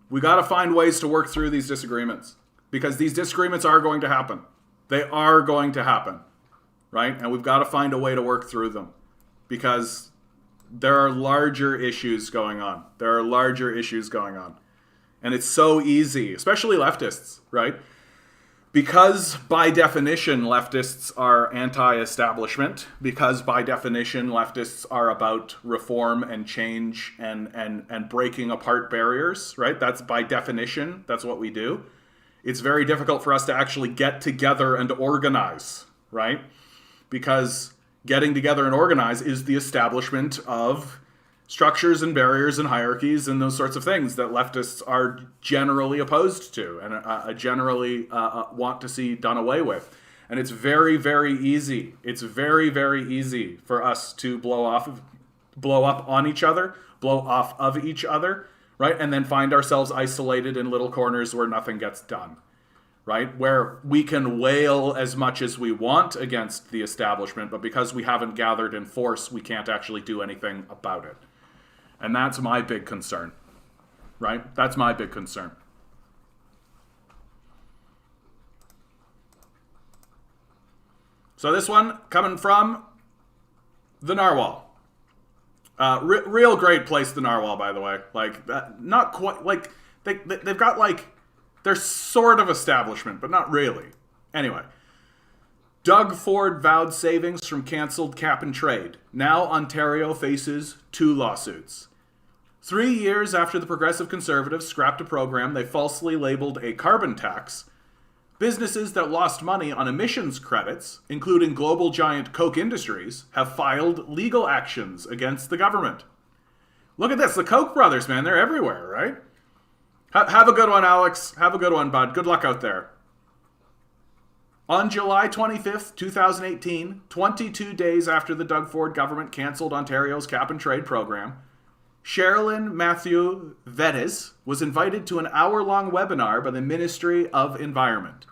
find ways to work through these disagreements, because these disagreements are going to happen. They are going to happen, right? And we've got to find a way to work through them, because there are larger issues going on. And it's so easy, especially leftists, right? Because by definition, leftists are anti-establishment, because by definition, leftists are about reform and change and breaking apart barriers, right? That's by definition, that's what we do. It's very difficult for us to actually get together and organize, right? Because getting together and organize is the establishment of structures and barriers and hierarchies and those sorts of things that leftists are generally opposed to and generally want to see done away with. And it's very, very easy. It's very, very easy for us to blow up on each other, blow off of each other, right? And then find ourselves isolated in little corners where nothing gets done, right? Where we can wail as much as we want against the establishment, but because we haven't gathered in force, we can't actually do anything about it. And that's my big concern, right? That's my big concern. So this one coming from the Narwhal. Real great place, the Narwhal, by the way. Like, not quite, like, they've got, like, they're sort of establishment, but not really. Anyway. Doug Ford vowed savings from canceled cap and trade. Now Ontario faces 2 lawsuits. 3 years after the Progressive Conservatives scrapped a program they falsely labeled a carbon tax, businesses that lost money on emissions credits, including global giant Koch Industries, have filed legal actions against the government. Look at this, the Koch brothers, man, they're everywhere, right? Have a good one, Alex. Have a good one, bud. Good luck out there. On July 25th, 2018, 22 days after the Doug Ford government canceled Ontario's cap and trade program, Sherilyn Matthew Vedes was invited to an hour-long webinar by the Ministry of Environment.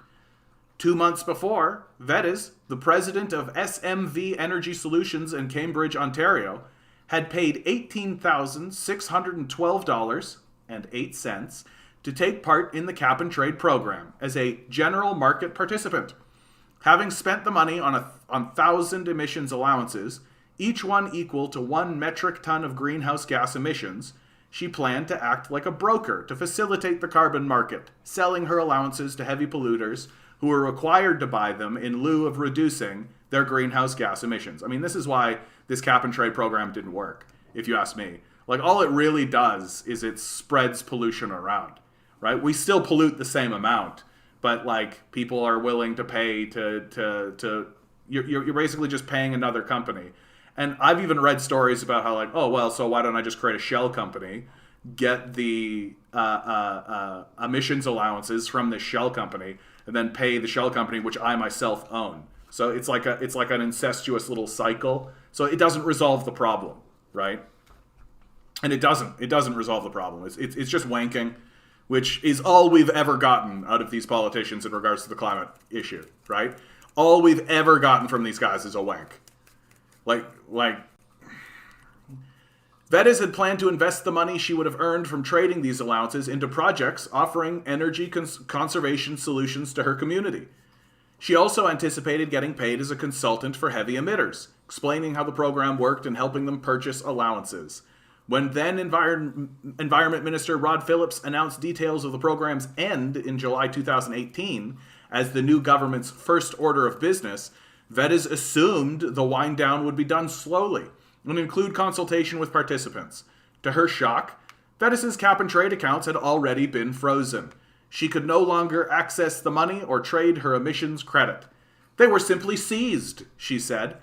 2 months before, Vedes, the president of SMV Energy Solutions in Cambridge, Ontario, had paid $18,612.08 to take part in the cap and trade program as a general market participant. Having spent the money on 1,000 emissions allowances, each one equal to 1 metric ton of greenhouse gas emissions, she planned to act like a broker to facilitate the carbon market, selling her allowances to heavy polluters who were required to buy them in lieu of reducing their greenhouse gas emissions. I mean, this is why this cap and trade program didn't work, if you ask me. Like, all it really does is it spreads pollution around, right? We still pollute the same amount, but like, people are willing to pay to you're basically just paying another company. And I've even read stories about how, like, oh, well, so why don't I just create a shell company, get the emissions allowances from this shell company, and then pay the shell company, which I myself own. So it's like an incestuous little cycle. So it doesn't resolve the problem, right? And it doesn't resolve the problem. It's just wanking, which is all we've ever gotten out of these politicians in regards to the climate issue, right? All we've ever gotten from these guys is a wank. Like Vedes had planned to invest the money she would have earned from trading these allowances into projects offering energy conservation solutions to her community. She also anticipated getting paid as a consultant for heavy emitters, explaining how the program worked and helping them purchase allowances. When then Environment Minister Rod Phillips announced details of the program's end in July 2018 as the new government's first order of business, Vedes assumed the wind down would be done slowly and include consultation with participants. To her shock, Vedes' cap and trade accounts had already been frozen. She could no longer access the money or trade her emissions credit. They were simply seized, she said.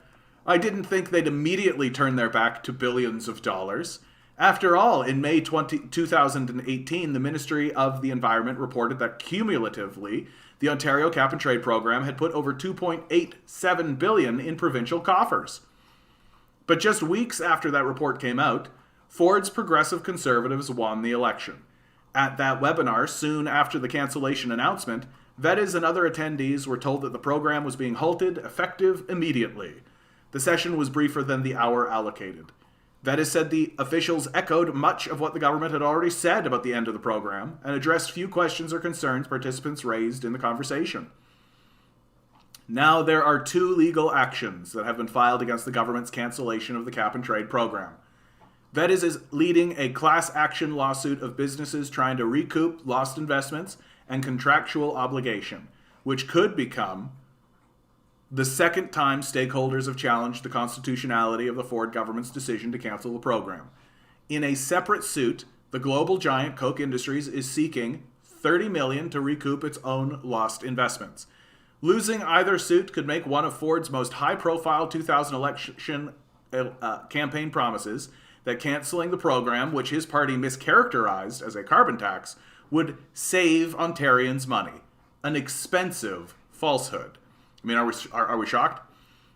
I didn't think they'd immediately turn their back to billions of dollars. After all, in May 2018, the Ministry of the Environment reported that cumulatively, the Ontario Cap and Trade Program had put over $2.87 billion in provincial coffers. But just weeks after that report came out, Ford's Progressive Conservatives won the election. At that webinar, soon after the cancellation announcement, Vedes and other attendees were told that the program was being halted, effective immediately. The session was briefer than the hour allocated. Vedes said the officials echoed much of what the government had already said about the end of the program and addressed few questions or concerns participants raised in the conversation. Now there are 2 legal actions that have been filed against the government's cancellation of the cap and trade program. Vedes is leading a class action lawsuit of businesses trying to recoup lost investments and contractual obligation, which could become the second time stakeholders have challenged the constitutionality of the Ford government's decision to cancel the program. In a separate suit, the global giant Koch Industries is seeking $30 million to recoup its own lost investments. Losing either suit could make one of Ford's most high-profile 2000 election campaign promises that canceling the program, which his party mischaracterized as a carbon tax, would save Ontarians money. An expensive falsehood. I mean, are we shocked?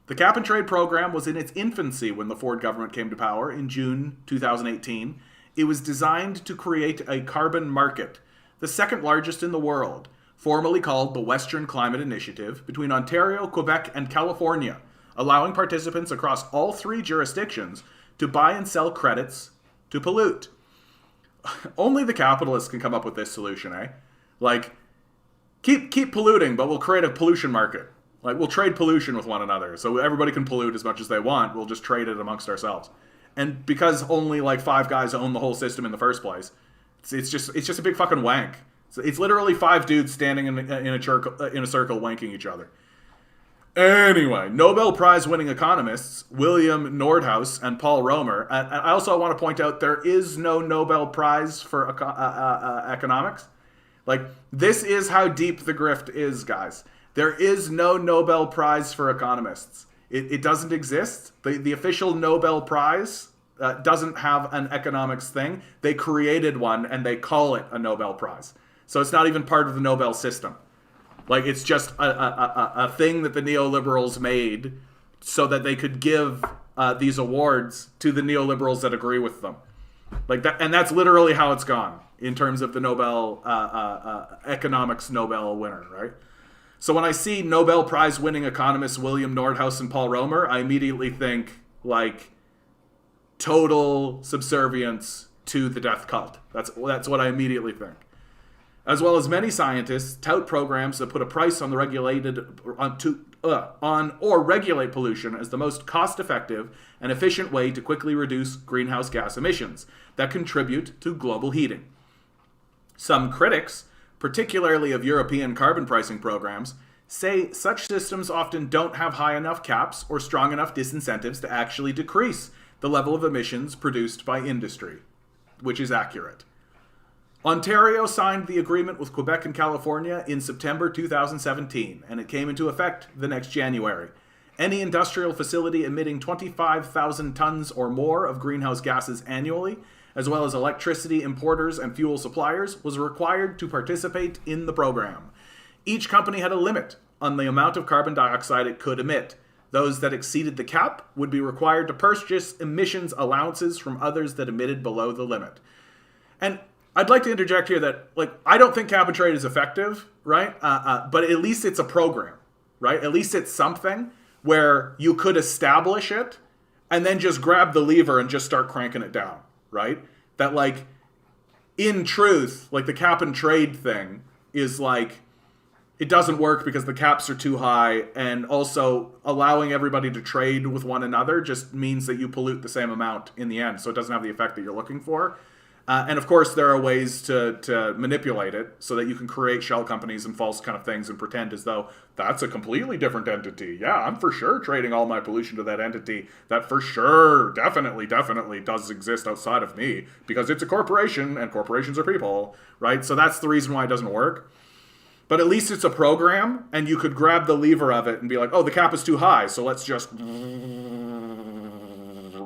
The cap and trade program was in its infancy when the Ford government came to power in June 2018. It was designed to create a carbon market, the second largest in the world, formally called the Western Climate Initiative, between Ontario, Quebec, and California, allowing participants across all 3 jurisdictions to buy and sell credits to pollute. Only the capitalists can come up with this solution, eh? Like, keep polluting, but we'll create a pollution market. Like, we'll trade pollution with one another, so everybody can pollute as much as they want. We'll just trade it amongst ourselves. And because only like 5 guys own the whole system in the first place, it's just a big fucking wank. It's literally 5 dudes standing in a circle wanking each other. Anyway, Nobel Prize winning economists William Nordhaus and Paul Romer. And I also want to point out there is no Nobel Prize for economics. Like, this is how deep the grift is, guys. There is no Nobel Prize for economists. It doesn't exist. The official Nobel Prize doesn't have an economics thing. They created one and they call it a Nobel Prize. So it's not even part of the Nobel system. Like, it's just a thing that the neoliberals made so that they could give these awards to the neoliberals that agree with them. Like that, and that's literally how it's gone in terms of the Nobel economics Nobel winner, right? So when I see Nobel Prize winning economists William Nordhaus and Paul Romer, I immediately think like total subservience to the death cult. That's what I immediately think. As well as many scientists tout programs that put a price on or regulate pollution as the most cost-effective and efficient way to quickly reduce greenhouse gas emissions that contribute to global heating. Some critics, particularly of European carbon pricing programs, say such systems often don't have high enough caps or strong enough disincentives to actually decrease the level of emissions produced by industry, which is accurate. Ontario signed the agreement with Quebec and California in September 2017, and it came into effect the next January. Any industrial facility emitting 25,000 tons or more of greenhouse gases annually, as well as electricity importers and fuel suppliers, was required to participate in the program. Each company had a limit on the amount of carbon dioxide it could emit. Those that exceeded the cap would be required to purchase emissions allowances from others that emitted below the limit. And I'd like to interject here that, like, I don't think cap and trade is effective, right? But at least it's a program, right? At least it's something where you could establish it and then just grab the lever and just start cranking it down, right? That, like, in truth, like, the cap and trade thing is like, it doesn't work because the caps are too high, and also allowing everybody to trade with one another just means that you pollute the same amount in the end, so it doesn't have the effect that you're looking for. And of course, there are ways to manipulate it so that you can create shell companies and false kind of things and pretend as though that's a completely different entity. Yeah, I'm for sure trading all my pollution to that entity that for sure, definitely does exist outside of me because it's a corporation and corporations are people, right? So that's the reason why it doesn't work. But at least it's a program, and you could grab the lever of it and be like, oh, the cap is too high, so let's just...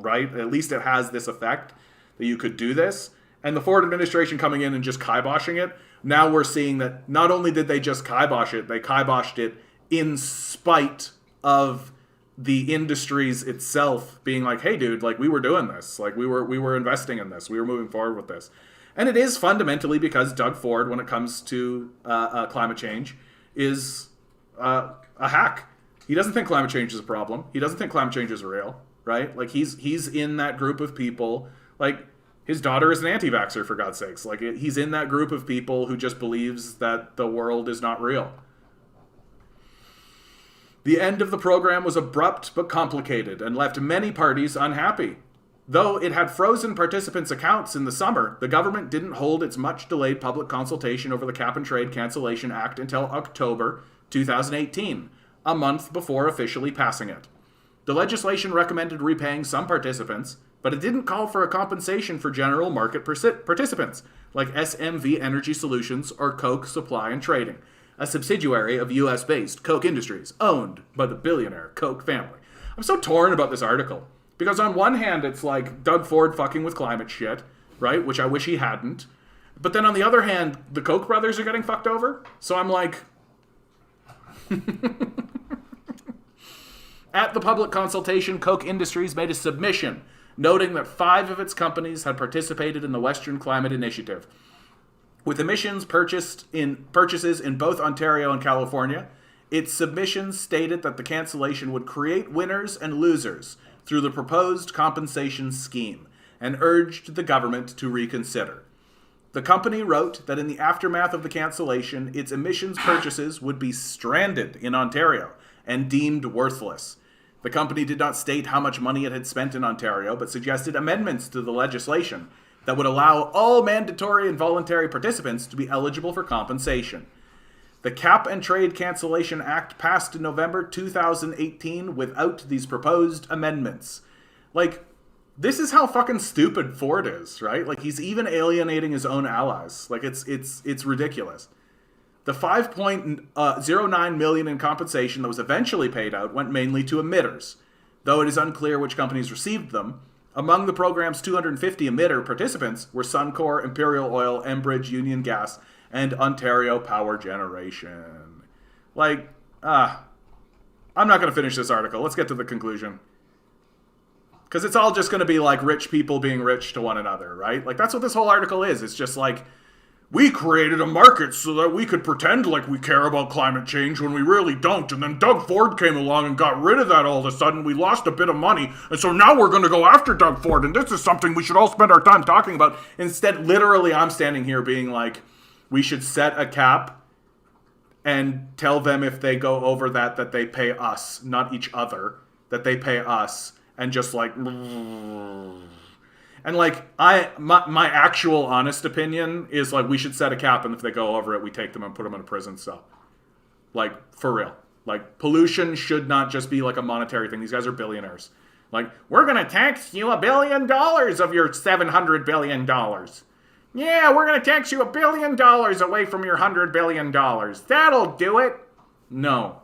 Right? At least it has this effect that you could do this. And the Ford administration coming in and just kiboshing it, now we're seeing that not only did they just kibosh it, they kiboshed it in spite of the industries itself being like, hey, dude, like, we were doing this. Like, we were investing in this. We were moving forward with this. And it is fundamentally because Doug Ford, when it comes to climate change, is a hack. He doesn't think climate change is a problem. He doesn't think climate change is real, right? Like, he's in that group of people. Like, his daughter is an anti-vaxxer, for God's sakes. Like, he's in that group of people who just believes that the world is not real. The end of the program was abrupt but complicated and left many parties unhappy. Though it had frozen participants' accounts in the summer, the government didn't hold its much-delayed public consultation over the Cap and Trade Cancellation Act until October 2018, a month before officially passing it. The legislation recommended repaying some participants, but it didn't call for a compensation for general market participants, like SMV Energy Solutions or Koch Supply and Trading, a subsidiary of US-based Koch Industries, owned by the billionaire Koch family. I'm so torn about this article, because on one hand, it's like Doug Ford fucking with climate shit, right, which I wish he hadn't. But then on the other hand, the Koch brothers are getting fucked over, so I'm like... At the public consultation, Koch Industries made a submission noting that 5 of its companies had participated in the Western Climate Initiative. With emissions purchases in both Ontario and California, its submission stated that the cancellation would create winners and losers through the proposed compensation scheme, and urged the government to reconsider. The company wrote that in the aftermath of the cancellation, its emissions purchases would be stranded in Ontario and deemed worthless. The company did not state how much money it had spent in Ontario, but suggested amendments to the legislation that would allow all mandatory and voluntary participants to be eligible for compensation. The Cap and Trade Cancellation Act passed in November 2018 without these proposed amendments. Like, this is how fucking stupid Ford is, right? Like, he's even alienating his own allies. Like, it's ridiculous. The $5.09 million in compensation that was eventually paid out went mainly to emitters, though it is unclear which companies received them. Among the program's 250 emitter participants were Suncor, Imperial Oil, Enbridge, Union Gas, and Ontario Power Generation. Like, I'm not going to finish this article. Let's get to the conclusion. Because it's all just going to be like rich people being rich to one another, right? Like, that's what this whole article is. It's just like, we created a market so that we could pretend like we care about climate change when we really don't. And then Doug Ford came along and got rid of that all of a sudden. We lost a bit of money. And so now we're going to go after Doug Ford. And this is something we should all spend our time talking about. Instead, literally, I'm standing here being like, we should set a cap and tell them if they go over that they pay us, not each other, that they pay us. And just like... And like, my actual honest opinion is like we should set a cap, and if they go over it, we take them and put them in a prison cell. Like, for real. Like, pollution should not just be like a monetary thing. These guys are billionaires. Like, we're going to tax you $1 billion of your $700 billion. Yeah, we're going to tax you $1 billion away from your $100 billion. That'll do it. No.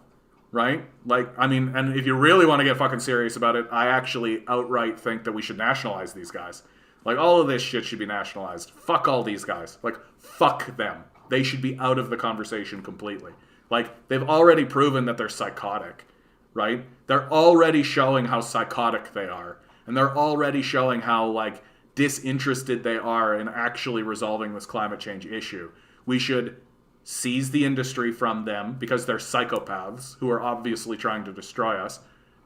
Right? Like, I mean, and if you really want to get fucking serious about it, I actually outright think that we should nationalize these guys. Like, all of this shit should be nationalized. Fuck all these guys. Like, fuck them. They should be out of the conversation completely. Like, they've already proven that they're psychotic, right? They're already showing how psychotic they are. And they're already showing how, like, disinterested they are in actually resolving this climate change issue. We should seize the industry from them because they're psychopaths who are obviously trying to destroy us,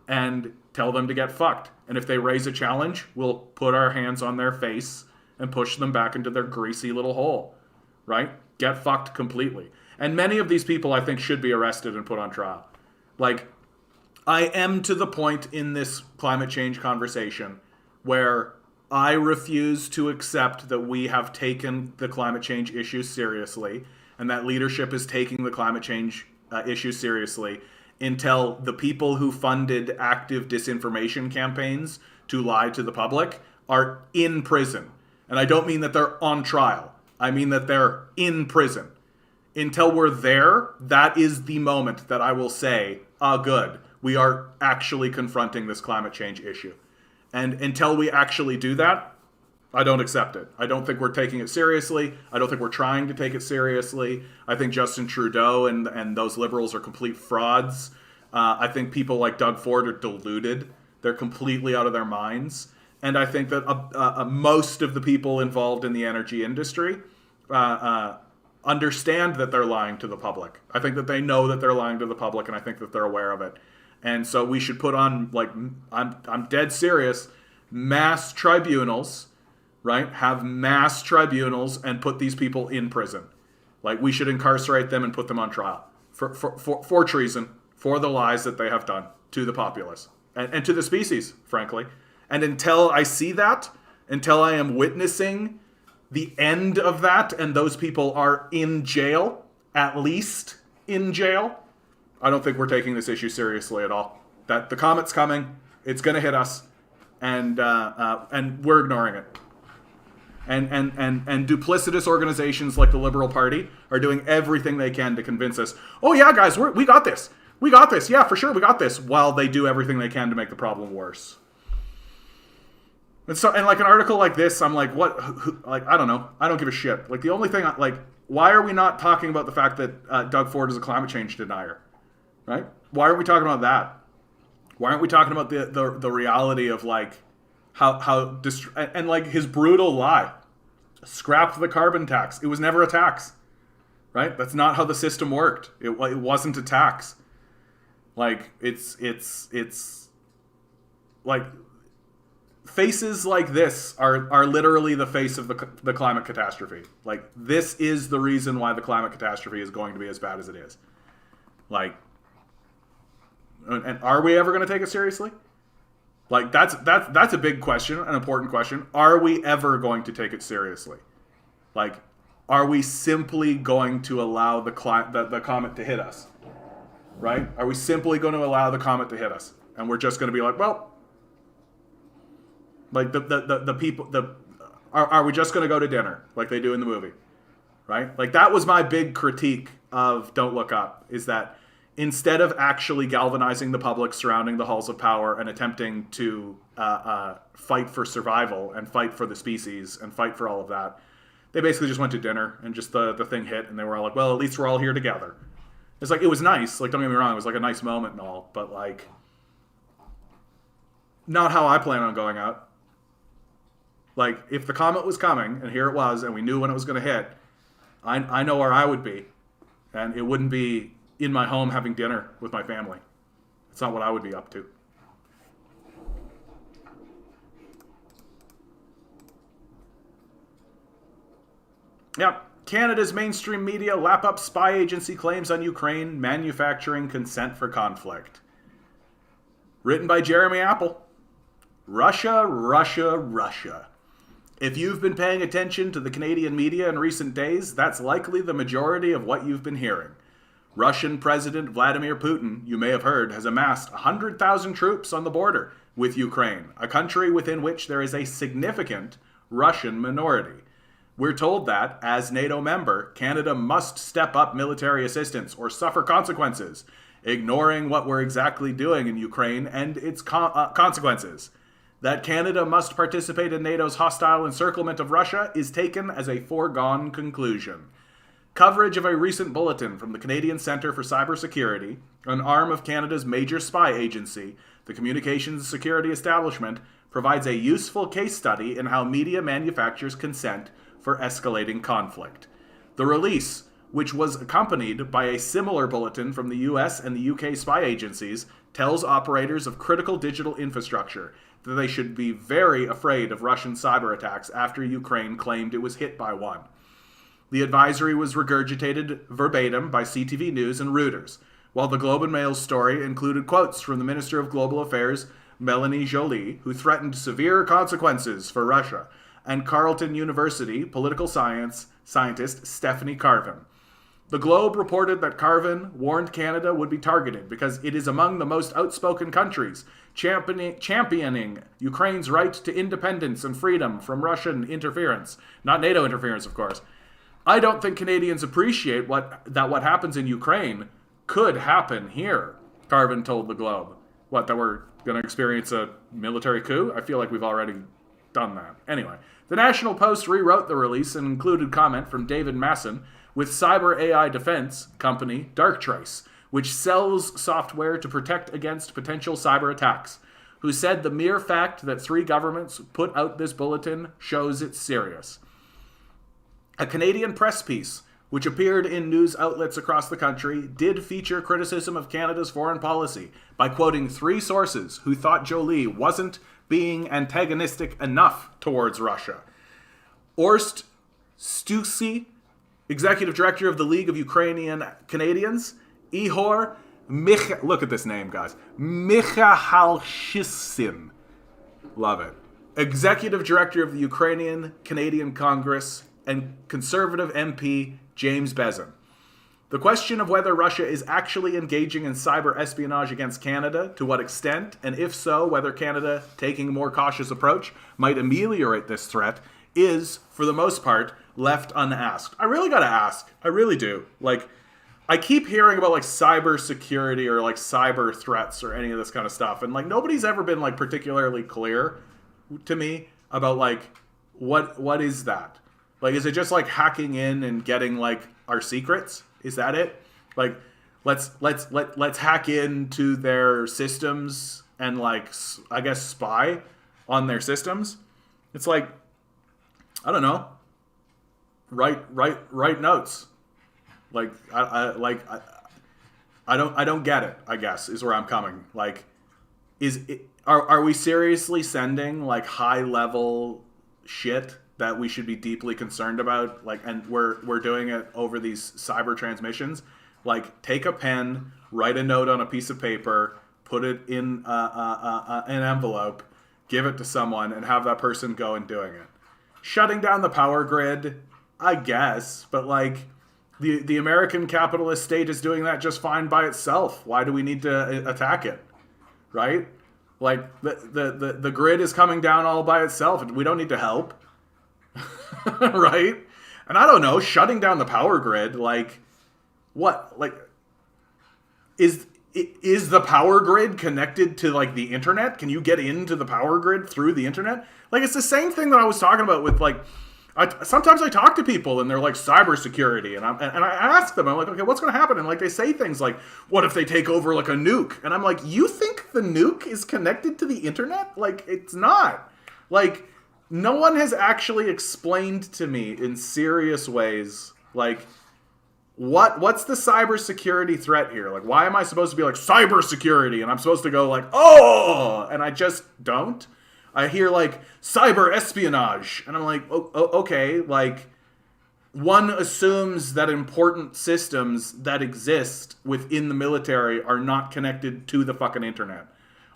and tell them to get fucked. And if they raise a challenge, we'll put our hands on their face and push them back into their greasy little hole, right? Get fucked completely. And many of these people, I think, should be arrested and put on trial. Like, I am to the point in this climate change conversation where I refuse to accept that we have taken the climate change issue seriously and that leadership is taking the climate change issue seriously until the people who funded active disinformation campaigns to lie to the public are in prison. And I don't mean that they're on trial. I mean that they're in prison. Until we're there, that is the moment that I will say, good, we are actually confronting this climate change issue. And until we actually do that, I don't accept it. I don't think we're taking it seriously. I don't think we're trying to take it seriously. I think Justin Trudeau and those liberals are complete frauds. I think people like Doug Ford are deluded. They're completely out of their minds. And I think that most of the people involved in the energy industry understand that they're lying to the public. I think that they know that they're lying to the public, and I think that they're aware of it. And so we should put on, like, I'm dead serious, mass tribunals, right? Have mass tribunals and put these people in prison. Like, we should incarcerate them and put them on trial for treason, for the lies that they have done to the populace and to the species, frankly. And until I see that, until I am witnessing the end of that and those people are in jail, at least in jail, I don't think we're taking this issue seriously at all. That the comet's coming, it's going to hit us, and we're ignoring it. And duplicitous organizations like the Liberal Party are doing everything they can to convince us, oh yeah, guys, we got this. We got this. Yeah, for sure, we got this. While they do everything they can to make the problem worse. And so, and like an article like this, I'm like, what? Like, I don't know. I don't give a shit. Like, the only thing, like, why are we not talking about the fact that Doug Ford is a climate change denier, right? Why aren't we talking about that? Why aren't we talking about the reality of, like, and like his brutal lie, scrap the carbon tax. It was never a tax, right? That's not how the system worked. It wasn't a tax. Like, it's like, faces like this are literally the face of the climate catastrophe. Like, this is the reason why the climate catastrophe is going to be as bad as it is. Like, and are we ever going to take it seriously? Like, that's a big question, an important question. Are we ever going to take it seriously? Like, are we simply going to allow the comet to hit us? Right? Are we simply going to allow the comet to hit us? And we're just going to be like, well, like the people, are we just going to go to dinner like they do in the movie? Right? Like, that was my big critique of Don't Look Up, is that instead of actually galvanizing the public surrounding the halls of power and attempting to fight for survival and fight for the species and fight for all of that, they basically just went to dinner and just the thing hit and they were all like, well, at least we're all here together. It's like, it was nice. Like, don't get me wrong. It was like a nice moment and all, but like, not how I plan on going out. Like, if the comet was coming and here it was and we knew when it was going to hit, I know where I would be, and it wouldn't be in my home having dinner with my family. It's not what I would be up to. Yep. Canada's mainstream media lap up spy agency claims on Ukraine manufacturing consent for conflict. Written by Jeremy Apple. Russia, Russia, Russia. If you've been paying attention to the Canadian media in recent days, that's likely the majority of what you've been hearing. Russian President Vladimir Putin, you may have heard, has amassed 100,000 troops on the border with Ukraine, a country within which there is a significant Russian minority. We're told that, as NATO member, Canada must step up military assistance or suffer consequences, ignoring what we're exactly doing in Ukraine and its consequences. That Canada must participate in NATO's hostile encirclement of Russia is taken as a foregone conclusion. Coverage of a recent bulletin from the Canadian Centre for Cybersecurity, an arm of Canada's major spy agency, the Communications Security Establishment, provides a useful case study in how media manufactures consent for escalating conflict. The release, which was accompanied by a similar bulletin from the US and the UK spy agencies, tells operators of critical digital infrastructure that they should be very afraid of Russian cyber attacks after Ukraine claimed it was hit by one. The advisory was regurgitated verbatim by CTV News and Reuters, while the Globe and Mail's story included quotes from the Minister of Global Affairs, Melanie Joly, who threatened severe consequences for Russia, and Carleton University political scientist Stephanie Carvin. The Globe reported that Carvin warned Canada would be targeted because it is among the most outspoken countries championing Ukraine's right to independence and freedom from Russian interference. Not NATO interference, of course. I don't think Canadians appreciate what happens in Ukraine could happen here, Carvin told the Globe. What, that we're going to experience a military coup? I feel like we've already done that. Anyway, the National Post rewrote the release and included comment from David Masson with cyber AI defense company Darktrace, which sells software to protect against potential cyber attacks, who said the mere fact that 3 governments put out this bulletin shows it's serious. A Canadian press piece, which appeared in news outlets across the country, did feature criticism of Canada's foreign policy by quoting 3 sources who thought Joly wasn't being antagonistic enough towards Russia. Horst Stussy, executive director of the League of Ukrainian Canadians, Ihor look at this name, guys, Michalshisin, love it, executive director of the Ukrainian Canadian Congress, and Conservative MP James Bezin. The question of whether Russia is actually engaging in cyber espionage against Canada, to what extent, and if so, whether Canada taking a more cautious approach might ameliorate this threat, is, for the most part, left unasked. I really gotta ask. I really do. Like, I keep hearing about, like, cyber security or, like, cyber threats or any of this kind of stuff, and, like, nobody's ever been, like, particularly clear to me about, like, what is that? Like, is it just, like, hacking in and getting, like, our secrets? Is that it? Like, let's hack into their systems and, like, I guess spy on their systems. It's like, I don't know. Write notes. Like, I don't get it, I guess, is where I'm coming. Like, are we seriously sending, like, high level shit that we should be deeply concerned about, like, and we're doing it over these cyber transmissions? Like, take a pen, write a note on a piece of paper, put it in an envelope, give it to someone, and have that person go and doing it. Shutting down the power grid, I guess, but, like, the American capitalist state is doing that just fine by itself. Why do we need to attack it, right? Like, the grid is coming down all by itself. We don't need to help. Right? And I don't know, shutting down the power grid, like, what? Like, is the power grid connected to, like, the internet? Can you get into the power grid through the internet? Like, it's the same thing that I was talking about with, like, sometimes I talk to people and they're like, cybersecurity, and I ask them, I'm like, okay, what's going to happen? And, like, they say things like, what if they take over, like, a nuke? And I'm like, you think the nuke is connected to the internet? Like, it's not. Like, no one has actually explained to me in serious ways, like, what's the cybersecurity threat here? Like, why am I supposed to be like, cybersecurity? And I'm supposed to go like, oh, and I just don't. I hear, like, cyber espionage, and I'm like, oh, okay, like, one assumes that important systems that exist within the military are not connected to the fucking internet,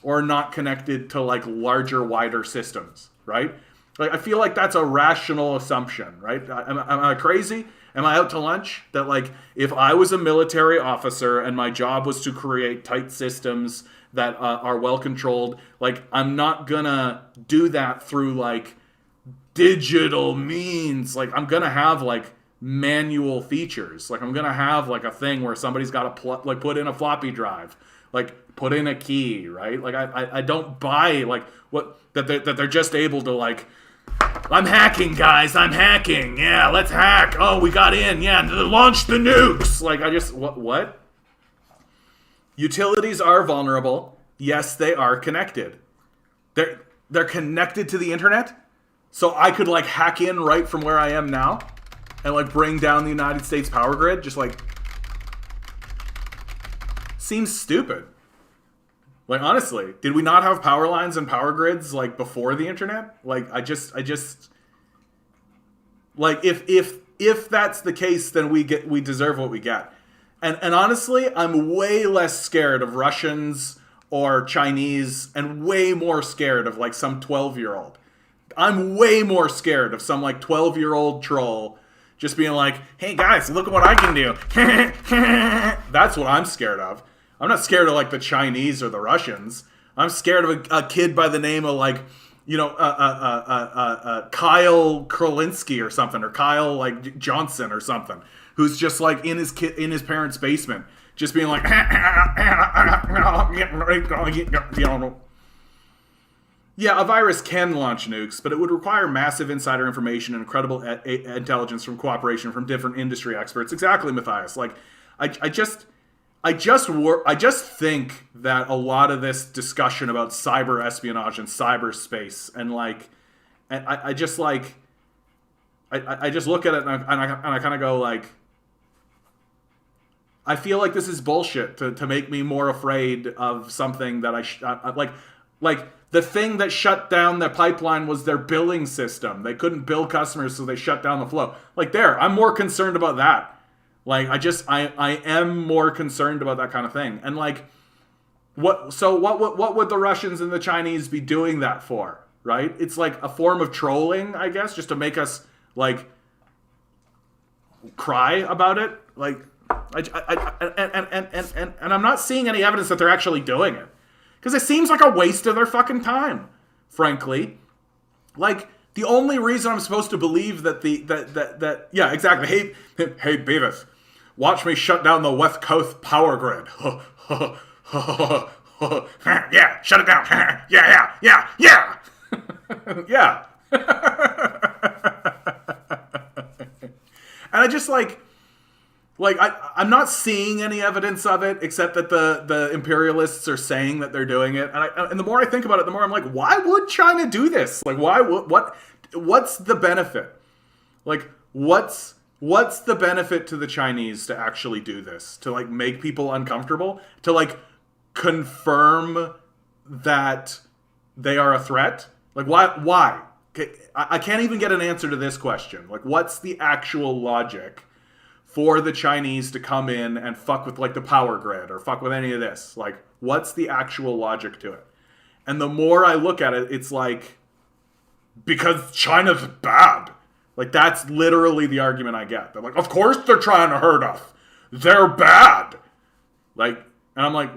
or not connected to, like, larger, wider systems, right? Like, I feel like that's a rational assumption, right? Am I crazy? Am I out to lunch? That, like, if I was a military officer and my job was to create tight systems that are well controlled, like, I'm not gonna do that through, like, digital means. Like, I'm gonna have, like, manual features. Like, I'm gonna have, like, a thing where somebody's got to like put in a floppy drive, like put in a key, right? Like, I don't buy, like, what that they're just able to, like, I'm hacking, guys. I'm hacking. Yeah, let's hack. Oh, we got in. Yeah, launch the nukes. Like, I just what? Utilities are vulnerable. Yes, they are connected. They're connected to the internet. So I could, like, hack in right from where I am now and, like, bring down the United States power grid. Just, like, seems stupid. Like, honestly, did we not have power lines and power grids, like, before the internet? Like, I just like, if that's the case, then we deserve what we get. And honestly, I'm way less scared of Russians or Chinese and way more scared of, like, some 12-year-old. I'm way more scared of some, like, 12-year-old troll just being like, hey guys, look at what I can do. That's what I'm scared of. I'm not scared of, like, the Chinese or the Russians. I'm scared of a kid by the name of, like, you know, Kyle Kralinski or something, or Kyle, like, Johnson or something, who's just, like, in his parents' basement, just being like, you know. Yeah, a virus can launch nukes, but it would require massive insider information and incredible intelligence from cooperation from different industry experts. Exactly, Matthias. Like, I just think that a lot of this discussion about cyber espionage and cyberspace and, like, and I just look at it and I kind of go, like, I feel like this is bullshit to make me more afraid of something that like the thing that shut down the pipeline was their billing system. They couldn't bill customers, so they shut down the flow. Like, I'm more concerned about that. Like, I am more concerned about that kind of thing. And, like, what would the Russians and the Chinese be doing that for, right? It's like a form of trolling, I guess, just to make us, like, cry about it. Like, and I'm not seeing any evidence that they're actually doing it. Because it seems like a waste of their fucking time, frankly. Like, the only reason I'm supposed to believe that yeah, exactly. Hey, Beavis, watch me shut down the West Coast power grid. Yeah, shut it down. Yeah. Yeah. And I just, I'm not seeing any evidence of it, except that the imperialists are saying that they're doing it. And the more I think about it, the more I'm like, why would China do this? Like, what's the benefit? Like, what's the benefit to the Chinese to actually do this? To, like, make people uncomfortable? To, like, confirm that they are a threat? Like, why? I can't even get an answer to this question. Like, what's the actual logic for the Chinese to come in and fuck with, like, the power grid or fuck with any of this? Like, what's the actual logic to it? And the more I look at it, it's like, because China's bad. Like, that's literally the argument I get. They're like, of course they're trying to hurt us. They're bad. Like, and I'm like,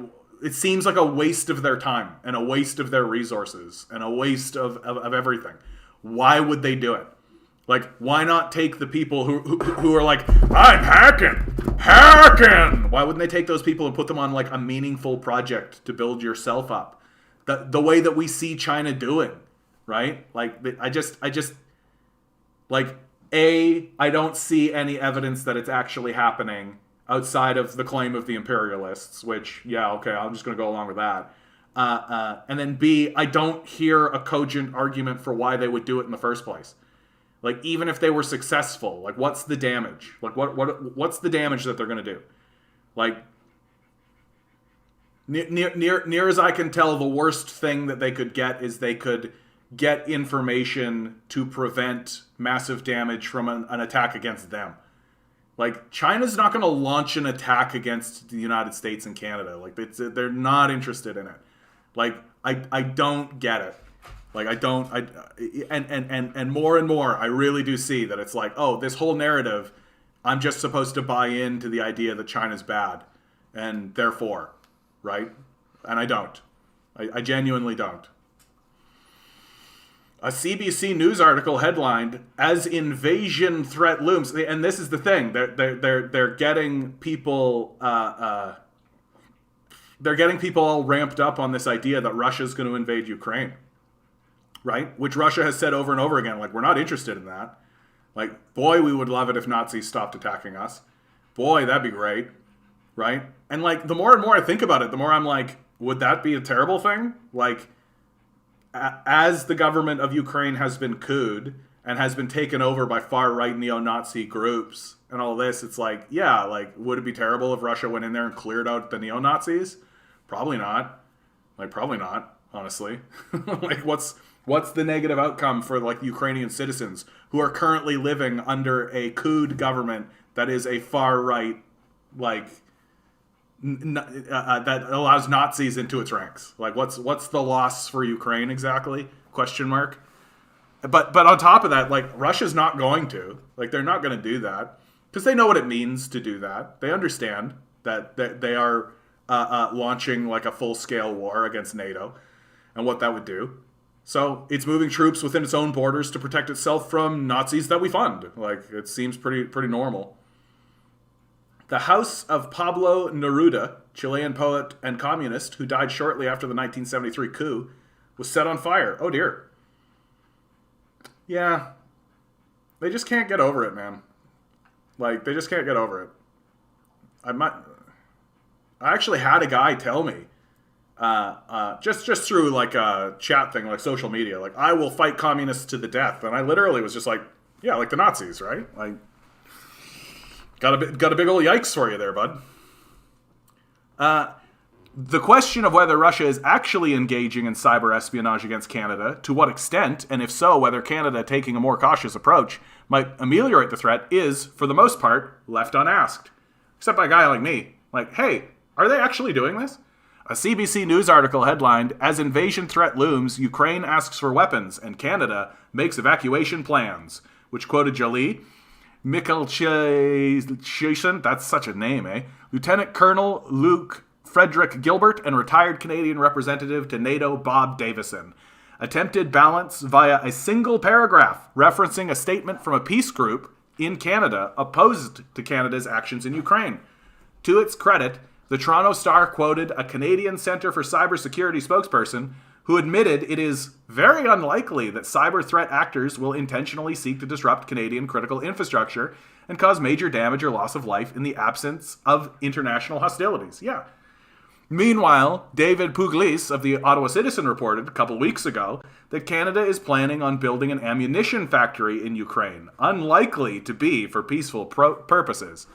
it seems like a waste of their time and a waste of their resources and a waste of everything. Why would they do it? Like, why not take the people who are like, I'm hacking. Why wouldn't they take those people and put them on, like, a meaningful project to build yourself up? The way that we see China doing, right? Like, I just, like, I don't see any evidence that it's actually happening outside of the claim of the imperialists, which, yeah, okay, I'm just going to go along with that. And then B, I don't hear a cogent argument for why they would do it in the first place. Like, even if they were successful, like, what's the damage? Like, what's the damage that they're going to do? Like, near as I can tell, the worst thing that they could get is they could get information to prevent massive damage from an attack against them. Like, China's not going to launch an attack against the United States and Canada. Like, they're not interested in it. Like, I don't get it. Like and more, I really do see that it's like, oh, this whole narrative, I'm just supposed to buy into the idea that China's bad, and therefore, right? And I don't. I genuinely don't. A CBC News article headlined "As Invasion Threat Looms," and this is the thing: they're getting people all ramped up on this idea that Russia's going to invade Ukraine, right? Which Russia has said over and over again, like, we're not interested in that. Like, boy, we would love it if Nazis stopped attacking us. Boy, that'd be great, right? And like, the more and more I think about it, the more I'm like, would that be a terrible thing? Like, as the government of Ukraine has been couped and has been taken over by far-right neo-Nazi groups and all this, it's like, yeah, like, would it be terrible if Russia went in there and cleared out the neo-Nazis? Probably not. Like, probably not, honestly. Like, what's the negative outcome for, like, Ukrainian citizens who are currently living under a couped government that is a far-right, like, that allows Nazis into its ranks? Like, what's the loss for Ukraine exactly? Question mark. But on top of that, like, Russia's not going to. Like, they're not going to do that because they know what it means to do that. They understand that they are launching like a full-scale war against NATO and what that would do. So it's moving troops within its own borders to protect itself from Nazis that we fund. Like, it seems pretty normal. The house of Pablo Neruda, Chilean poet and communist who died shortly after the 1973 coup, was set on fire. Oh dear. Yeah. They just can't get over it, man. Like, they just can't get over it. I actually had a guy tell me, just through like a chat thing, like social media, like, I will fight communists to the death. And I literally was just like, yeah, like the Nazis, right? Like, got a big old yikes for you there, bud. The question of whether Russia is actually engaging in cyber espionage against Canada, to what extent, and if so, whether Canada taking a more cautious approach might ameliorate the threat, is, for the most part, left unasked. Except by a guy like me. Like, hey, are they actually doing this? A CBC News article headlined, "As Invasion Threat Looms, Ukraine Asks for Weapons, and Canada Makes Evacuation Plans," which quoted Jolie Michelchison, that's such a name, eh? Lieutenant Colonel Luke Frederick Gilbert and retired Canadian representative to NATO Bob Davison. Attempted balance via a single paragraph referencing a statement from a peace group in Canada opposed to Canada's actions in Ukraine. To its credit, the Toronto Star quoted a Canadian Centre for Cybersecurity spokesperson who admitted it is very unlikely that cyber threat actors will intentionally seek to disrupt Canadian critical infrastructure and cause major damage or loss of life in the absence of international hostilities. Yeah. Meanwhile, David Pugliese of the Ottawa Citizen reported a couple weeks ago that Canada is planning on building an ammunition factory in Ukraine, unlikely to be for peaceful purposes.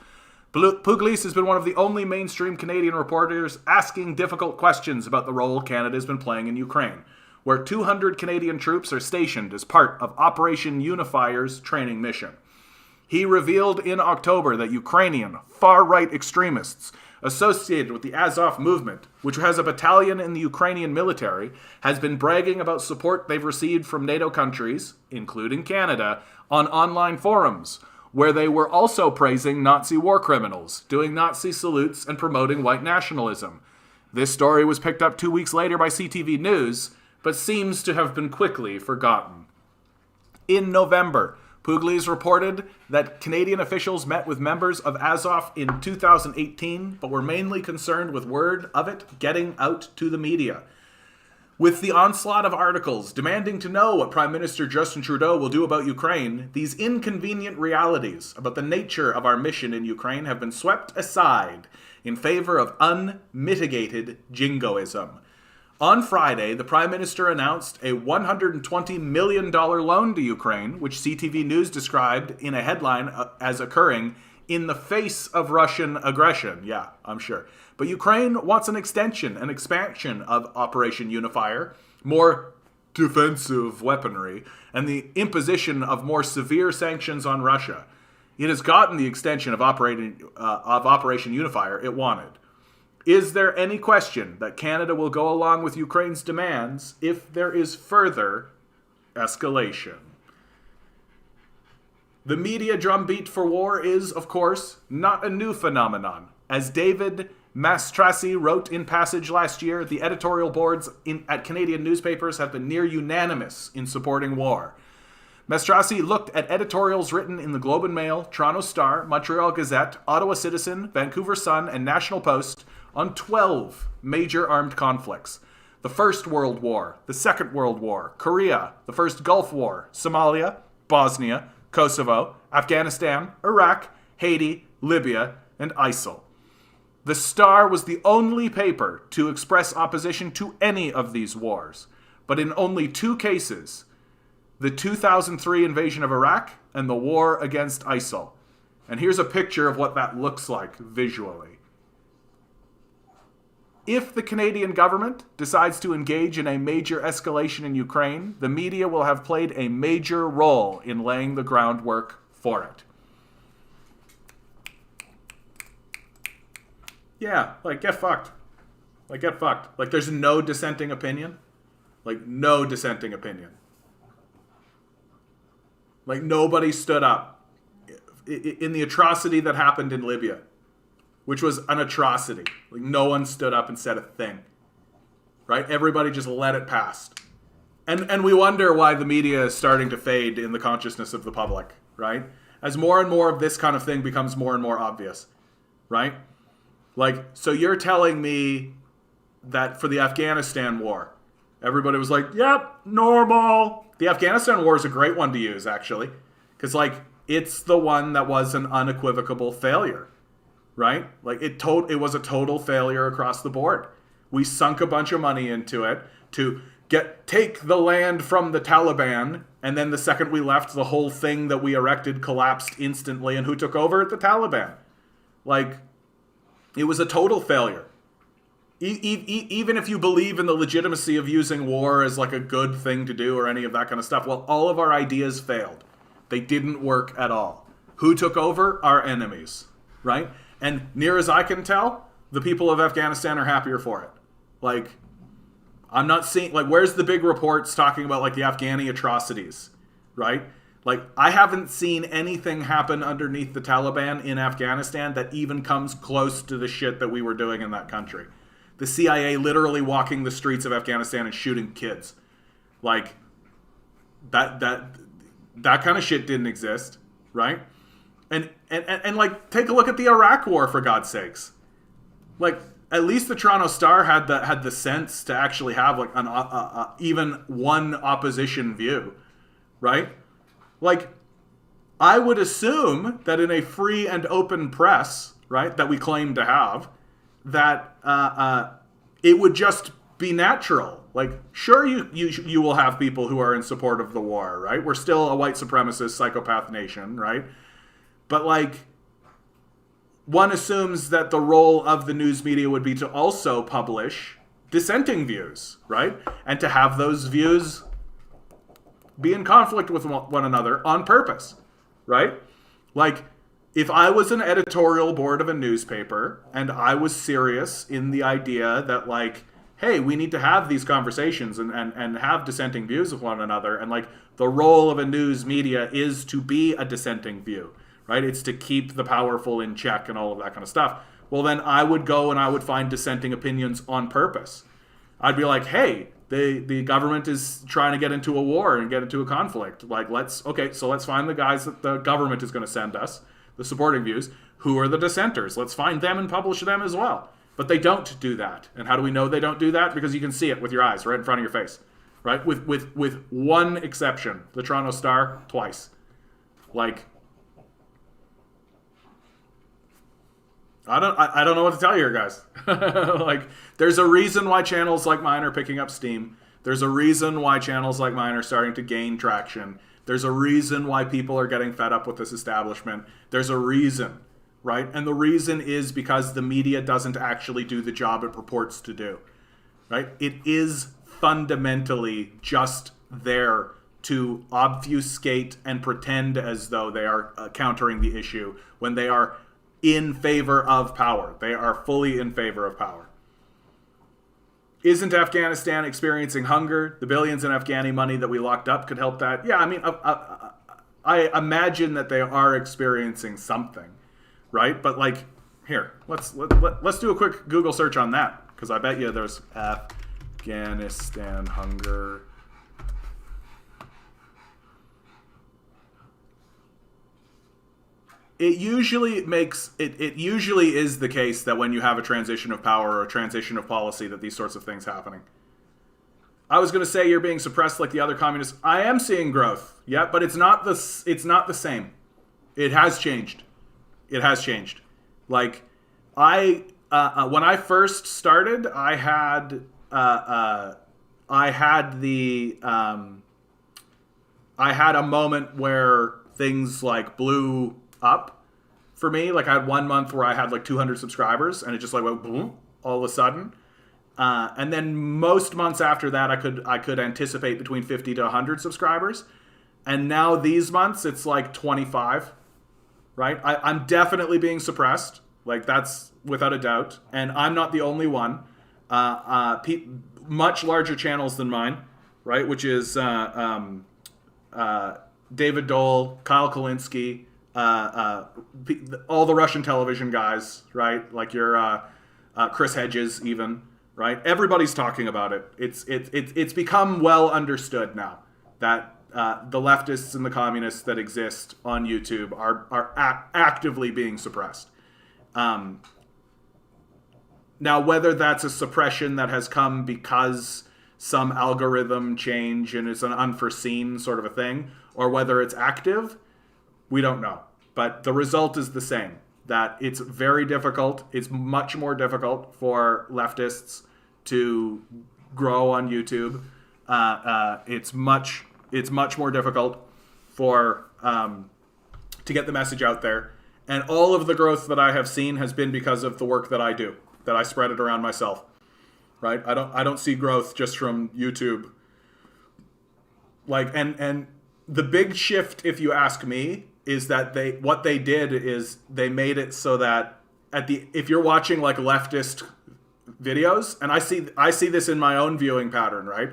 Pugliese has been one of the only mainstream Canadian reporters asking difficult questions about the role Canada has been playing in Ukraine, where 200 Canadian troops are stationed as part of Operation Unifier's training mission. He revealed in October that Ukrainian far-right extremists associated with the Azov movement, which has a battalion in the Ukrainian military, has been bragging about support they've received from NATO countries, including Canada, on online forums, where they were also praising Nazi war criminals, doing Nazi salutes, and promoting white nationalism. This story was picked up 2 weeks later by CTV News, but seems to have been quickly forgotten. In November, Pugliese reported that Canadian officials met with members of Azov in 2018, but were mainly concerned with word of it getting out to the media. With the onslaught of articles demanding to know what Prime Minister Justin Trudeau will do about Ukraine, these inconvenient realities about the nature of our mission in Ukraine have been swept aside in favor of unmitigated jingoism. On Friday, the Prime Minister announced a $120 million loan to Ukraine, which CTV News described in a headline as occurring in the face of Russian aggression. Yeah, I'm sure. But Ukraine wants an extension, an expansion of Operation Unifier, more defensive weaponry, and the imposition of more severe sanctions on Russia. It has gotten the extension of Operation Unifier it wanted. is there any question that Canada will go along with Ukraine's demands if there is further escalation? The media drumbeat for war is, of course, not a new phenomenon. As David Mastrasi wrote in Passage last year, the editorial boards at Canadian newspapers have been near unanimous in supporting war. Mastrasi looked at editorials written in the Globe and Mail, Toronto Star, Montreal Gazette, Ottawa Citizen, Vancouver Sun, and National Post on 12 major armed conflicts. The First World War, the Second World War, Korea, the First Gulf War, Somalia, Bosnia, Kosovo, Afghanistan, Iraq, Haiti, Libya, and ISIL. The Star was the only paper to express opposition to any of these wars, but in only 2 cases, the 2003 invasion of Iraq and the war against ISIL. And here's a picture of what that looks like visually. If the Canadian government decides to engage in a major escalation in Ukraine, the media will have played a major role in laying the groundwork for it. Yeah, like, get fucked. Like, get fucked. Like, there's no dissenting opinion. Like, no dissenting opinion. Like, nobody stood up in the atrocity that happened in Libya, which was an atrocity. Like, no one stood up and said a thing. Right? Everybody just let it pass. And we wonder why the media is starting to fade in the consciousness of the public, right? As more and more of this kind of thing becomes more and more obvious, right? Like, so you're telling me that for the Afghanistan war, everybody was like, yep, normal. The Afghanistan war is a great one to use, actually, because, like, it's the one that was an unequivocal failure, right? Like, it was a total failure across the board. We sunk a bunch of money into it to take the land from the Taliban, and then the second we left, the whole thing that we erected collapsed instantly, and who took over? The Taliban. Like, it was a total failure. Even if you believe in the legitimacy of using war as like a good thing to do or any of that kind of stuff, well, all of our ideas failed. They didn't work at all. Who took over? Our enemies, right? And near as I can tell, the people of Afghanistan are happier for it. Like, I'm not seeing, like, where's the big reports talking about, like, the Afghani atrocities, right? Like, I haven't seen anything happen underneath the Taliban in Afghanistan that even comes close to the shit that we were doing in that country. The CIA literally walking the streets of Afghanistan and shooting kids. Like, that kind of shit didn't exist, right? And like, take a look at the Iraq war, for God's sakes. Like, at least the Toronto Star had the sense to actually have, like, an even one opposition view, right? Like, I would assume that in a free and open press, right, that we claim to have, that it would just be natural. Like, sure, you will have people who are in support of the war, right? We're still a white supremacist psychopath nation, right? But, like, one assumes that the role of the news media would be to also publish dissenting views, right? And to have those views be in conflict with one another on purpose, right? Like, if I was an editorial board of a newspaper and I was serious in the idea that, like, hey, we need to have these conversations and have dissenting views with one another, and, like, the role of a news media is to be a dissenting view, right? It's to keep the powerful in check and all of that kind of stuff. Well, then I would go and I would find dissenting opinions on purpose. I'd be like, hey, the government is trying to get into a war and get into a conflict. Like, let's find the guys that the government is going to send us, the supporting views. Who are the dissenters? Let's find them and publish them as well. But they don't do that. And how do we know they don't do that? Because you can see it with your eyes right in front of your face, right? With one exception, the Toronto Star, twice. Like, I don't know what to tell you here, guys. Like, there's a reason why channels like mine are picking up steam. There's a reason why channels like mine are starting to gain traction. There's a reason why people are getting fed up with this establishment. There's a reason, right? And the reason is because the media doesn't actually do the job it purports to do, right? It is fundamentally just there to obfuscate and pretend as though they are countering the issue when they are in favor of power. They are fully in favor of power. Isn't Afghanistan experiencing hunger? The billions in Afghani money that we locked up could help that. Yeah, I mean, I imagine that they are experiencing something, right? But like, here, let's do a quick Google search on that, because I bet you there's Afghanistan hunger. It usually is the case that when you have a transition of power or a transition of policy, that these sorts of things happening. I was going to say you're being suppressed like the other communists. I am seeing growth, yeah, but it's not the same. It has changed. It has changed. Like when I first started, I had a moment where things like blew up for me. Like I had 1 month where I had like 200 subscribers, and it just like went boom all of a sudden. And then most months after that, I could anticipate between 50 to 100 subscribers. And now these months, it's like 25, right? I'm definitely being suppressed. Like that's without a doubt. And I'm not the only one. Much larger channels than mine, right? Which is David Dole, Kyle Kalinske, all the Russian television guys, right? Like your Chris Hedges, even, right? Everybody's talking about it. It's become well understood now that the leftists and the communists that exist on YouTube are actively being suppressed. Now, whether that's a suppression that has come because some algorithm change and it's an unforeseen sort of a thing, or whether it's active, we don't know. But the result is the same, that it's very difficult. It's much more difficult for leftists to grow on YouTube. It's much more difficult for to get the message out there. And all of the growth that I have seen has been because of the work that I do, that I spread it around myself. Right? I don't see growth just from YouTube. Like and the big shift, if you ask me, is that what they did is they made it so that if you're watching like leftist videos, and I see this in my own viewing pattern, right?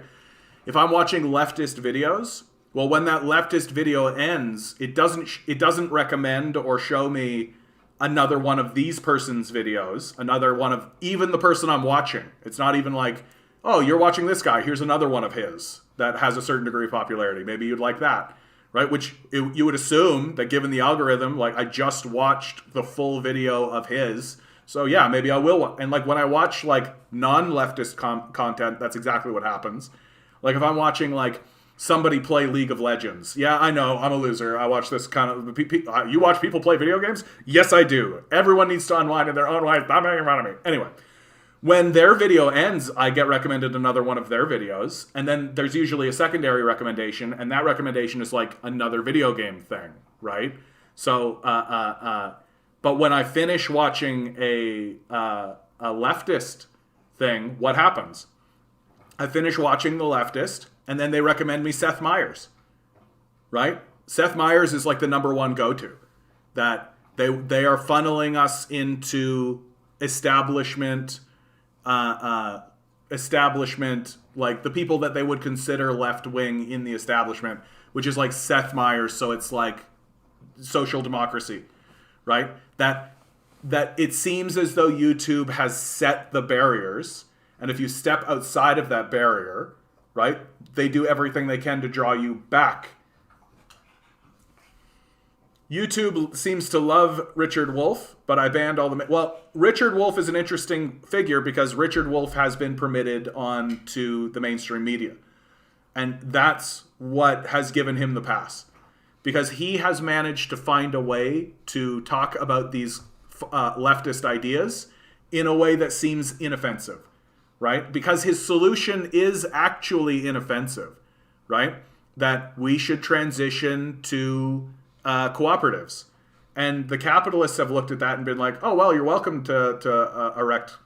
If I'm watching leftist videos, well, when that leftist video ends, it doesn't recommend or show me another one of these person's videos, another one of even the person I'm watching. It's not even like, oh, you're watching this guy, here's another one of his that has a certain degree of popularity. Maybe you'd like that, right? Which you would assume that given the algorithm, like I just watched the full video of his, so yeah, maybe I will. And like when I watch like non-leftist content, that's exactly what happens. Like if I'm watching like somebody play League of Legends. Yeah, I know, I'm a loser. I watch this kind of... You watch people play video games? Yes, I do. Everyone needs to unwind in their own way. Stop making fun of me. Anyway, when their video ends, I get recommended another one of their videos, and then there's usually a secondary recommendation, and that recommendation is like another video game thing, right? So, but when I finish watching a leftist thing, what happens? I finish watching the leftist, and then they recommend me Seth Meyers, right? Seth Meyers is like the number one go-to. That they are funneling us into establishment, like the people that they would consider left-wing in the establishment, which is like Seth Meyers, so it's like social democracy, right? That it seems as though YouTube has set the barriers, and if you step outside of that barrier, right, they do everything they can to draw you back. YouTube seems to love Richard Wolff, but I banned all the... Well, Richard Wolff is an interesting figure because Richard Wolff has been permitted onto the mainstream media. And that's what has given him the pass. Because he has managed to find a way to talk about these leftist ideas in a way that seems inoffensive. Right? Because his solution is actually inoffensive, right? That we should transition to cooperatives. And the capitalists have looked at that and been like, oh, well, you're welcome to erect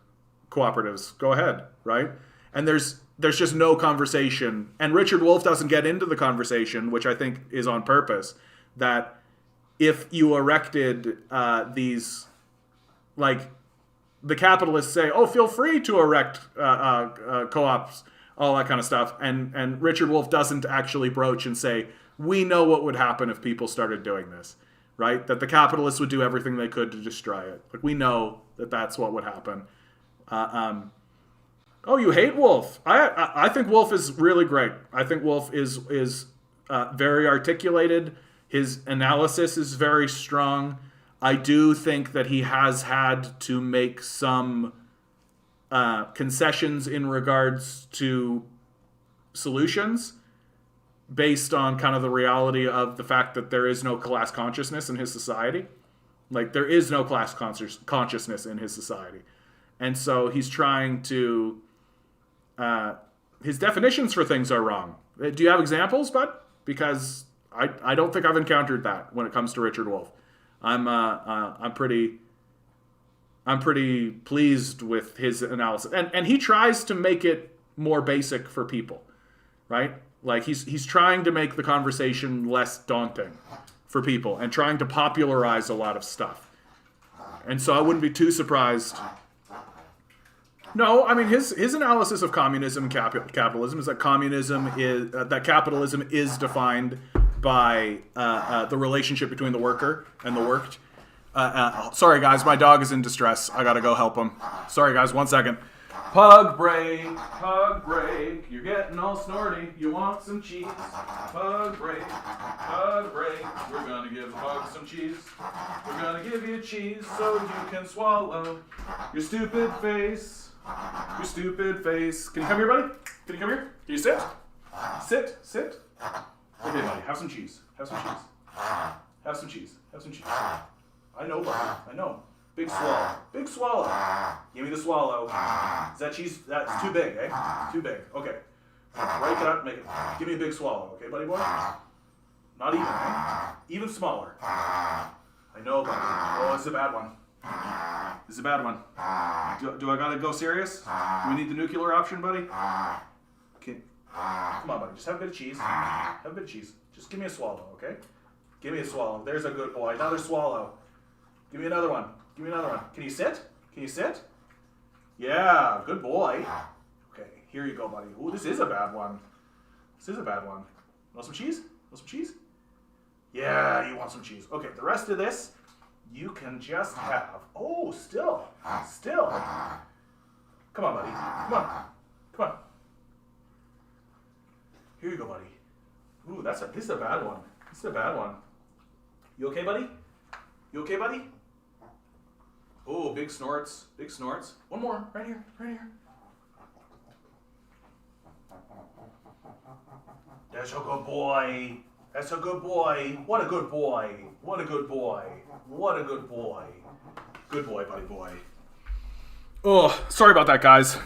cooperatives. Go ahead, right? And there's just no conversation. And Richard Wolff doesn't get into the conversation, which I think is on purpose, that if you erected these like the capitalists say, oh, feel free to erect co-ops, all that kind of stuff. And Richard Wolff doesn't actually broach and say, we know what would happen if people started doing this, right? That the capitalists would do everything they could to destroy it. Like, we know that that's what would happen. Oh, you hate Wolff? I think Wolff is really great. I think Wolff is very articulated. His analysis is very strong. I do think that he has had to make some concessions in regards to solutions based on kind of the reality of the fact that there is no class consciousness in his society. Like, there is no class consciousness in his society. And so he's trying to... his definitions for things are wrong. Do you have examples, bud? Because I don't think I've encountered that when it comes to Richard Wolff. I'm pretty pleased with his analysis, and he tries to make it more basic for people, right? Like he's trying to make the conversation less daunting for people and trying to popularize a lot of stuff. And so I wouldn't be too surprised. No, I mean his analysis of communism and capitalism is that capitalism is defined by the relationship between the worker and the worked. Sorry guys, my dog is in distress. I gotta go help him. Sorry guys, 1 second. Pug break, you're getting all snorty. You want some cheese? Pug break, we're gonna give the pug some cheese. We're gonna give you cheese so you can swallow your stupid face. Your stupid face. Can you come here, buddy? Can you come here? Can you sit? Sit. Okay, buddy, have some cheese. Have some cheese. I know, buddy. I know. Big swallow. Give me the swallow. Is that cheese? That's too big, eh? Too big. Okay. Break it up, make it. Give me a big swallow, okay, buddy boy? Not even, eh? Even smaller. I know, buddy. Oh, this is a bad one. Do I gotta go serious? Do we need the nuclear option, buddy? Okay. Come on, buddy. Just have a bit of cheese. Just give me a swallow, okay? Give me a swallow. There's a good boy. Another swallow. Give me another one. Can you sit? Yeah, good boy. Okay, here you go, buddy. Ooh, this is a bad one. Want some cheese? Yeah, you want some cheese. Okay, the rest of this, you can just have. Oh, still. Come on, buddy. Come on. Here you go, buddy. Ooh, this is a bad one. You okay, buddy? Oh, big snorts. One more, right here. That's a good boy. What a good boy. Good boy, buddy boy. Oh, sorry about that, guys.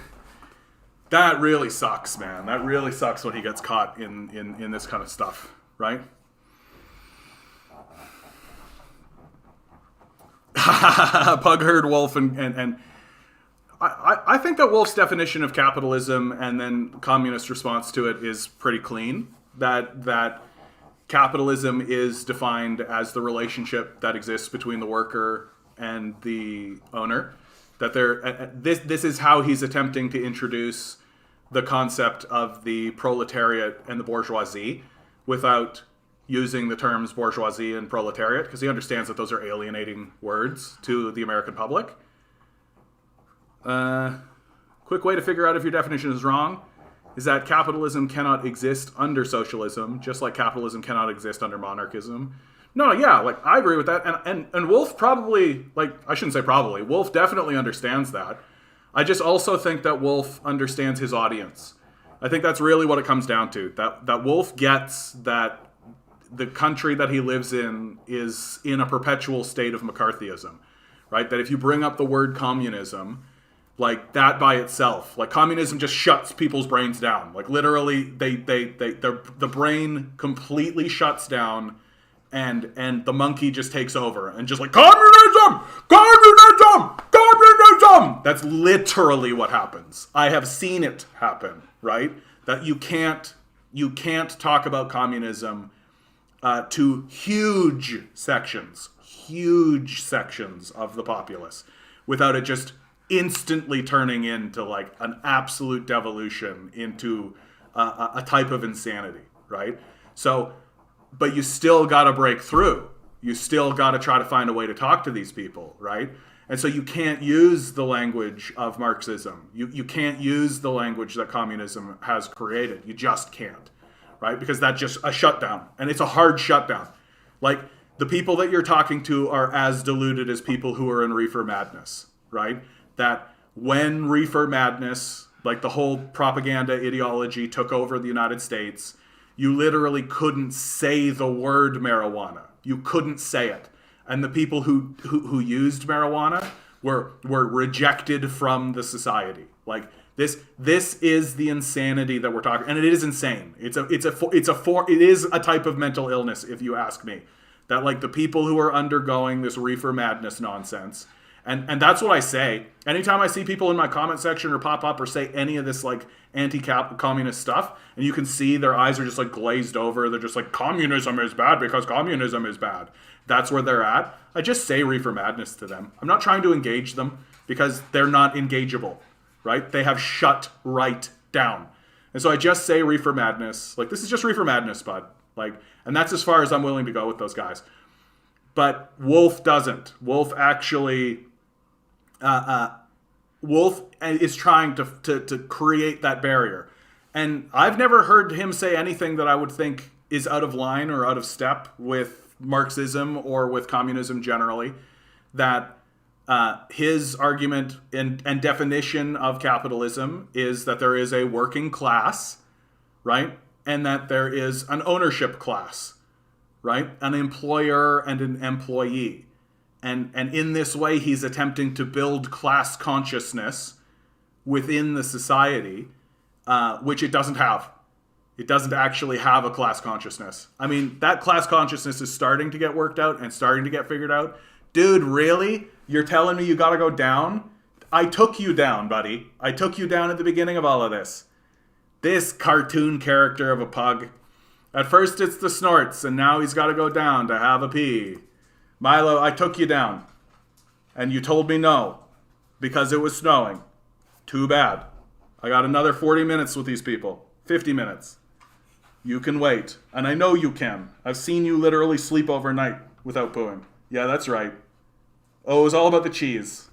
That really sucks, man. That really sucks when he gets caught in this kind of stuff, right? Pug heard Wolff and I think that Wolff's definition of capitalism and then communist response to it is pretty clean. That capitalism is defined as the relationship that exists between the worker and the owner. That this is how he's attempting to introduce the concept of the proletariat and the bourgeoisie without using the terms bourgeoisie and proletariat, because he understands that those are alienating words to the American public. Quick way to figure out if your definition is wrong is that capitalism cannot exist under socialism, just like capitalism cannot exist under monarchism. No, yeah, like I agree with that, and Wolff probably, like I shouldn't say probably, Wolff definitely understands that. I just also think that Wolff understands his audience. I think that's really what it comes down to. That Wolff gets that the country that he lives in is in a perpetual state of McCarthyism, right? That if you bring up the word communism, like that by itself, like communism just shuts people's brains down. Like literally, the brain completely shuts down, and the monkey just takes over and just like communism. That's literally what happens. I have seen it happen, right? That you can't talk about communism to huge sections of the populace without it just instantly turning into like an absolute devolution into a type of insanity, right? So, but you still got to break through. You still got to try to find a way to talk to these people, right? And so you can't use the language of Marxism. You can't use the language that communism has created. You just can't, right? Because that's just a shutdown, and it's a hard shutdown. Like, the people that you're talking to are as deluded as people who are in reefer madness, right? That when reefer madness, like the whole propaganda ideology, took over the United States, you literally couldn't say the word marijuana. You couldn't say it. And the people who used marijuana were rejected from the society. Like, this is the insanity that we're talking, and it is insane. It is a type of mental illness, if you ask me. That, like, the people who are undergoing this reefer madness nonsense, and that's what I say. Anytime I see people in my comment section or pop up or say any of this like anti-communist stuff, and you can see their eyes are just like glazed over, they're just like, communism is bad because communism is bad. That's where they're at. I just say reefer madness to them. I'm not trying to engage them because they're not engageable, right? They have shut right down. And so I just say reefer madness. Like, this is just reefer madness, bud. Like, and that's as far as I'm willing to go with those guys. But Wolf doesn't. Wolf actually, Wolf is trying to create that barrier. And I've never heard him say anything that I would think is out of line or out of step with Marxism or with communism generally. That his argument and definition of capitalism is that there is a working class, right? And that there is an ownership class, right? An employer and an employee. And in this way, he's attempting to build class consciousness within the society, which it doesn't have. It doesn't actually have a class consciousness. I mean, that class consciousness is starting to get worked out and starting to get figured out. Dude, really? You're telling me you gotta go down? I took you down, buddy. I took you down at the beginning of all of this. This cartoon character of a pug. At first it's the snorts, and now he's got to go down to have a pee. Milo, I took you down. And you told me no. Because it was snowing. Too bad. I got another 40 minutes with these people. 50 minutes. You can wait. And I know you can. I've seen you literally sleep overnight without pooing. Yeah, that's right. Oh, it was all about the cheese.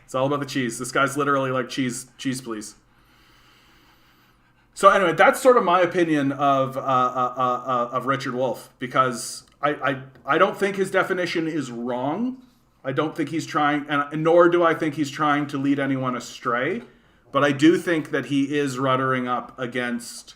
It's all about the cheese. This guy's literally like, cheese, please. So anyway, that's sort of my opinion of Richard Wolff, because I don't think his definition is wrong. I don't think he's trying, and nor do I think he's trying to lead anyone astray. But I do think that he is ruddering up against,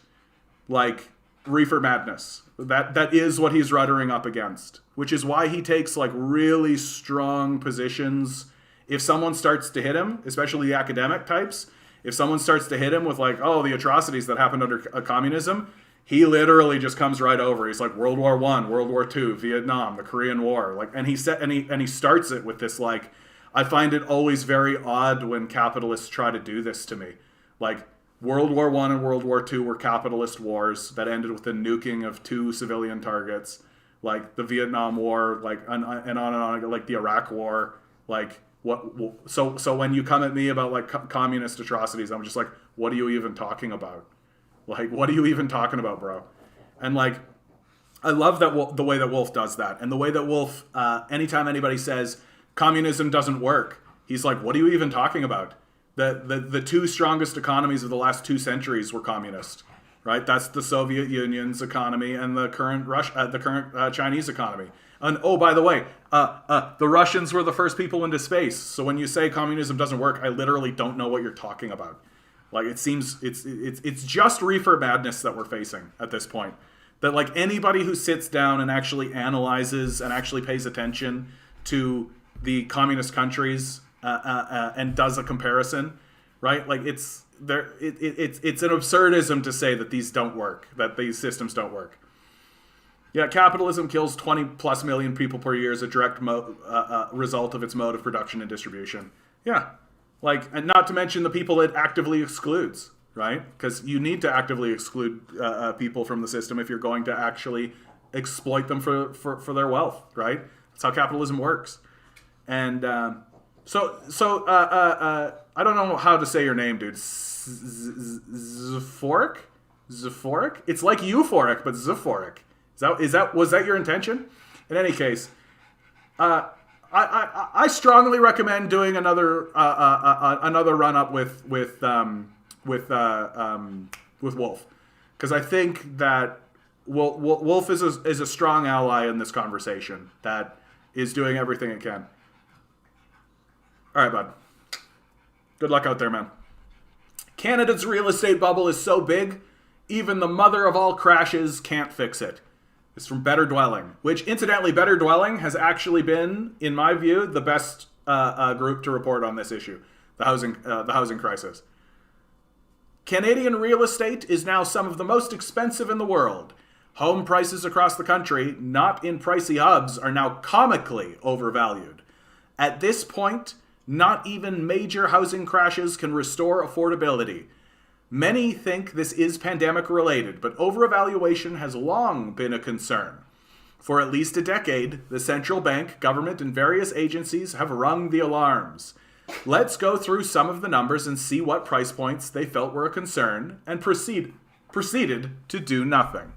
like, reefer madness. That is what he's ruddering up against, which is why he takes, like, really strong positions. If someone starts to hit him, especially the academic types, if someone starts to hit him with, like, oh, the atrocities that happened under communism, he literally just comes right over. He's like, World War I, World War II, Vietnam, the Korean War, like, and he starts it with this, like, I find it always very odd when capitalists try to do this to me. Like, World War I and World War II were capitalist wars that ended with the nuking of 2 civilian targets. Like, the Vietnam War, like, and on and on, like the Iraq War, like, so when you come at me about, like, communist atrocities, I'm just like, what are you even talking about? Like, what are you even talking about, bro? And, like, I love that the way that Wolff does that, and the way that Wolff, anytime anybody says communism doesn't work, he's like, what are you even talking about? The 2 strongest economies of the last 2 centuries were communist, right? That's the Soviet Union's economy and the current Chinese economy. And oh, by the way, the Russians were the first people into space. So when you say communism doesn't work, I literally don't know what you're talking about. Like, it seems it's just reefer madness that we're facing at this point. That, like, anybody who sits down and actually analyzes and actually pays attention to the communist countries and does a comparison, right? Like, it's an absurdism to say that these don't work, that these systems don't work. Yeah, capitalism kills 20 plus million people per year as a direct result of its mode of production and distribution. Yeah, like, and not to mention the people it actively excludes, right? Because you need to actively exclude people from the system if you're going to actually exploit them for their wealth, right? That's how capitalism works. And I don't know how to say your name, dude. Zephoric? Zephoric? It's like euphoric, but Zephoric. Was that your intention? In any case, I strongly recommend doing another run up with Wolf, because I think that Wolf is a strong ally in this conversation that is doing everything it can. All right, bud. Good luck out there, man. Canada's real estate bubble is so big, even the mother of all crashes can't fix it. It's from Better Dwelling, which, incidentally, Better Dwelling has actually been, in my view, the best group to report on this issue, the housing crisis. Canadian real estate is now some of the most expensive in the world. Home prices across the country, not in pricey hubs, are now comically overvalued. At this point, not even major housing crashes can restore affordability. Many think this is pandemic related, but overvaluation has long been a concern. For at least a decade, the central bank, government, and various agencies have rung the alarms. Let's go through some of the numbers and see what price points they felt were a concern, and proceeded to do nothing.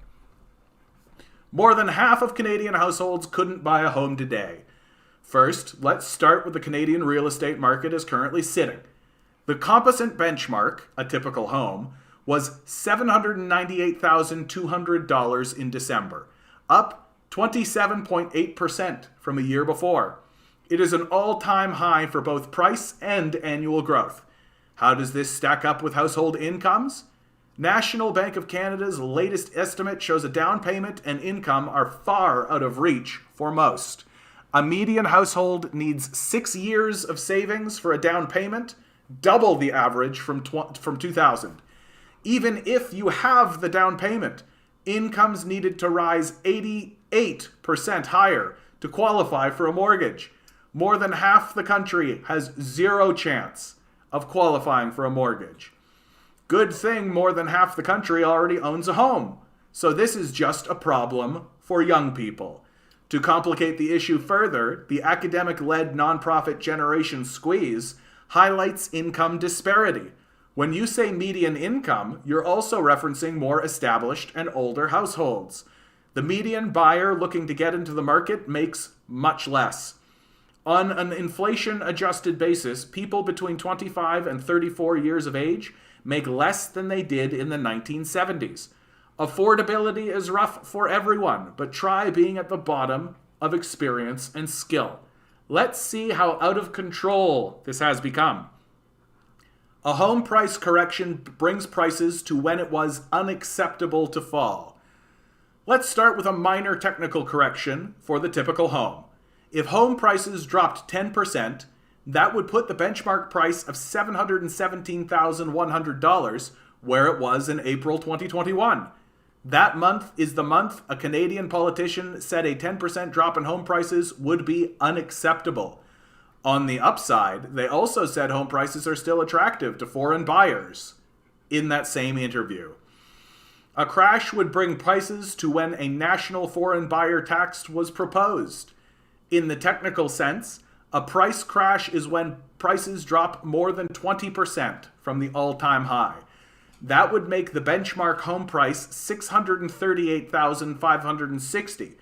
More than half of Canadian households couldn't buy a home today. First, let's start with the Canadian real estate market as currently sitting. The composite benchmark, a typical home, was $798,200 in December, up 27.8% from a year before. It is an all-time high for both price and annual growth. How does this stack up with household incomes? National Bank of Canada's latest estimate shows a down payment and income are far out of reach for most. A median household needs 6 years of savings for a down payment, double the average from 2000. Even if you have the down payment, incomes needed to rise 88% higher to qualify for a mortgage. More than half the country has zero chance of qualifying for a mortgage. Good thing more than half the country already owns a home. So this is just a problem for young people. To complicate the issue further, the academic-led nonprofit Generation Squeeze highlights income disparity. When you say median income, you're also referencing more established and older households. The median buyer looking to get into the market makes much less. On an inflation-adjusted basis, people between 25 and 34 years of age make less than they did in the 1970s. Affordability is rough for everyone, but try being at the bottom of experience and skill. Let's see how out of control this has become. A home price correction brings prices to when it was unacceptable to fall. Let's start with a minor technical correction for the typical home. If home prices dropped 10%, that would put the benchmark price of $717,100 where it was in April 2021. That month is the month a Canadian politician said a 10% drop in home prices would be unacceptable. On the upside, they also said home prices are still attractive to foreign buyers in that same interview. A crash would bring prices to when a national foreign buyer tax was proposed. In the technical sense, a price crash is when prices drop more than 20% from the all-time high. That would make the benchmark home price $638,560,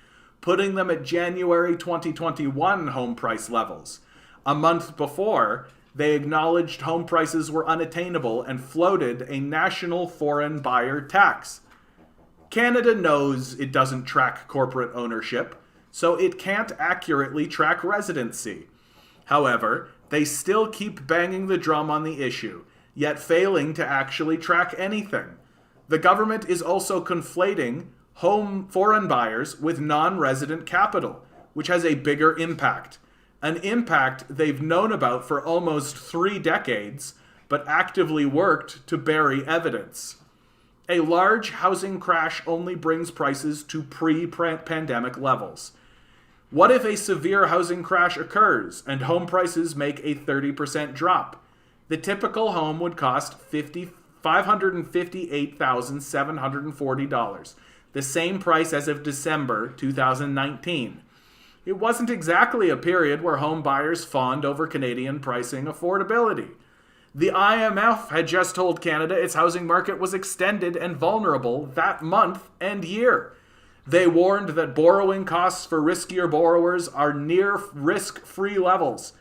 putting them at January 2021 home price levels. A month before, they acknowledged home prices were unattainable and floated a national foreign buyer tax. Canada knows it doesn't track corporate ownership, so it can't accurately track residency. However, they still keep banging the drum on the issue, yet failing to actually track anything. The government is also conflating foreign buyers with non-resident capital, which has a bigger impact. An impact they've known about for almost 3 decades, but actively worked to bury evidence. A large housing crash only brings prices to pre-pandemic levels. What if a severe housing crash occurs and home prices make a 30% drop? The typical home would cost $558,740, the same price as of December 2019. It wasn't exactly a period where home buyers fawned over Canadian pricing affordability. The IMF had just told Canada its housing market was extended and vulnerable that month and year. They warned that borrowing costs for riskier borrowers are near risk-free levels.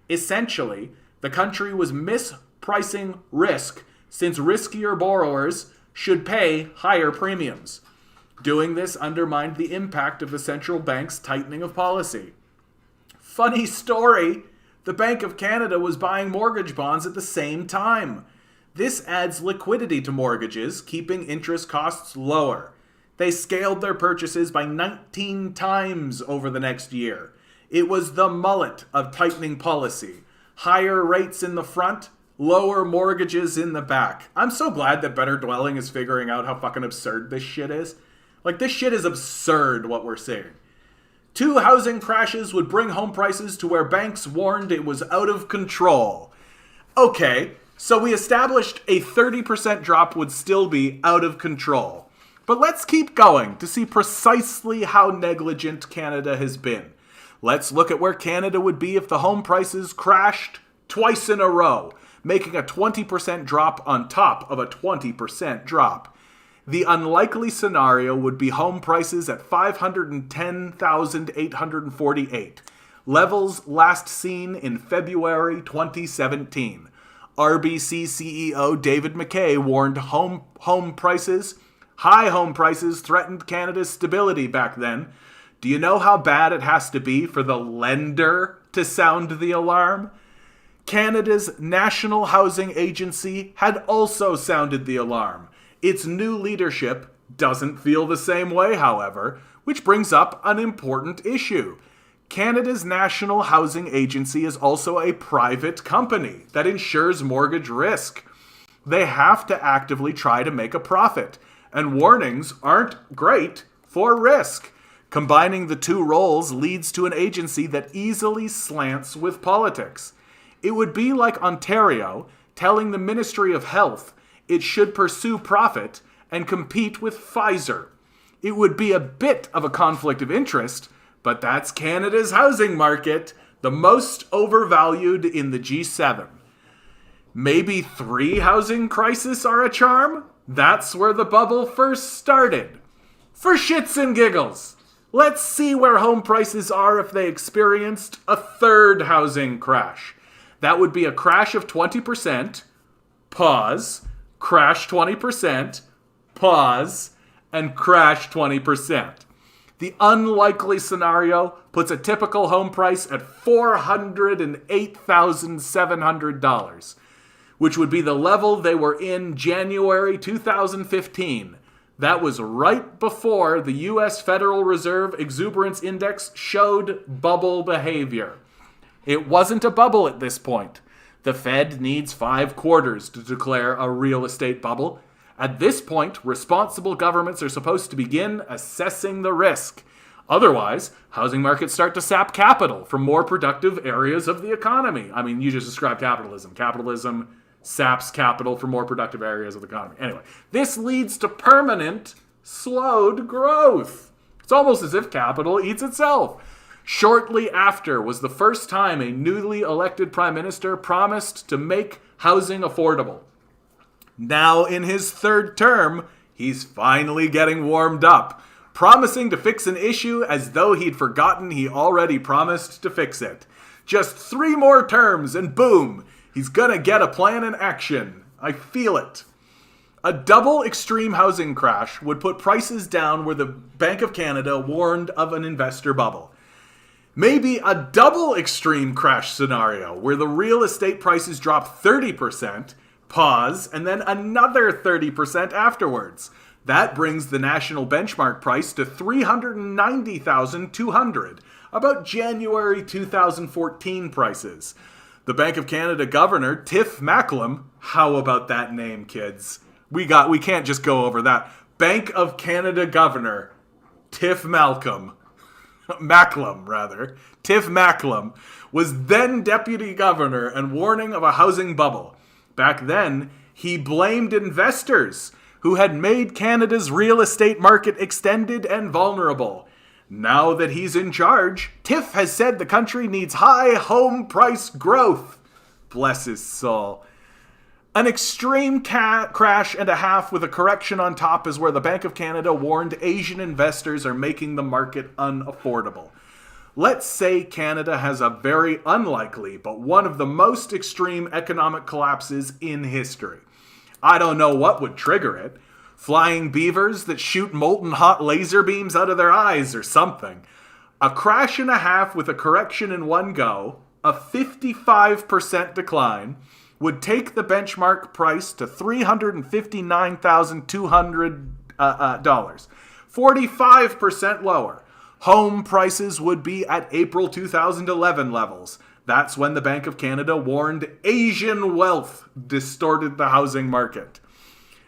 Essentially, the country was mispricing risk since riskier borrowers should pay higher premiums. Doing this undermined the impact of the central bank's tightening of policy. Funny story, the Bank of Canada was buying mortgage bonds at the same time. This adds liquidity to mortgages, keeping interest costs lower. They scaled their purchases by 19 times over the next year. It was the mullet of tightening policy. Higher rates in the front, lower mortgages in the back. I'm so glad that Better Dwelling is figuring out how fucking absurd this shit is. Like, this shit is absurd, what we're seeing. 2 housing crashes would bring home prices to where banks warned it was out of control. Okay, so we established a 30% drop would still be out of control. But let's keep going to see precisely how negligent Canada has been. Let's look at where Canada would be if the home prices crashed twice in a row, making a 20% drop on top of a 20% drop. The unlikely scenario would be home prices at $510,848, levels last seen in February 2017. RBC CEO David McKay warned high home prices threatened Canada's stability back then. Do you know how bad it has to be for the lender to sound the alarm? Canada's National Housing Agency had also sounded the alarm. Its new leadership doesn't feel the same way, however, which brings up an important issue. Canada's National Housing Agency is also a private company that insures mortgage risk. They have to actively try to make a profit, and warnings aren't great for risk. Combining the two roles leads to an agency that easily slants with politics. It would be like Ontario telling the Ministry of Health it should pursue profit and compete with Pfizer. It would be a bit of a conflict of interest, but that's Canada's housing market, the most overvalued in the G7. Maybe 3 housing crises are a charm? That's where the bubble first started. For shits and giggles, let's see where home prices are if they experienced a 3rd housing crash. That would be a crash of 20%, pause, crash 20%, pause, and crash 20%. The unlikely scenario puts a typical home price at $408,700, which would be the level they were in January 2015. That was right before the U.S. Federal Reserve Exuberance Index showed bubble behavior. It wasn't a bubble at this point. The Fed needs 5 quarters to declare a real estate bubble. At this point, responsible governments are supposed to begin assessing the risk. Otherwise, housing markets start to sap capital from more productive areas of the economy. I mean, you just described capitalism. Capitalism saps capital from more productive areas of the economy. Anyway, this leads to permanent, slowed growth. It's almost as if capital eats itself. Shortly after was the first time a newly elected prime minister promised to make housing affordable. Now in his 3rd term, he's finally getting warmed up, promising to fix an issue as though he'd forgotten he already promised to fix it. Just 3 more terms and boom, he's gonna get a plan in action. I feel it. A double extreme housing crash would put prices down where the Bank of Canada warned of an investor bubble. Maybe a double extreme crash scenario where the real estate prices drop 30%, pause, and then another 30% afterwards. That brings the national benchmark price to $390,200, about January 2014 prices. The Bank of Canada Governor, Tiff Macklem, how about that name, kids? We can't just go over that. Bank of Canada Governor, Tiff Macklem, Tiff Macklem, was then Deputy Governor and warning of a housing bubble. Back then, he blamed investors who had made Canada's real estate market extended and vulnerable. Now that he's in charge, Tiff has said the country needs high home price growth. Bless his soul. An extreme crash and a half with a correction on top is where the Bank of Canada warned Asian investors are making the market unaffordable. Let's say Canada has a very unlikely, but one of the most extreme economic collapses in history. I don't know what would trigger it. Flying beavers that shoot molten hot laser beams out of their eyes or something. A crash and a half with a correction in one go, a 55% decline, would take the benchmark price to $359,200. 45% lower. Home prices would be at April 2011 levels. That's when the Bank of Canada warned Asian wealth distorted the housing market.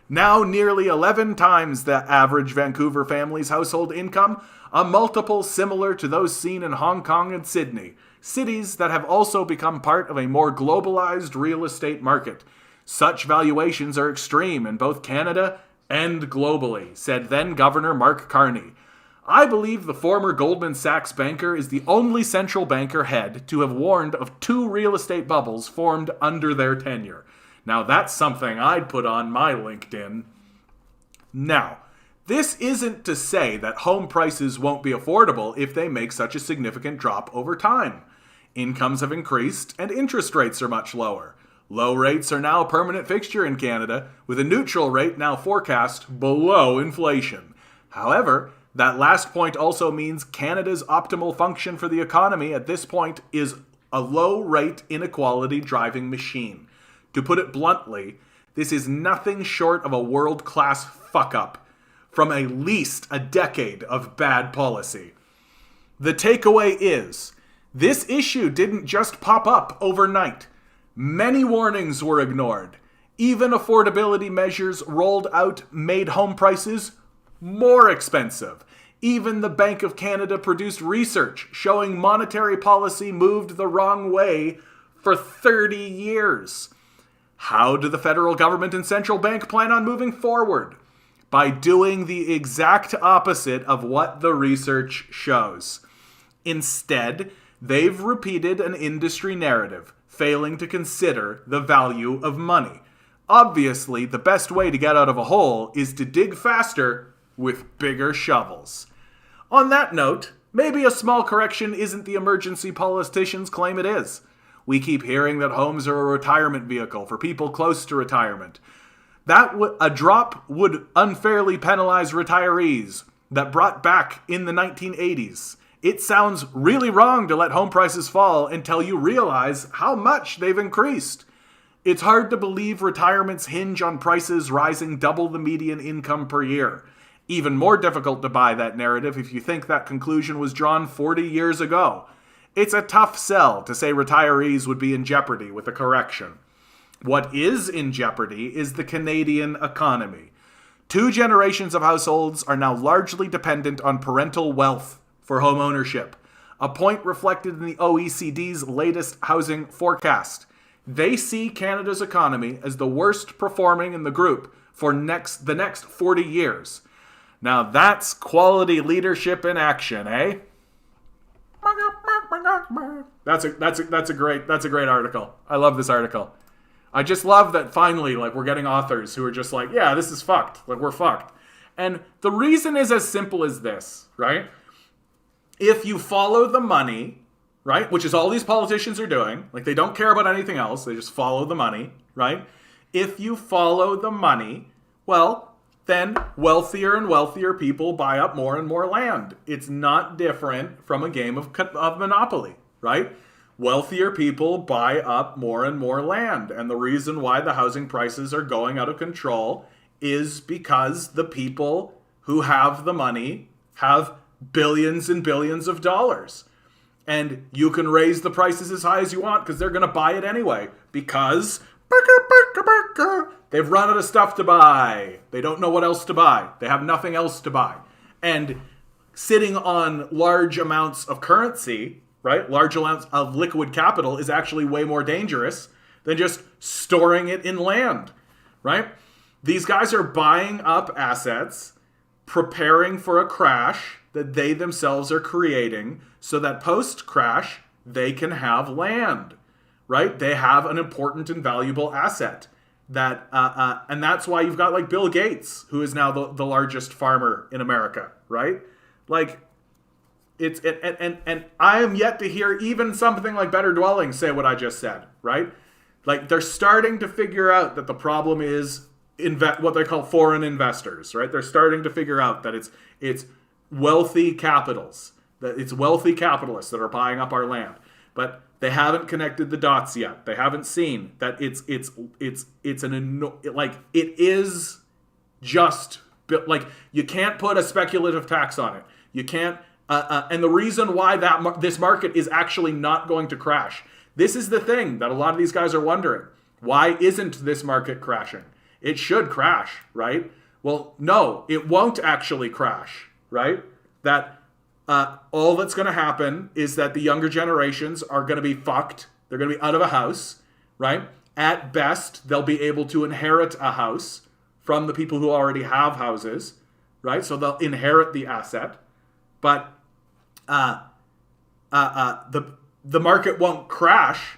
Now nearly 11 times the average Vancouver family's household income, a multiple similar to those seen in Hong Kong and Sydney, cities that have also become part of a more globalized real estate market. Such valuations are extreme in both Canada and globally, said then Governor Mark Carney. I believe the former Goldman Sachs banker is the only central banker head to have warned of 2 real estate bubbles formed under their tenure. Now that's something I'd put on my LinkedIn. Now, this isn't to say that home prices won't be affordable if they make such a significant drop over time. Incomes have increased and interest rates are much lower. Low rates are now a permanent fixture in Canada, with a neutral rate now forecast below inflation. However, that last point also means Canada's optimal function for the economy at this point is a low-rate inequality driving machine. To put it bluntly, this is nothing short of a world-class fuck-up from at least a decade of bad policy. The takeaway is, this issue didn't just pop up overnight. Many warnings were ignored. Even affordability measures rolled out made home prices more expensive. Even the Bank of Canada produced research showing monetary policy moved the wrong way for 30 years. How do the federal government and central bank plan on moving forward? By doing the exact opposite of what the research shows. Instead, they've repeated an industry narrative, failing to consider the value of money. Obviously, the best way to get out of a hole is to dig faster with bigger shovels. On that note, maybe a small correction isn't the emergency politicians claim it is. We keep hearing that homes are a retirement vehicle for people close to retirement. A drop would unfairly penalize retirees that brought back in the 1980s. It sounds really wrong to let home prices fall until you realize how much they've increased. It's hard to believe retirements hinge on prices rising double the median income per year. Even more difficult to buy that narrative if you think that conclusion was drawn 40 years ago. It's a tough sell to say retirees would be in jeopardy with a correction. What is in jeopardy is the Canadian economy. 2 generations of households are now largely dependent on parental wealth for home ownership, a point reflected in the OECD's latest housing forecast. They see Canada's economy as the worst performing in the group for the next 40 years. Now that's quality leadership in action, eh? That's a great article. I love this article. I just love that finally, we're getting authors who are just like, yeah, this is fucked. We're fucked. And the reason is as simple as this, right? If you follow the money, right, which is all these politicians are doing, they don't care about anything else, they just follow the money, right? If you follow the money, well, then wealthier and wealthier people buy up more and more land. It's not different from a game of Monopoly, right? Wealthier people buy up more and more land. And the reason why the housing prices are going out of control is because the people who have the money have billions and billions of dollars. And you can raise the prices as high as you want because they're going to buy it anyway. Because they've run out of stuff to buy. They don't know what else to buy. They have nothing else to buy. And sitting on large amounts of currency, right, large amounts of liquid capital is actually way more dangerous than just storing it in land, right? These guys are buying up assets, preparing for a crash, that they themselves are creating so that post-crash they can have land, right? They have an important and valuable asset. That and that's why you've got like Bill Gates, who is now the largest farmer in America, right? Like, it's and I am yet to hear even something like Better Dwelling say what I just said, right? Like, they're starting to figure out that the problem is what they call foreign investors, right? They're starting to figure out that it's wealthy capitals, that it's wealthy capitalists that are buying up our land, but they haven't connected the dots yet. They haven't seen that it is just like, you can't put a speculative tax on it. You can't, and the reason why this market is actually not going to crash. This is the thing that a lot of these guys are wondering. Why isn't this market crashing? It should crash, right? Well, no, it won't actually crash, right? That all that's going to happen is that the younger generations are going to be fucked. They're going to be out of a house, right? At best, they'll be able to inherit a house from the people who already have houses, right? So they'll inherit the asset. But the market won't crash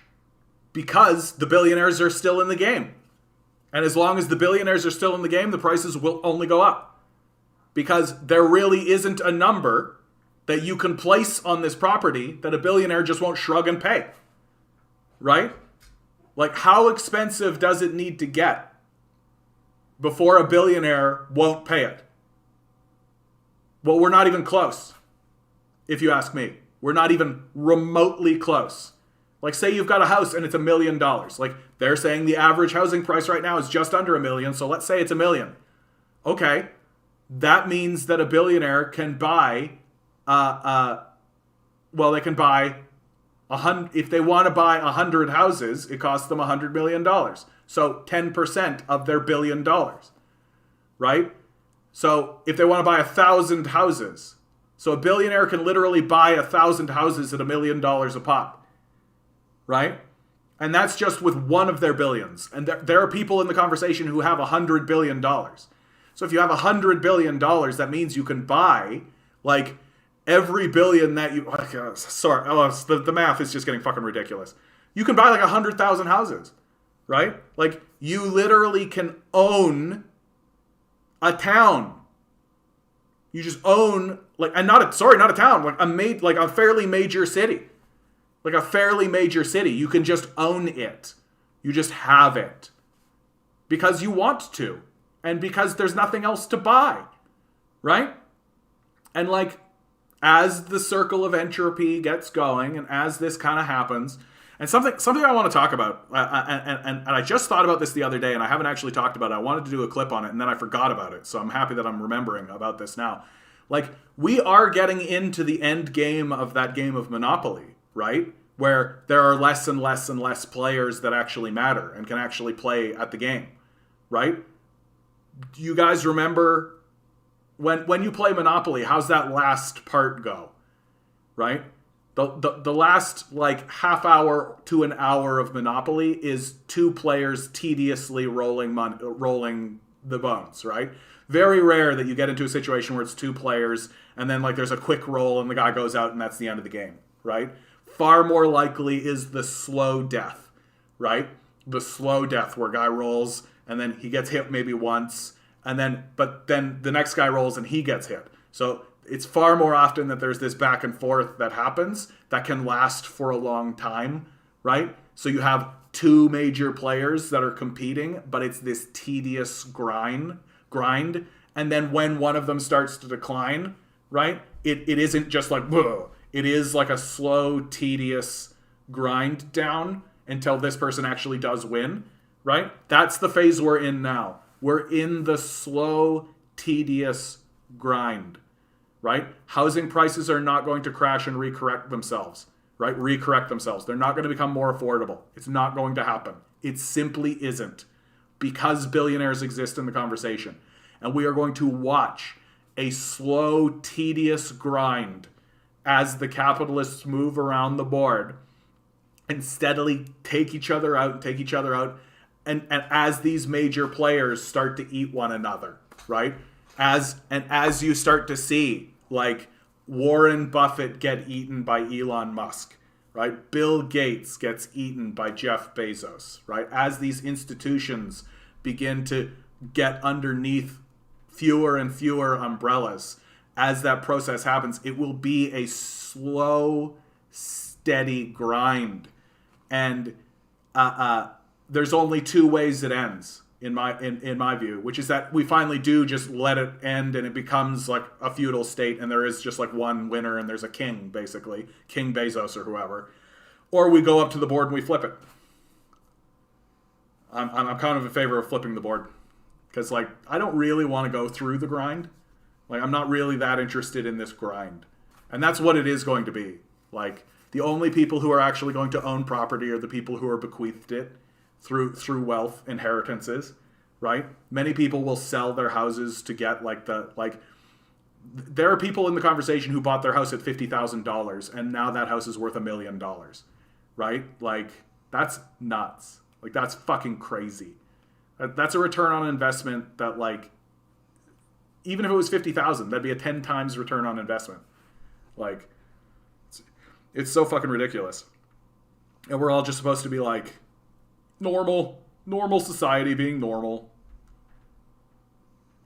because the billionaires are still in the game. And as long as the billionaires are still in the game, the prices will only go up. Because there really isn't a number that you can place on this property that a billionaire just won't shrug and pay. Right? Like, how expensive does it need to get before a billionaire won't pay it? Well, we're not even close, if you ask me. We're not even remotely close. Like, say you've got a house and it's $1 million. Like, they're saying the average housing price right now is just under $1 million, so let's say it's $1 million. Okay, that means that a billionaire can buy, they can buy 100. If they want to buy 100 houses, it costs them $100 million. So 10% of their $1 billion, right? So if they want to buy 1,000 houses, so a billionaire can literally buy 1,000 houses at $1 million a pop, right? And that's just with one of their billions. And there are people in the conversation who have $100 billion. So if you have $100 billion, that means you can buy like every billion that you, the math is just getting fucking ridiculous. You can buy like 100,000 houses, right? Like, you literally can own a town. You just own like, and not a town, like a fairly major city. Like a fairly major city. You can just own it. You just have it. Because you want to. And because there's nothing else to buy. Right? And like, as the circle of entropy gets going, and as this kind of happens, and something I want to talk about, and I just thought about this the other day, and I haven't actually talked about it. I wanted to do a clip on it, and then I forgot about it. So I'm happy that I'm remembering about this now. Like, we are getting into the end game of that game of Monopoly, right? Where there are less and less and less players that actually matter and can actually play at the game, right? Do you guys remember when you play Monopoly, how's that last part go, right? The last like half hour to an hour of Monopoly is two players tediously rolling the bones, right? Very rare that you get into a situation where it's two players and then like there's a quick roll and the guy goes out and that's the end of the game, right? Far more likely is the slow death, right? The slow death where guy rolls and then he gets hit maybe once but then the next guy rolls and he gets hit. So it's far more often that there's this back and forth that happens that can last for a long time, right? So you have two major players that are competing, but it's this tedious grind. And then when one of them starts to decline, right? It isn't just like, whoa. It is like a slow, tedious grind down until this person actually does win, right? That's the phase we're in now. We're in the slow, tedious grind, right? Housing prices are not going to crash and recorrect themselves, right? Recorrect themselves. They're not going to become more affordable. It's not going to happen. It simply isn't, because billionaires exist in the conversation. And we are going to watch a slow, tedious grind as the capitalists move around the board and steadily take each other out, and as these major players start to eat one another, right? As you start to see, like, Warren Buffett get eaten by Elon Musk, right? Bill Gates gets eaten by Jeff Bezos, right? As these institutions begin to get underneath fewer and fewer umbrellas, as that process happens, it will be a slow, steady grind. And there's only two ways it ends, in my view, which is that we finally do just let it end and it becomes like a feudal state and there is just like one winner and there's a king, basically, King Bezos or whoever. Or we go up to the board and we flip it. I'm kind of in favor of flipping the board. Because, like, I don't really want to go through the grind. Like, I'm not really that interested in this grind. And that's what it is going to be. Like, the only people who are actually going to own property are the people who are bequeathed it through wealth, inheritances, right? Many people will sell their houses to get, there are people in the conversation who bought their house at $50,000 and now that house is worth $1 million, right? Like, that's nuts. Like, that's fucking crazy. That's a return on investment that, like, even if it was 50,000, that'd be a 10 times return on investment. Like, it's so fucking ridiculous. And we're all just supposed to be like normal society being normal.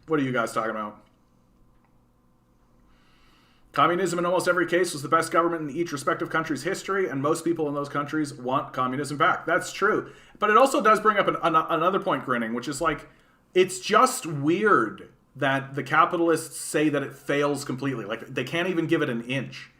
What are you guys talking about? Communism in almost every case was the best government in each respective country's history, and most people in those countries want communism back. That's true. But it also does bring up another point, Grinning, which is like, it's just weird that the capitalists say that it fails completely. Like, they can't even give it an inch,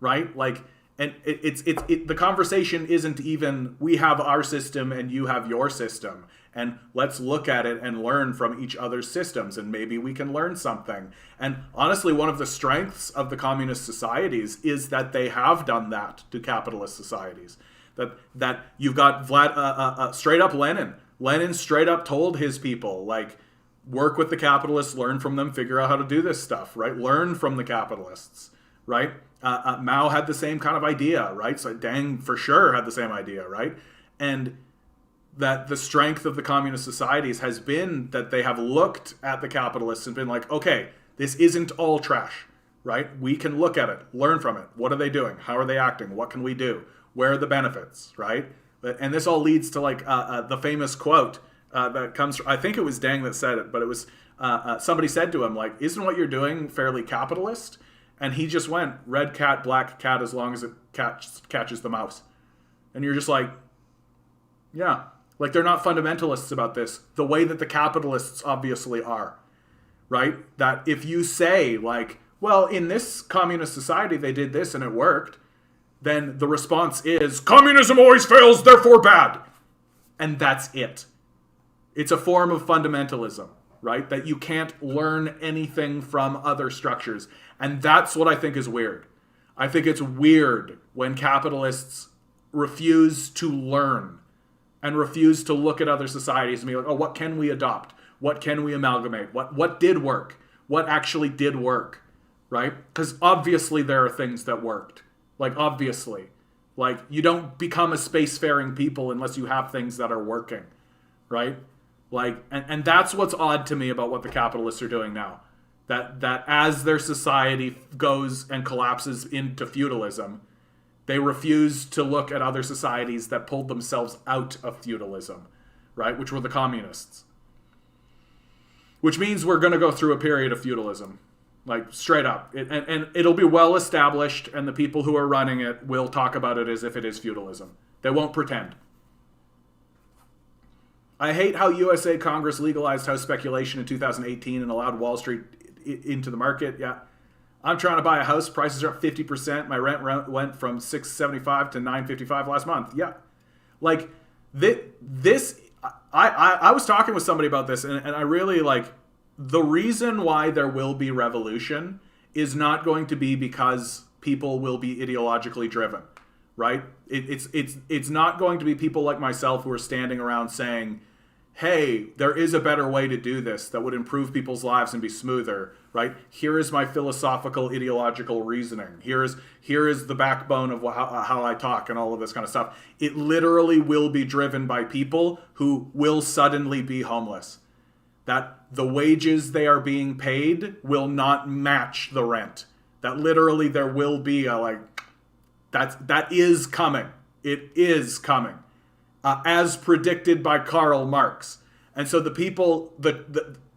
right? Like, and the conversation isn't even, we have our system and you have your system, and let's look at it and learn from each other's systems, and maybe we can learn something. And honestly, one of the strengths of the communist societies is that they have done that to capitalist societies. That you've got straight up Lenin. Lenin straight up told his people, like, work with the capitalists, learn from them, figure out how to do this stuff, right? Learn from the capitalists, right? Mao had the same kind of idea, right? So Deng for sure had the same idea, right? And that the strength of the communist societies has been that they have looked at the capitalists and been like, okay, this isn't all trash, right? We can look at it, learn from it. What are they doing? How are they acting? What can we do? Where are the benefits, right? And this all leads to like the famous quote that comes from, I think it was Deng that said it, but it was somebody said to him, like, isn't what you're doing fairly capitalist? And he just went, red cat, black cat, as long as it catches the mouse. And you're just like, yeah. Like, they're not fundamentalists about this, the way that the capitalists obviously are, right? That if you say, like, well, in this communist society, they did this and it worked, then the response is, communism always fails, therefore bad. And that's it. It's a form of fundamentalism, right? That you can't learn anything from other structures. And that's what I think is weird. I think it's weird when capitalists refuse to learn and refuse to look at other societies and be like, oh, what can we adopt? What can we amalgamate? What did work? What actually did work, right? Because obviously there are things that worked. Like, obviously. Like, you don't become a spacefaring people unless you have things that are working, right? Like, and that's what's odd to me about what the capitalists are doing now. That as their society goes and collapses into feudalism, they refuse to look at other societies that pulled themselves out of feudalism, right? Which were the communists. Which means we're going to go through a period of feudalism, like straight up. And it'll be well established, and the people who are running it will talk about it as if it is feudalism. They won't pretend. I hate how USA Congress legalized house speculation in 2018 and allowed Wall Street into the market. Yeah. I'm trying to buy a house. Prices are up 50%. My rent went from $675 to $955 last month. Yeah. Like, this I was talking with somebody about this, and I really, like, the reason why there will be revolution is not going to be because people will be ideologically driven, right? It's not going to be people like myself who are standing around saying, hey, there is a better way to do this that would improve people's lives and be smoother, right? Here is my philosophical, ideological reasoning. Here is the backbone of how I talk and all of this kind of stuff. It literally will be driven by people who will suddenly be homeless. That the wages they are being paid will not match the rent. That literally there will be a like, that is coming. It is coming, as predicted by Karl Marx. And so the people,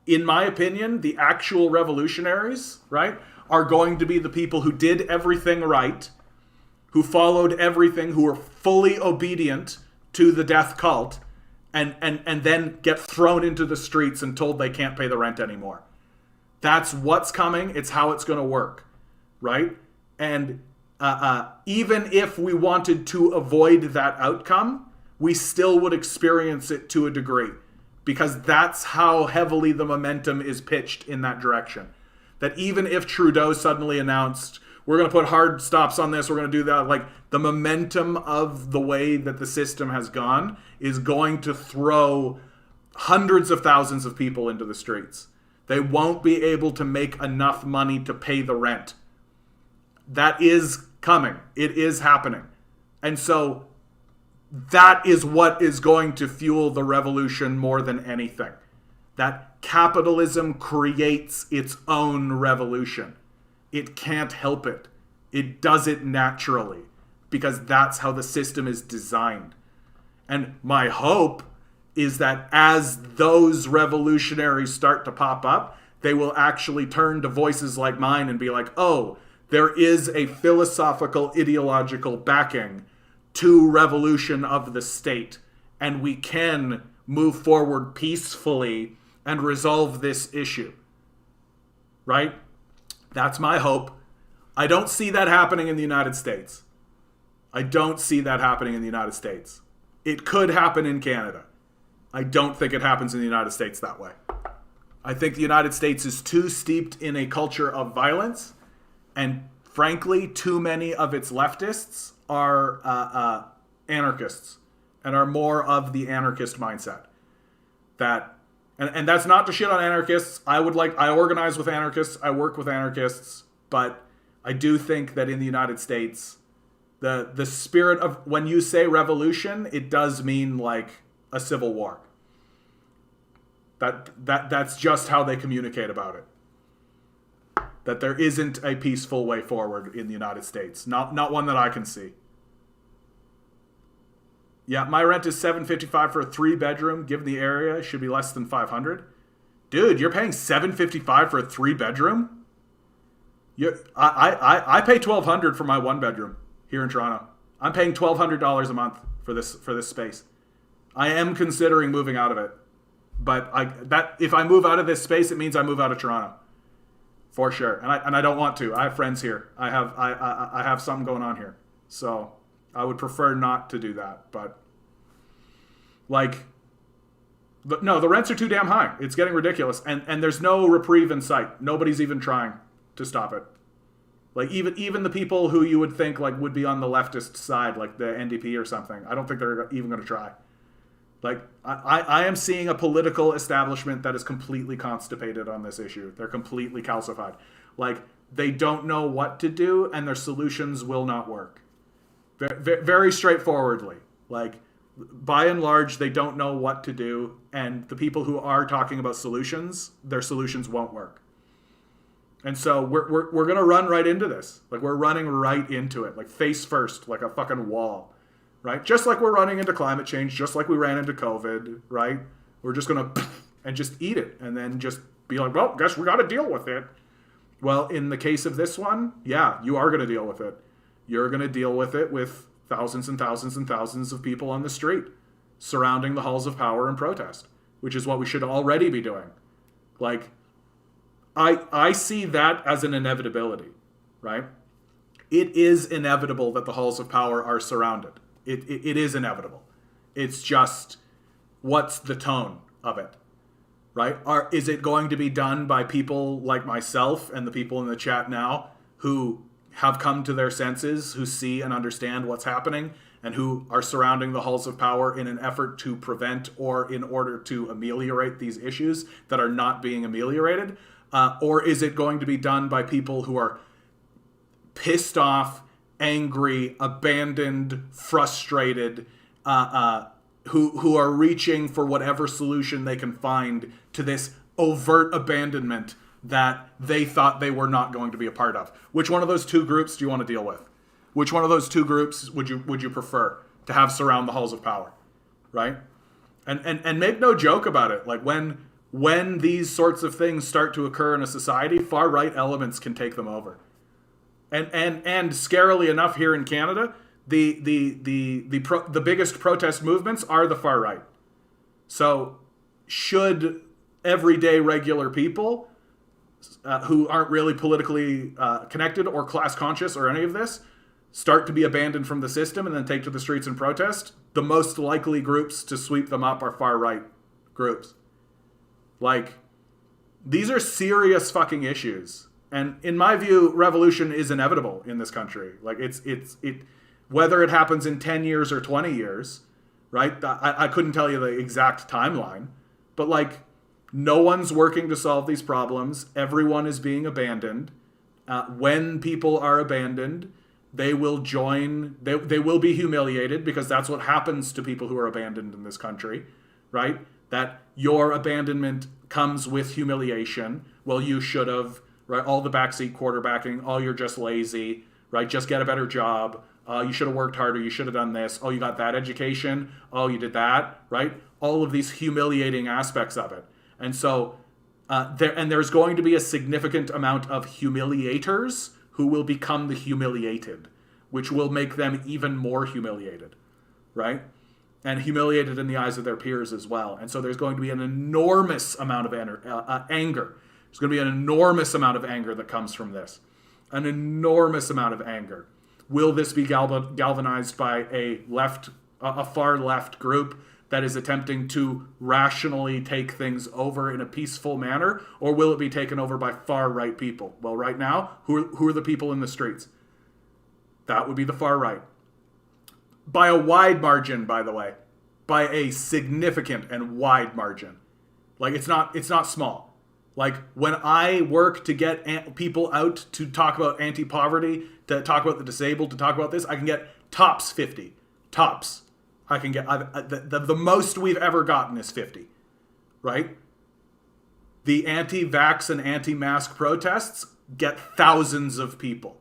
in my opinion, the actual revolutionaries, right, are going to be the people who did everything right, who followed everything, who were fully obedient to the death cult, and then get thrown into the streets and told they can't pay the rent anymore. That's what's coming. It's how it's going to work, right? And even if we wanted to avoid that outcome, we still would experience it to a degree, because that's how heavily the momentum is pitched in that direction. That even if Trudeau suddenly announced, we're going to put hard stops on this, we're going to do that, like, the momentum of the way that the system has gone is going to throw hundreds of thousands of people into the streets. They won't be able to make enough money to pay the rent. That is coming. It is happening. And so that is what is going to fuel the revolution more than anything. That capitalism creates its own revolution. It can't help it. It does it naturally, because that's how the system is designed. And my hope is that as those revolutionaries start to pop up, they will actually turn to voices like mine and be like, oh, there is a philosophical, ideological backing to revolution of the state, and we can move forward peacefully and resolve this issue. Right? That's my hope. I don't see that happening in the United States. I don't see that happening in the United States. It could happen in Canada. I don't think it happens in the United States that way. I think the United States is too steeped in a culture of violence, and frankly, too many of its leftists are anarchists and are more of the anarchist mindset. And that's not to shit on anarchists. I organize with anarchists. I work with anarchists. But I do think that in the United States, the spirit of, when you say revolution, it does mean like a civil war. That's just how they communicate about it. That there isn't a peaceful way forward in the United States. Not one that I can see. Yeah, my rent is $755 for a 3-bedroom. Given the area, it should be less than $500. Dude, you're paying $755 for a 3-bedroom? I pay $1,200 for my 1-bedroom here in Toronto. I'm paying $1,200 a month for this space. I am considering moving out of it, but if I move out of this space, it means I move out of Toronto, for sure. And I don't want to. I have friends here. I have something going on here, so I would prefer not to do that. But no, the rents are too damn high. It's getting ridiculous, and there's no reprieve in sight. Nobody's even trying to stop it. Like even the people who you would think like would be on the leftist side, like the NDP or something, I don't think they're even going to try. Like I am seeing a political establishment that is completely constipated on this issue. They're completely calcified. Like they don't know what to do, and their solutions will not work. Very straightforwardly. Like by and large, they don't know what to do, and the people who are talking about solutions, their solutions won't work. And so we're gonna run right into this. Like we're running right into it, like face first, like a fucking wall, right? Just like we're running into climate change, just like we ran into COVID, right? We're just gonna and just eat it, and then just be like, well, guess we got to deal with it. Well, in the case of this one, yeah, you are gonna deal with it. You're gonna deal with it with thousands and thousands and thousands of people on the street surrounding the halls of power and protest, which is what we should already be doing. Like, I see that as an inevitability, right? It is inevitable that the halls of power are surrounded. It is inevitable. It's just, what's the tone of it, right? Is it going to be done by people like myself and the people in the chat now who have come to their senses, who see and understand what's happening, and who are surrounding the halls of power in an effort to prevent or in order to ameliorate these issues that are not being ameliorated? Or is it going to be done by people who are pissed off, angry, abandoned, frustrated, who are reaching for whatever solution they can find to this overt abandonment that they thought they were not going to be a part of. Which one of those two groups do you want to deal with? Which one of those two groups would you prefer to have surround the halls of power, right? And make no joke about it. Like when these sorts of things start to occur in a society, far right elements can take them over. And scarily enough, here in Canada, the biggest protest movements are the far right. So should everyday regular people who aren't really politically connected or class conscious or any of this start to be abandoned from the system and then take to the streets and protest, the most likely groups to sweep them up are far right groups. Like, these are serious fucking issues. And in my view, revolution is inevitable in this country. Like, it whether it happens in 10 years or 20 years, right? I couldn't tell you the exact timeline, but like, no one's working to solve these problems. Everyone is being abandoned. When people are abandoned, they will join, they will be humiliated, because that's what happens to people who are abandoned in this country, right? That your abandonment comes with humiliation. Well, you should have, right? All the backseat quarterbacking. Oh, you're just lazy, right? Just get a better job. You should have worked harder. You should have done this. Oh, you got that education. Oh, you did that, right? All of these humiliating aspects of it. And so there's going to be a significant amount of humiliators who will become the humiliated, which will make them even more humiliated, right? And humiliated in the eyes of their peers as well. And so there's going to be an enormous amount of anger. There's going to be an enormous amount of anger that comes from this. An enormous amount of anger. Will this be galvanized by a far left group that is attempting to rationally take things over in a peaceful manner, or will it be taken over by far right people? Well, right now, who are the people in the streets? That would be the far right. By a wide margin, by the way. By a significant and wide margin. Like, it's not small. Like, when I work to get people out to talk about anti-poverty, to talk about the disabled, to talk about this, I can get tops 50. Tops. I can get the most we've ever gotten is 50, right? The anti-vax and anti-mask protests get thousands of people.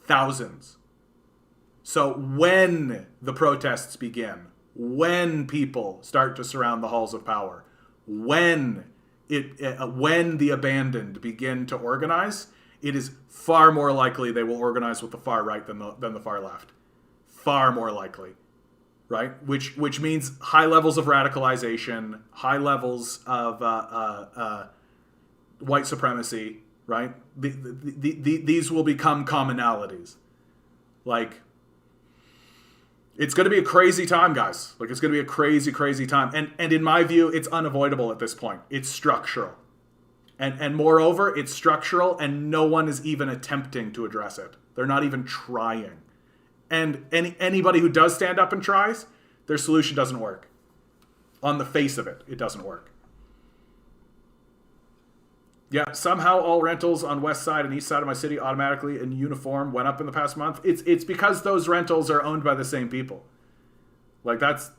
Thousands. So when the protests begin, when people start to surround the halls of power, when the abandoned begin to organize, it is far more likely they will organize with the far right than the far left. Far more likely. Right, which means high levels of radicalization, high levels of white supremacy. Right, these will become commonalities. Like, it's going to be a crazy time, guys. Like, it's going to be a crazy, crazy time. And in my view, it's unavoidable at this point. It's structural, and moreover, it's structural, and no one is even attempting to address it. They're not even trying. And anybody who does stand up and tries, their solution doesn't work. On the face of it, it doesn't work. Yeah, somehow all rentals on west side and east side of my city automatically in uniform went up in the past month. It's because those rentals are owned by the same people. Like, that's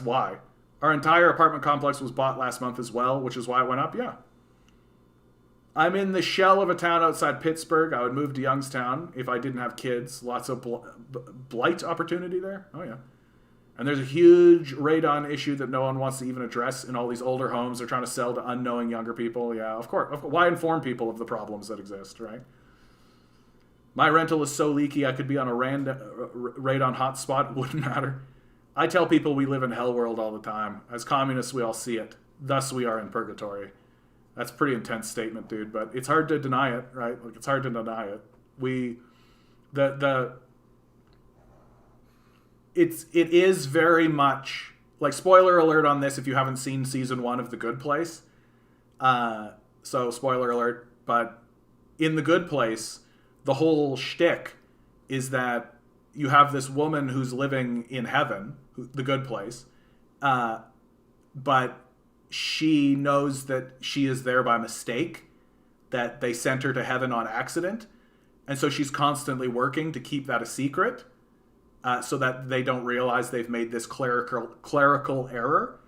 why. Our entire apartment complex was bought last month as well, which is why it went up. Yeah. I'm in the shell of a town outside Pittsburgh. I would move to Youngstown if I didn't have kids. Lots of blight opportunity there. Oh, yeah. And there's a huge radon issue that no one wants to even address in all these older homes. They're trying to sell to unknowing younger people. Yeah, of course. Why inform people of the problems that exist, right? My rental is so leaky I could be on a radon hotspot. Wouldn't matter. I tell people we live in hell world all the time. As communists, we all see it. Thus, we are in purgatory. That's a pretty intense statement, dude, but it's hard to deny it, right? Like, it's hard to deny it. It is very much, like, spoiler alert on this if you haven't seen season 1 of The Good Place. So, spoiler alert, but in The Good Place, the whole shtick is that you have this woman who's living in heaven, the good place, but she knows that she is there by mistake, that they sent her to heaven on accident. And so she's constantly working to keep that a secret, so that they don't realize they've made this clerical error.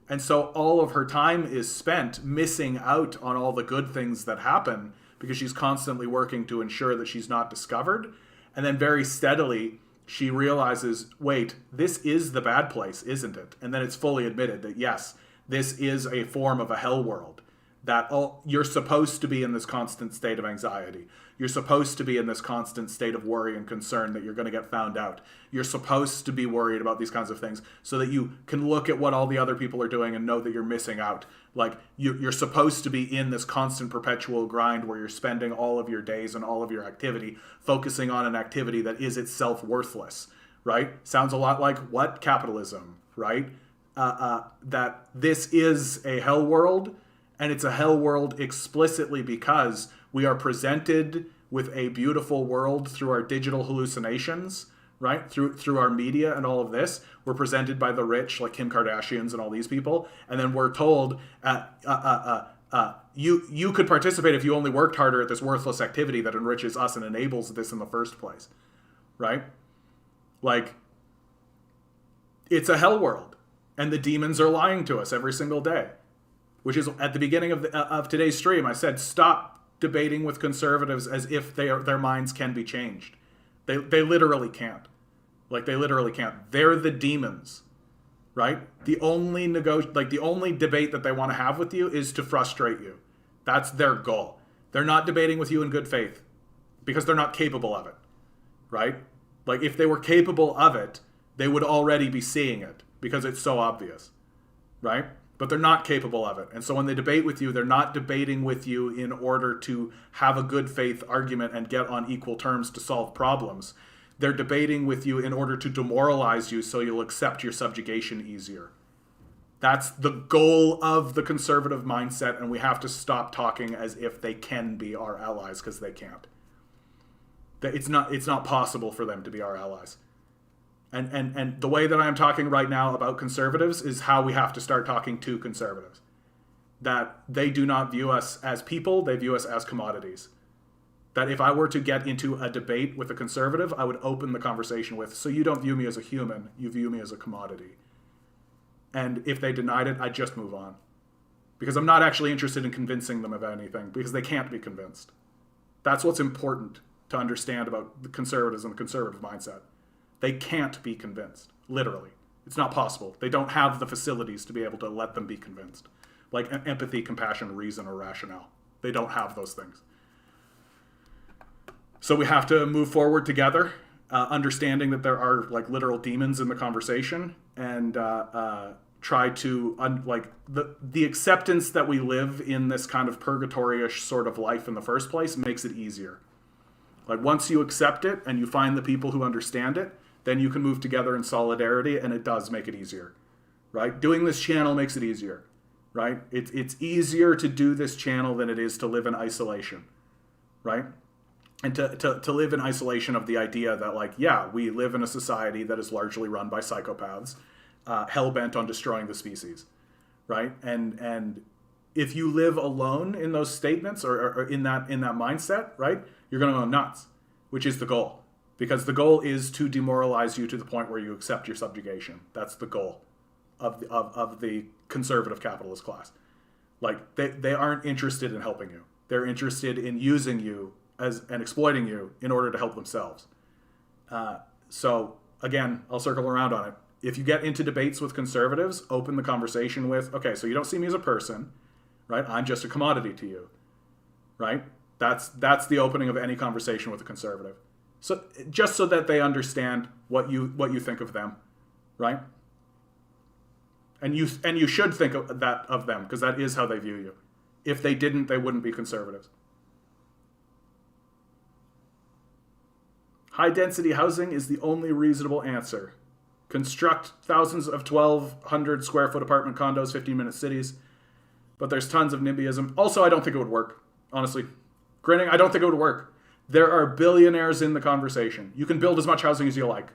And so all of her time is spent missing out on all the good things that happen because she's constantly working to ensure that she's not discovered. And then very steadily, she realizes, wait, this is the bad place, isn't it? And then it's fully admitted that, yes, this is a form of a hell world. That you're supposed to be in this constant state of anxiety. You're supposed to be in this constant state of worry and concern that you're going to get found out. You're supposed to be worried about these kinds of things so that you can look at what all the other people are doing and know that you're missing out. Like, you're supposed to be in this constant perpetual grind where you're spending all of your days and all of your activity focusing on an activity that is itself worthless, right? Sounds a lot like what? Capitalism, right? That this is a hell world, and it's a hell world explicitly because we are presented with a beautiful world through our digital hallucinations, right? Through our media and all of this. We're presented by the rich, like Kim Kardashians and all these people. And then we're told, you could participate if you only worked harder at this worthless activity that enriches us and enables this in the first place, right? Like, it's a hell world. And the demons are lying to us every single day. Which is, at the beginning of today's stream, I said, stop debating with conservatives as if their minds can be changed. They literally can't. Like, they literally can't. They're the demons, right? The only debate that they want to have with you is to frustrate you. That's their goal. They're not debating with you in good faith because they're not capable of it, right? Like, if they were capable of it, they would already be seeing it because it's so obvious, right? But they're not capable of it. And so when they debate with you, they're not debating with you in order to have a good faith argument and get on equal terms to solve problems. They're debating with you in order to demoralize you so you'll accept your subjugation easier. That's the goal of the conservative mindset, and we have to stop talking as if they can be our allies, because they can't. It's not possible for them to be our allies. And the way that I'm talking right now about conservatives is how we have to start talking to conservatives. That they do not view us as people, they view us as commodities. That if I were to get into a debate with a conservative, I would open the conversation with, so you don't view me as a human, you view me as a commodity. And if they denied it, I'd just move on. Because I'm not actually interested in convincing them of anything, because they can't be convinced. That's what's important to understand about the conservatives and the conservative mindset. They can't be convinced, literally. It's not possible. They don't have the facilities to be able to let them be convinced. Like empathy, compassion, reason, or rationale. They don't have those things. So we have to move forward together, understanding that there are like literal demons in the conversation, and try to, the acceptance that we live in this kind of purgatory-ish sort of life in the first place makes it easier. Like, once you accept it and you find the people who understand it, then you can move together in solidarity, and it does make it easier, right? Doing this channel makes it easier, right? It's easier to do this channel than it is to live in isolation, right? And to live in isolation of the idea that, like, yeah, we live in a society that is largely run by psychopaths, hell-bent on destroying the species, right? And if you live alone in those statements or in that mindset, right, you're going to go nuts, which is the goal. Because the goal is to demoralize you to the point where you accept your subjugation. That's the goal of the conservative capitalist class. Like, they aren't interested in helping you. They're interested in using you and exploiting you in order to help themselves. So, again, I'll circle around on it. If you get into debates with conservatives, open the conversation with, okay, so you don't see me as a person, right? I'm just a commodity to you, right? That's the opening of any conversation with a conservative. So just so that they understand what you think of them, right? And you should think of them, because that is how they view you. If they didn't, they wouldn't be conservatives. High density housing is the only reasonable answer. Construct thousands of 1,200 square foot apartment condos, 15-minute cities. But there's tons of NIMBYism. Also, I don't think it would work, honestly. Grinning, I don't think it would work. There are billionaires in the conversation. You can build as much housing as you like.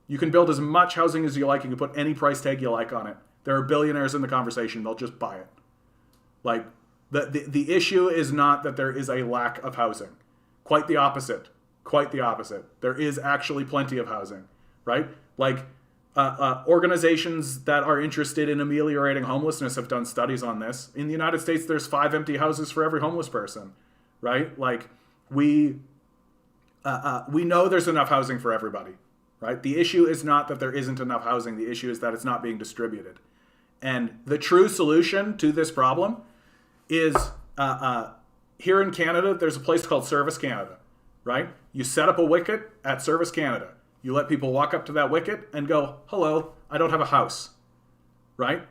You can build as much housing as you like. You can put any price tag you like on it. There are billionaires in the conversation. They'll just buy it. Like, the issue is not that there is a lack of housing. Quite the opposite. Quite the opposite. There is actually plenty of housing, right? Like, Organizations that are interested in ameliorating homelessness have done studies on this. In the United States, there's 5 empty houses for every homeless person, right? Like we know there's enough housing for everybody, right? The issue is not that there isn't enough housing. The issue is that it's not being distributed. And the true solution to this problem is here in Canada, there's a place called Service Canada, right? You set up a wicket at Service Canada. You let people walk up to that wicket and go, hello, I don't have a house, right?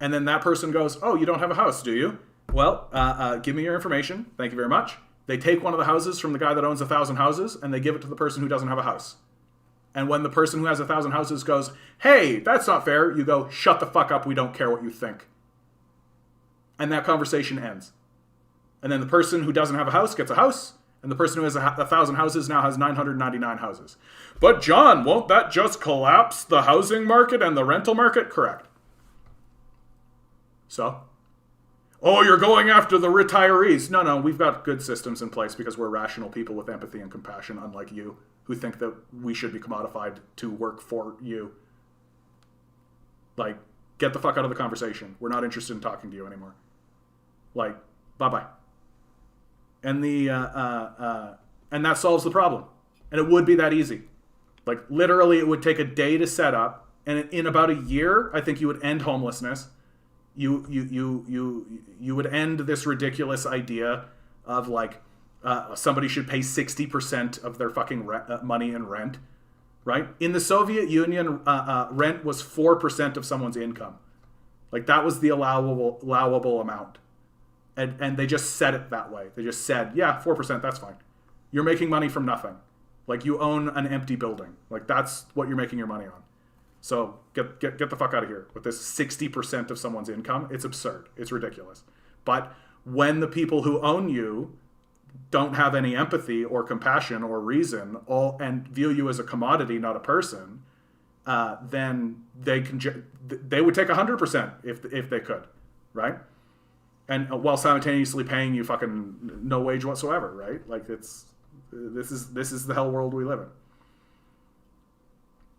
And then that person goes, oh, you don't have a house, do you? Well, give me your information. Thank you very much. They take one of the houses from the guy that owns 1,000 houses and they give it to the person who doesn't have a house. And when the person who has 1,000 houses goes, hey, that's not fair, you go, shut the fuck up, we don't care what you think. And that conversation ends. And then the person who doesn't have a house gets a house, and the person who has 1,000 houses now has 999 houses. But John, won't that just collapse the housing market and the rental market? Correct. So? Oh, you're going after the retirees. No, we've got good systems in place because we're rational people with empathy and compassion, unlike you, who think that we should be commodified to work for you. Like, get the fuck out of the conversation. We're not interested in talking to you anymore. Like, bye-bye. And and that solves the problem. And it would be that easy. Like, literally, it would take a day to set up, and in about a year, I think you would end homelessness. You would end this ridiculous idea of like somebody should pay 60% of their fucking money in rent, right? In the Soviet Union, rent was 4% of someone's income. Like that was the allowable amount. And they just said it that way. They just said, yeah, 4%, that's fine. You're making money from nothing. Like you own an empty building. Like that's what you're making your money on. So get the fuck out of here with this 60% of someone's income. It's absurd. It's ridiculous. But when the people who own you don't have any empathy or compassion or reason and view you as a commodity, not a person, then they would take 100% if they could, right? And while simultaneously paying you fucking no wage whatsoever, right? Like this is the hell world we live in.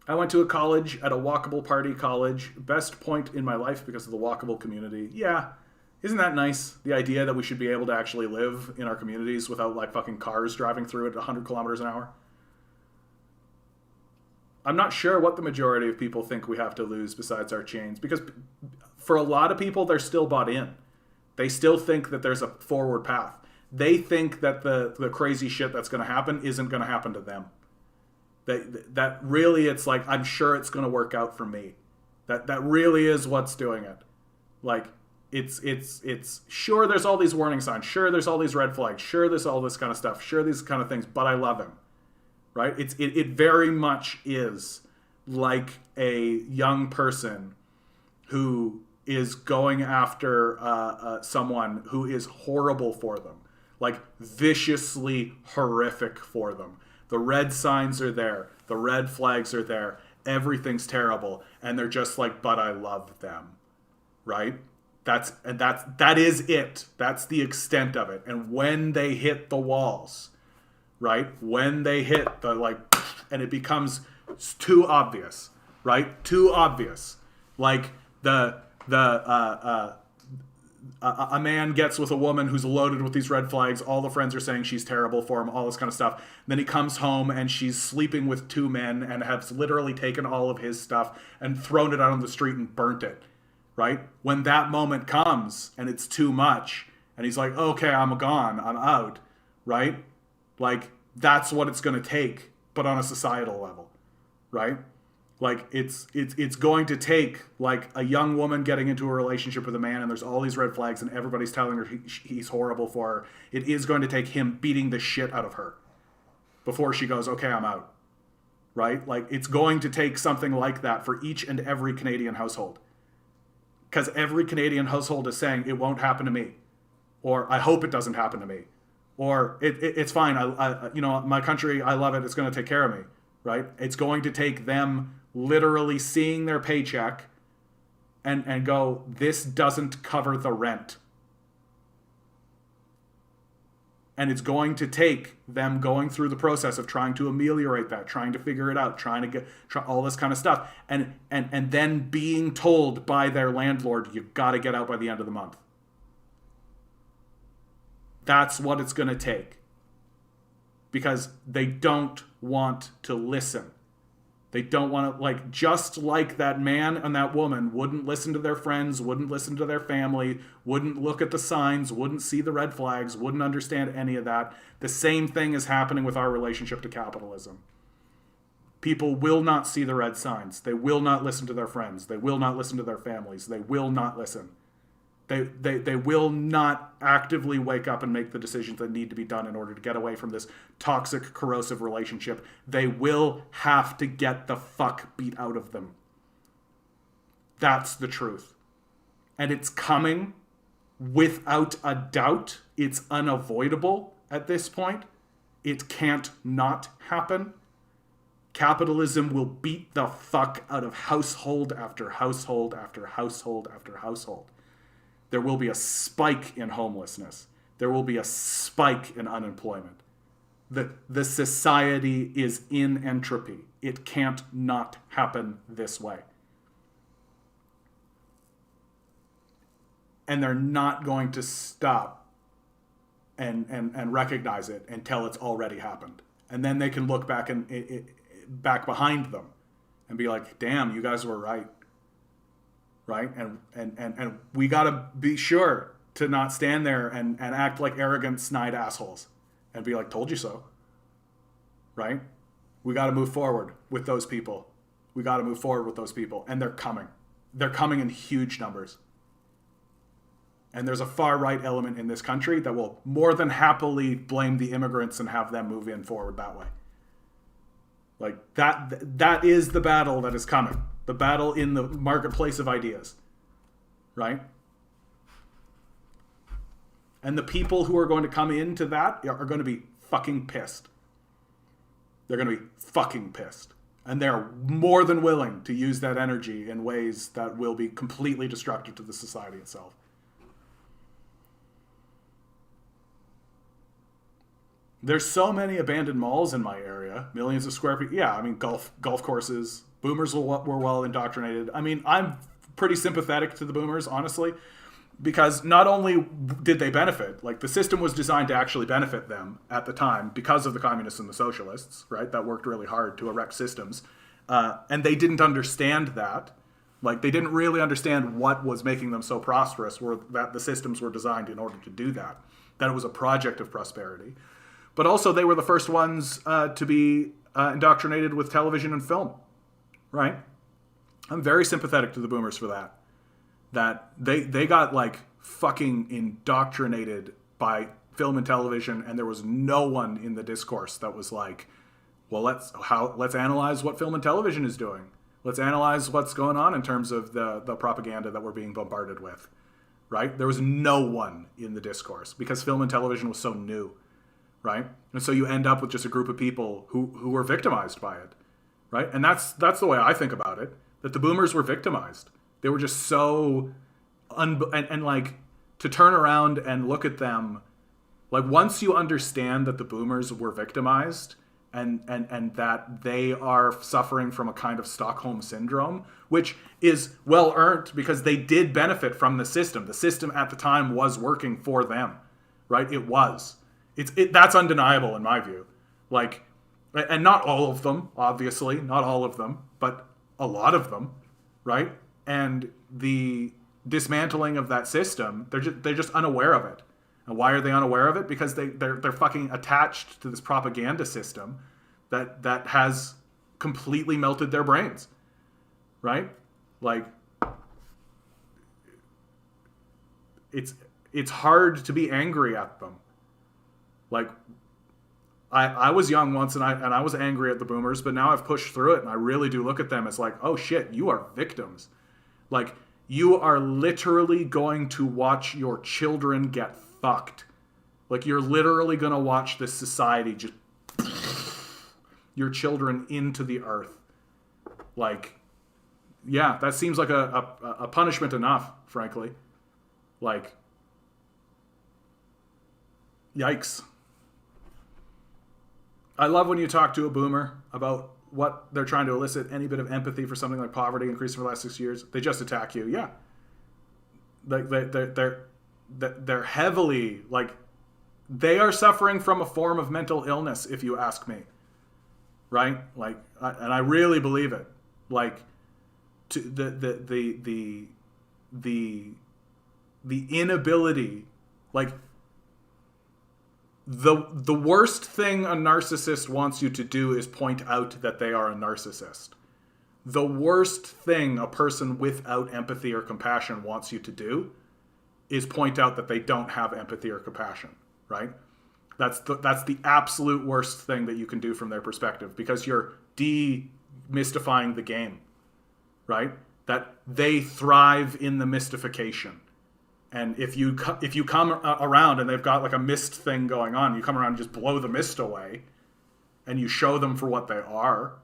I went to a college at a walkable party college. Best point in my life because of the walkable community. Yeah. Isn't that nice? The idea that we should be able to actually live in our communities without like fucking cars driving through at 100 kilometers an hour. I'm not sure what the majority of people think we have to lose besides our chains, because for a lot of people, they're still bought in. They still think that there's a forward path. They think that the crazy shit that's going to happen isn't going to happen to them. That really, it's like, I'm sure it's going to work out for me. That really is what's doing it. Like, it's sure there's all these warning signs. Sure there's all these red flags. Sure there's all this kind of stuff. Sure these kind of things, but I love him. Right? It very much is like a young person who is going after someone who is horrible for them. Like, viciously horrific for them. The red signs are there. The red flags are there. Everything's terrible. And they're just like, but I love them. Right? That is it. That's the extent of it. And when they hit the walls, right? When they hit the like, and it becomes too obvious, right? Too obvious. Like a man gets with a woman who's loaded with these red flags. All the friends are saying she's terrible for him, all this kind of stuff. Then he comes home and she's sleeping with 2 men and has literally taken all of his stuff and thrown it out on the street and burnt it, right? When that moment comes and it's too much and he's like, okay, I'm gone, I'm out, right? Like, that's what it's going to take, but on a societal level, right? Like, it's going to take, like, a young woman getting into a relationship with a man and there's all these red flags and everybody's telling her he's horrible for her. It is going to take him beating the shit out of her before she goes, okay, I'm out, right? Like, it's going to take something like that for each and every Canadian household. Because every Canadian household is saying, it won't happen to me. Or, I hope it doesn't happen to me. Or, it's fine, I my country, I love it, it's going to take care of me, right? It's going to take them literally seeing their paycheck and go, this doesn't cover the rent. And it's going to take them going through the process of trying to ameliorate that, trying to figure it out, trying to try all this kind of stuff. And then being told by their landlord, you've got to get out by the end of the month. That's what it's going to take. Because they don't want to listen. They don't want to, like, just like that man and that woman wouldn't listen to their friends, wouldn't listen to their family, wouldn't look at the signs, wouldn't see the red flags, wouldn't understand any of that. The same thing is happening with our relationship to capitalism. People will not see the red signs. They will not listen to their friends. They will not listen to their families. They will not listen. They will not actively wake up and make the decisions that need to be done in order to get away from this toxic, corrosive relationship. They will have to get the fuck beat out of them. That's the truth. And it's coming without a doubt. It's unavoidable at this point. It can't not happen. Capitalism will beat the fuck out of household after household after household after household. There will be a spike in homelessness. There will be a spike in unemployment. The society is in entropy. It can't not happen this way. And they're not going to stop and recognize it until it's already happened. And then they can look back back behind them and be like, damn, you guys were right. Right? And we got to be sure to not stand there and act like arrogant, snide assholes and be like, told you so. Right? We got to move forward with those people. We got to move forward with those people. And they're coming. They're coming in huge numbers. And there's a far right element in this country that will more than happily blame the immigrants and have them move in forward that way. Like that is the battle that is coming. The battle in the marketplace of ideas, right? And the people who are going to come into that are going to be fucking pissed. They're going to be fucking pissed. And they're more than willing to use that energy in ways that will be completely destructive to the society itself. There's so many abandoned malls in my area, millions of square feet. Yeah, I mean, golf courses. Boomers were well indoctrinated. I mean, I'm pretty sympathetic to the boomers, honestly, because not only did they benefit, like the system was designed to actually benefit them at the time because of the communists and the socialists, right? That worked really hard to erect systems. And they didn't understand that. Like, they didn't really understand what was making them so prosperous, or that the systems were designed in order to do that. That it was a project of prosperity. But also, they were the first ones to be indoctrinated with television and film. Right? I'm very sympathetic to the boomers for that. That they got like fucking indoctrinated by film and television, and there was no one in the discourse that was like, well, let's analyze what film and television is doing. Let's analyze what's going on in terms of the propaganda that we're being bombarded with. Right? There was no one in the discourse because film and television was so new. Right? And so you end up with just a group of people who were victimized by it. Right? And that's the way I think about it, that the boomers were victimized. They were just so, and like, to turn around and look at them, like, once you understand that the boomers were victimized and that they are suffering from a kind of Stockholm syndrome, which is well earned because they did benefit from the system. The system at the time was working for them, right? It was. That's undeniable in my view. Like, and not all of them, obviously, not all of them, but a lot of them, right? And the dismantling of that system, they're just unaware of it. And why are they unaware of it? Because they're fucking attached to this propaganda system that has completely melted their brains, right? Like, it's hard to be angry at them. Like, I was young once and I was angry at the boomers, but now I've pushed through it and I really do look at them as like, oh shit, you are victims. Like, you are literally going to watch your children get fucked. Like, you're literally going to watch this society just your children into the earth. Like, yeah, that seems like a punishment enough, frankly. Like, yikes. I love when you talk to a boomer about what they're trying to elicit, any bit of empathy for something like poverty increasing for the last 6 years. They just attack you. Yeah. They're heavily, like, they are suffering from a form of mental illness, if you ask me. Right? Like, and I really believe it. Like, to the inability, like, the worst thing a narcissist wants you to do is point out that they are a narcissist. The worst thing a person without empathy or compassion wants you to do is point out that they don't have empathy or compassion, right? That's the absolute worst thing that you can do from their perspective, because you're demystifying the game, right? That they thrive in the mystification. And if you come around and they've got like a mist thing going on, you come around and just blow the mist away, and you show them for what they are,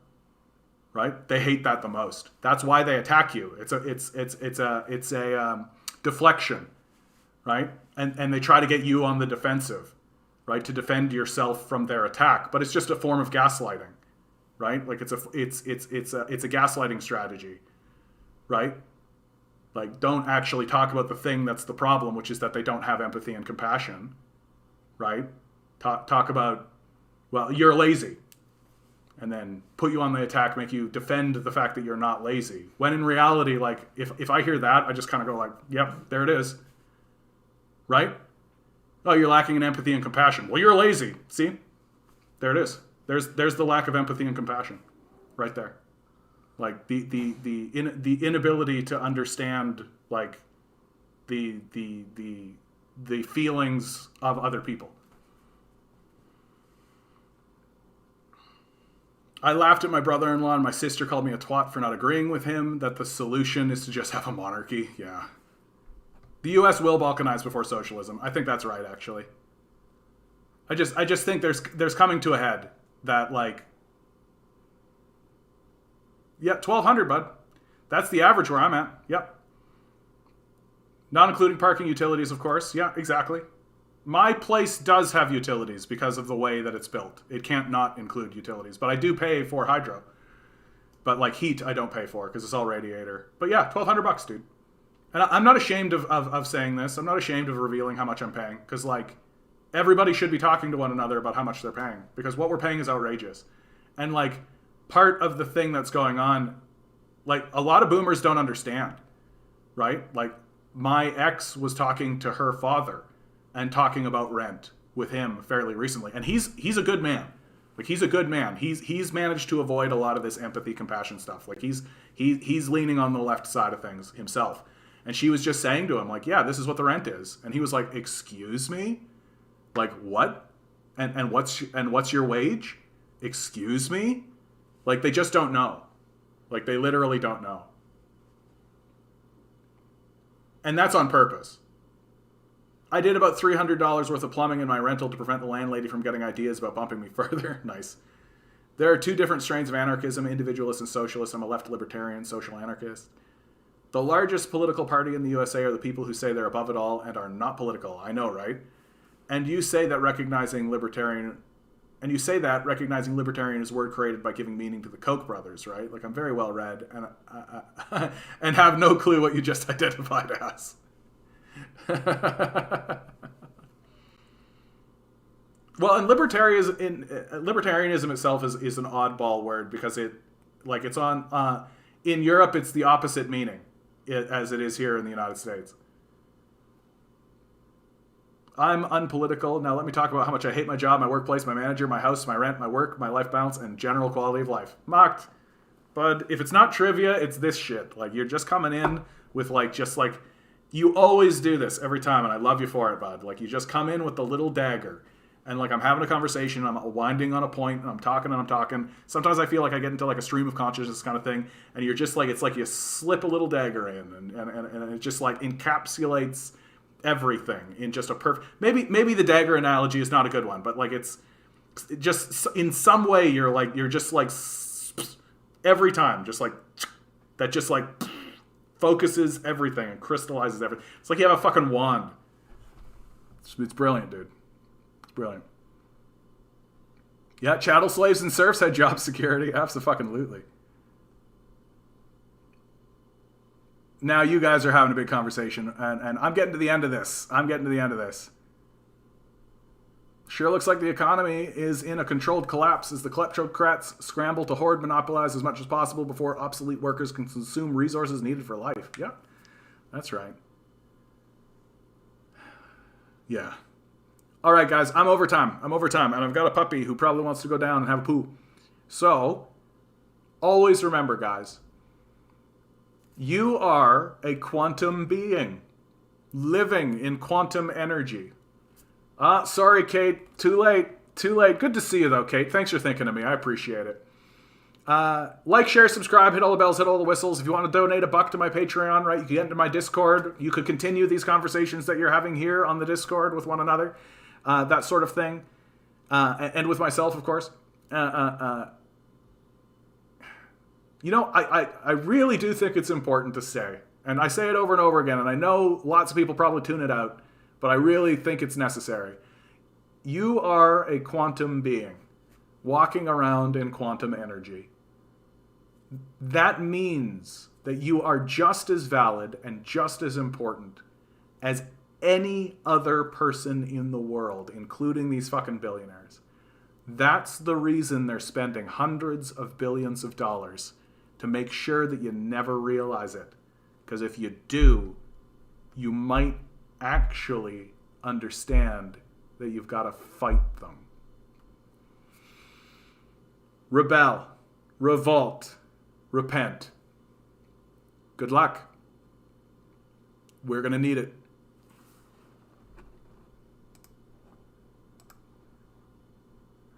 right? They hate that the most. That's why they attack you. It's a deflection, right? And they try to get you on the defensive, right? To defend yourself from their attack. But it's just a form of gaslighting, right? Like it's a gaslighting strategy, right? Like, don't actually talk about the thing that's the problem, which is that they don't have empathy and compassion, right? Talk about, well, you're lazy, and then put you on the attack, make you defend the fact that you're not lazy. When in reality, like, if I hear that, I just kind of go like, yep, there it is, right? Oh, you're lacking in empathy and compassion. Well, you're lazy. See? There it is. There's the lack of empathy and compassion right there. Like the inability to understand, like, the feelings of other people. I laughed at my brother-in-law, and my sister called me a twat for not agreeing with him that the solution is to just have a monarchy. Yeah. The U.S. will balkanize before socialism. I think that's right, actually. I just think there's coming to a head that, like, yeah, 1,200, bud. That's the average where I'm at. Yep. Not including parking utilities, of course. Yeah, exactly. My place does have utilities because of the way that it's built. It can't not include utilities. But I do pay for hydro. But, like, heat, I don't pay for because it's all radiator. But yeah, $1,200, dude. And I'm not ashamed of saying this. I'm not ashamed of revealing how much I'm paying. Because, like, everybody should be talking to one another about how much they're paying. Because what we're paying is outrageous. And, like, part of the thing that's going on, like, a lot of boomers don't understand, right? Like, my ex was talking to her father and talking about rent with him fairly recently. And he's a good man. Like, he's a good man. He's managed to avoid a lot of this empathy, compassion stuff. Like, he's leaning on the left side of things himself. And she was just saying to him, like, yeah, this is what the rent is. And he was like, excuse me? Like, what? And what's your wage? Excuse me? Like, they just don't know. Like, they literally don't know. And that's on purpose. I did about $300 worth of plumbing in my rental to prevent the landlady from getting ideas about bumping me further. Nice. There are two different strains of anarchism, individualist and socialist. I'm a left libertarian, social anarchist. The largest political party in the USA are the people who say they're above it all and are not political. I know, right? And you say that recognizing libertarian is a word created by giving meaning to the Koch brothers, right? Like, I'm very well read and and have no clue what you just identified as. Well, and libertarianism itself is an oddball word because it's on in Europe it's the opposite meaning as it is here in the United States. I'm unpolitical. Now let me talk about how much I hate my job, my workplace, my manager, my house, my rent, my work, my life balance, and general quality of life. Mocked. But if it's not trivia, it's this shit. Like, you're just coming in with, like, just like, you always do this every time, and I love you for it, bud. Like, you just come in with the little dagger. And, like, I'm having a conversation, I'm winding on a point, and I'm talking. Sometimes I feel like I get into, like, a stream of consciousness kind of thing, and you're just like, it's like you slip a little dagger in, and it just, like, encapsulates everything in just a perfect. Maybe the dagger analogy is not a good one, but, like, it's just in some way you're just like every time, just like that, just like focuses everything and crystallizes everything. It's like you have a fucking wand. It's brilliant, dude. It's brilliant. Yeah, chattel slaves and serfs had job security. Absolutely. Now you guys are having a big conversation, and I'm getting to the end of this. Sure looks like the economy is in a controlled collapse as the kleptocrats scramble to hoard, monopolize as much as possible before obsolete workers can consume resources needed for life. Yeah, that's right. Yeah. All right, guys, I'm over time, and I've got a puppy who probably wants to go down and have a poo. So, always remember, guys, you are a quantum being living in quantum energy. Sorry, Kate. Too late. Good to see you, though, Kate. Thanks for thinking of me. I appreciate it. Like, share, subscribe, hit all the bells, hit all the whistles. If you want to donate $1 to my Patreon, right, you can get into my Discord. You could continue these conversations that you're having here on the Discord with one another. That sort of thing. And with myself, of course. I really do think it's important to say, and I say it over and over again, and I know lots of people probably tune it out, but I really think it's necessary. You are a quantum being walking around in quantum energy. That means that you are just as valid and just as important as any other person in the world, including these fucking billionaires. That's the reason they're spending hundreds of billions of dollars to make sure that you never realize it. Because if you do, you might actually understand that you've got to fight them. Rebel, revolt, repent. Good luck. We're going to need it.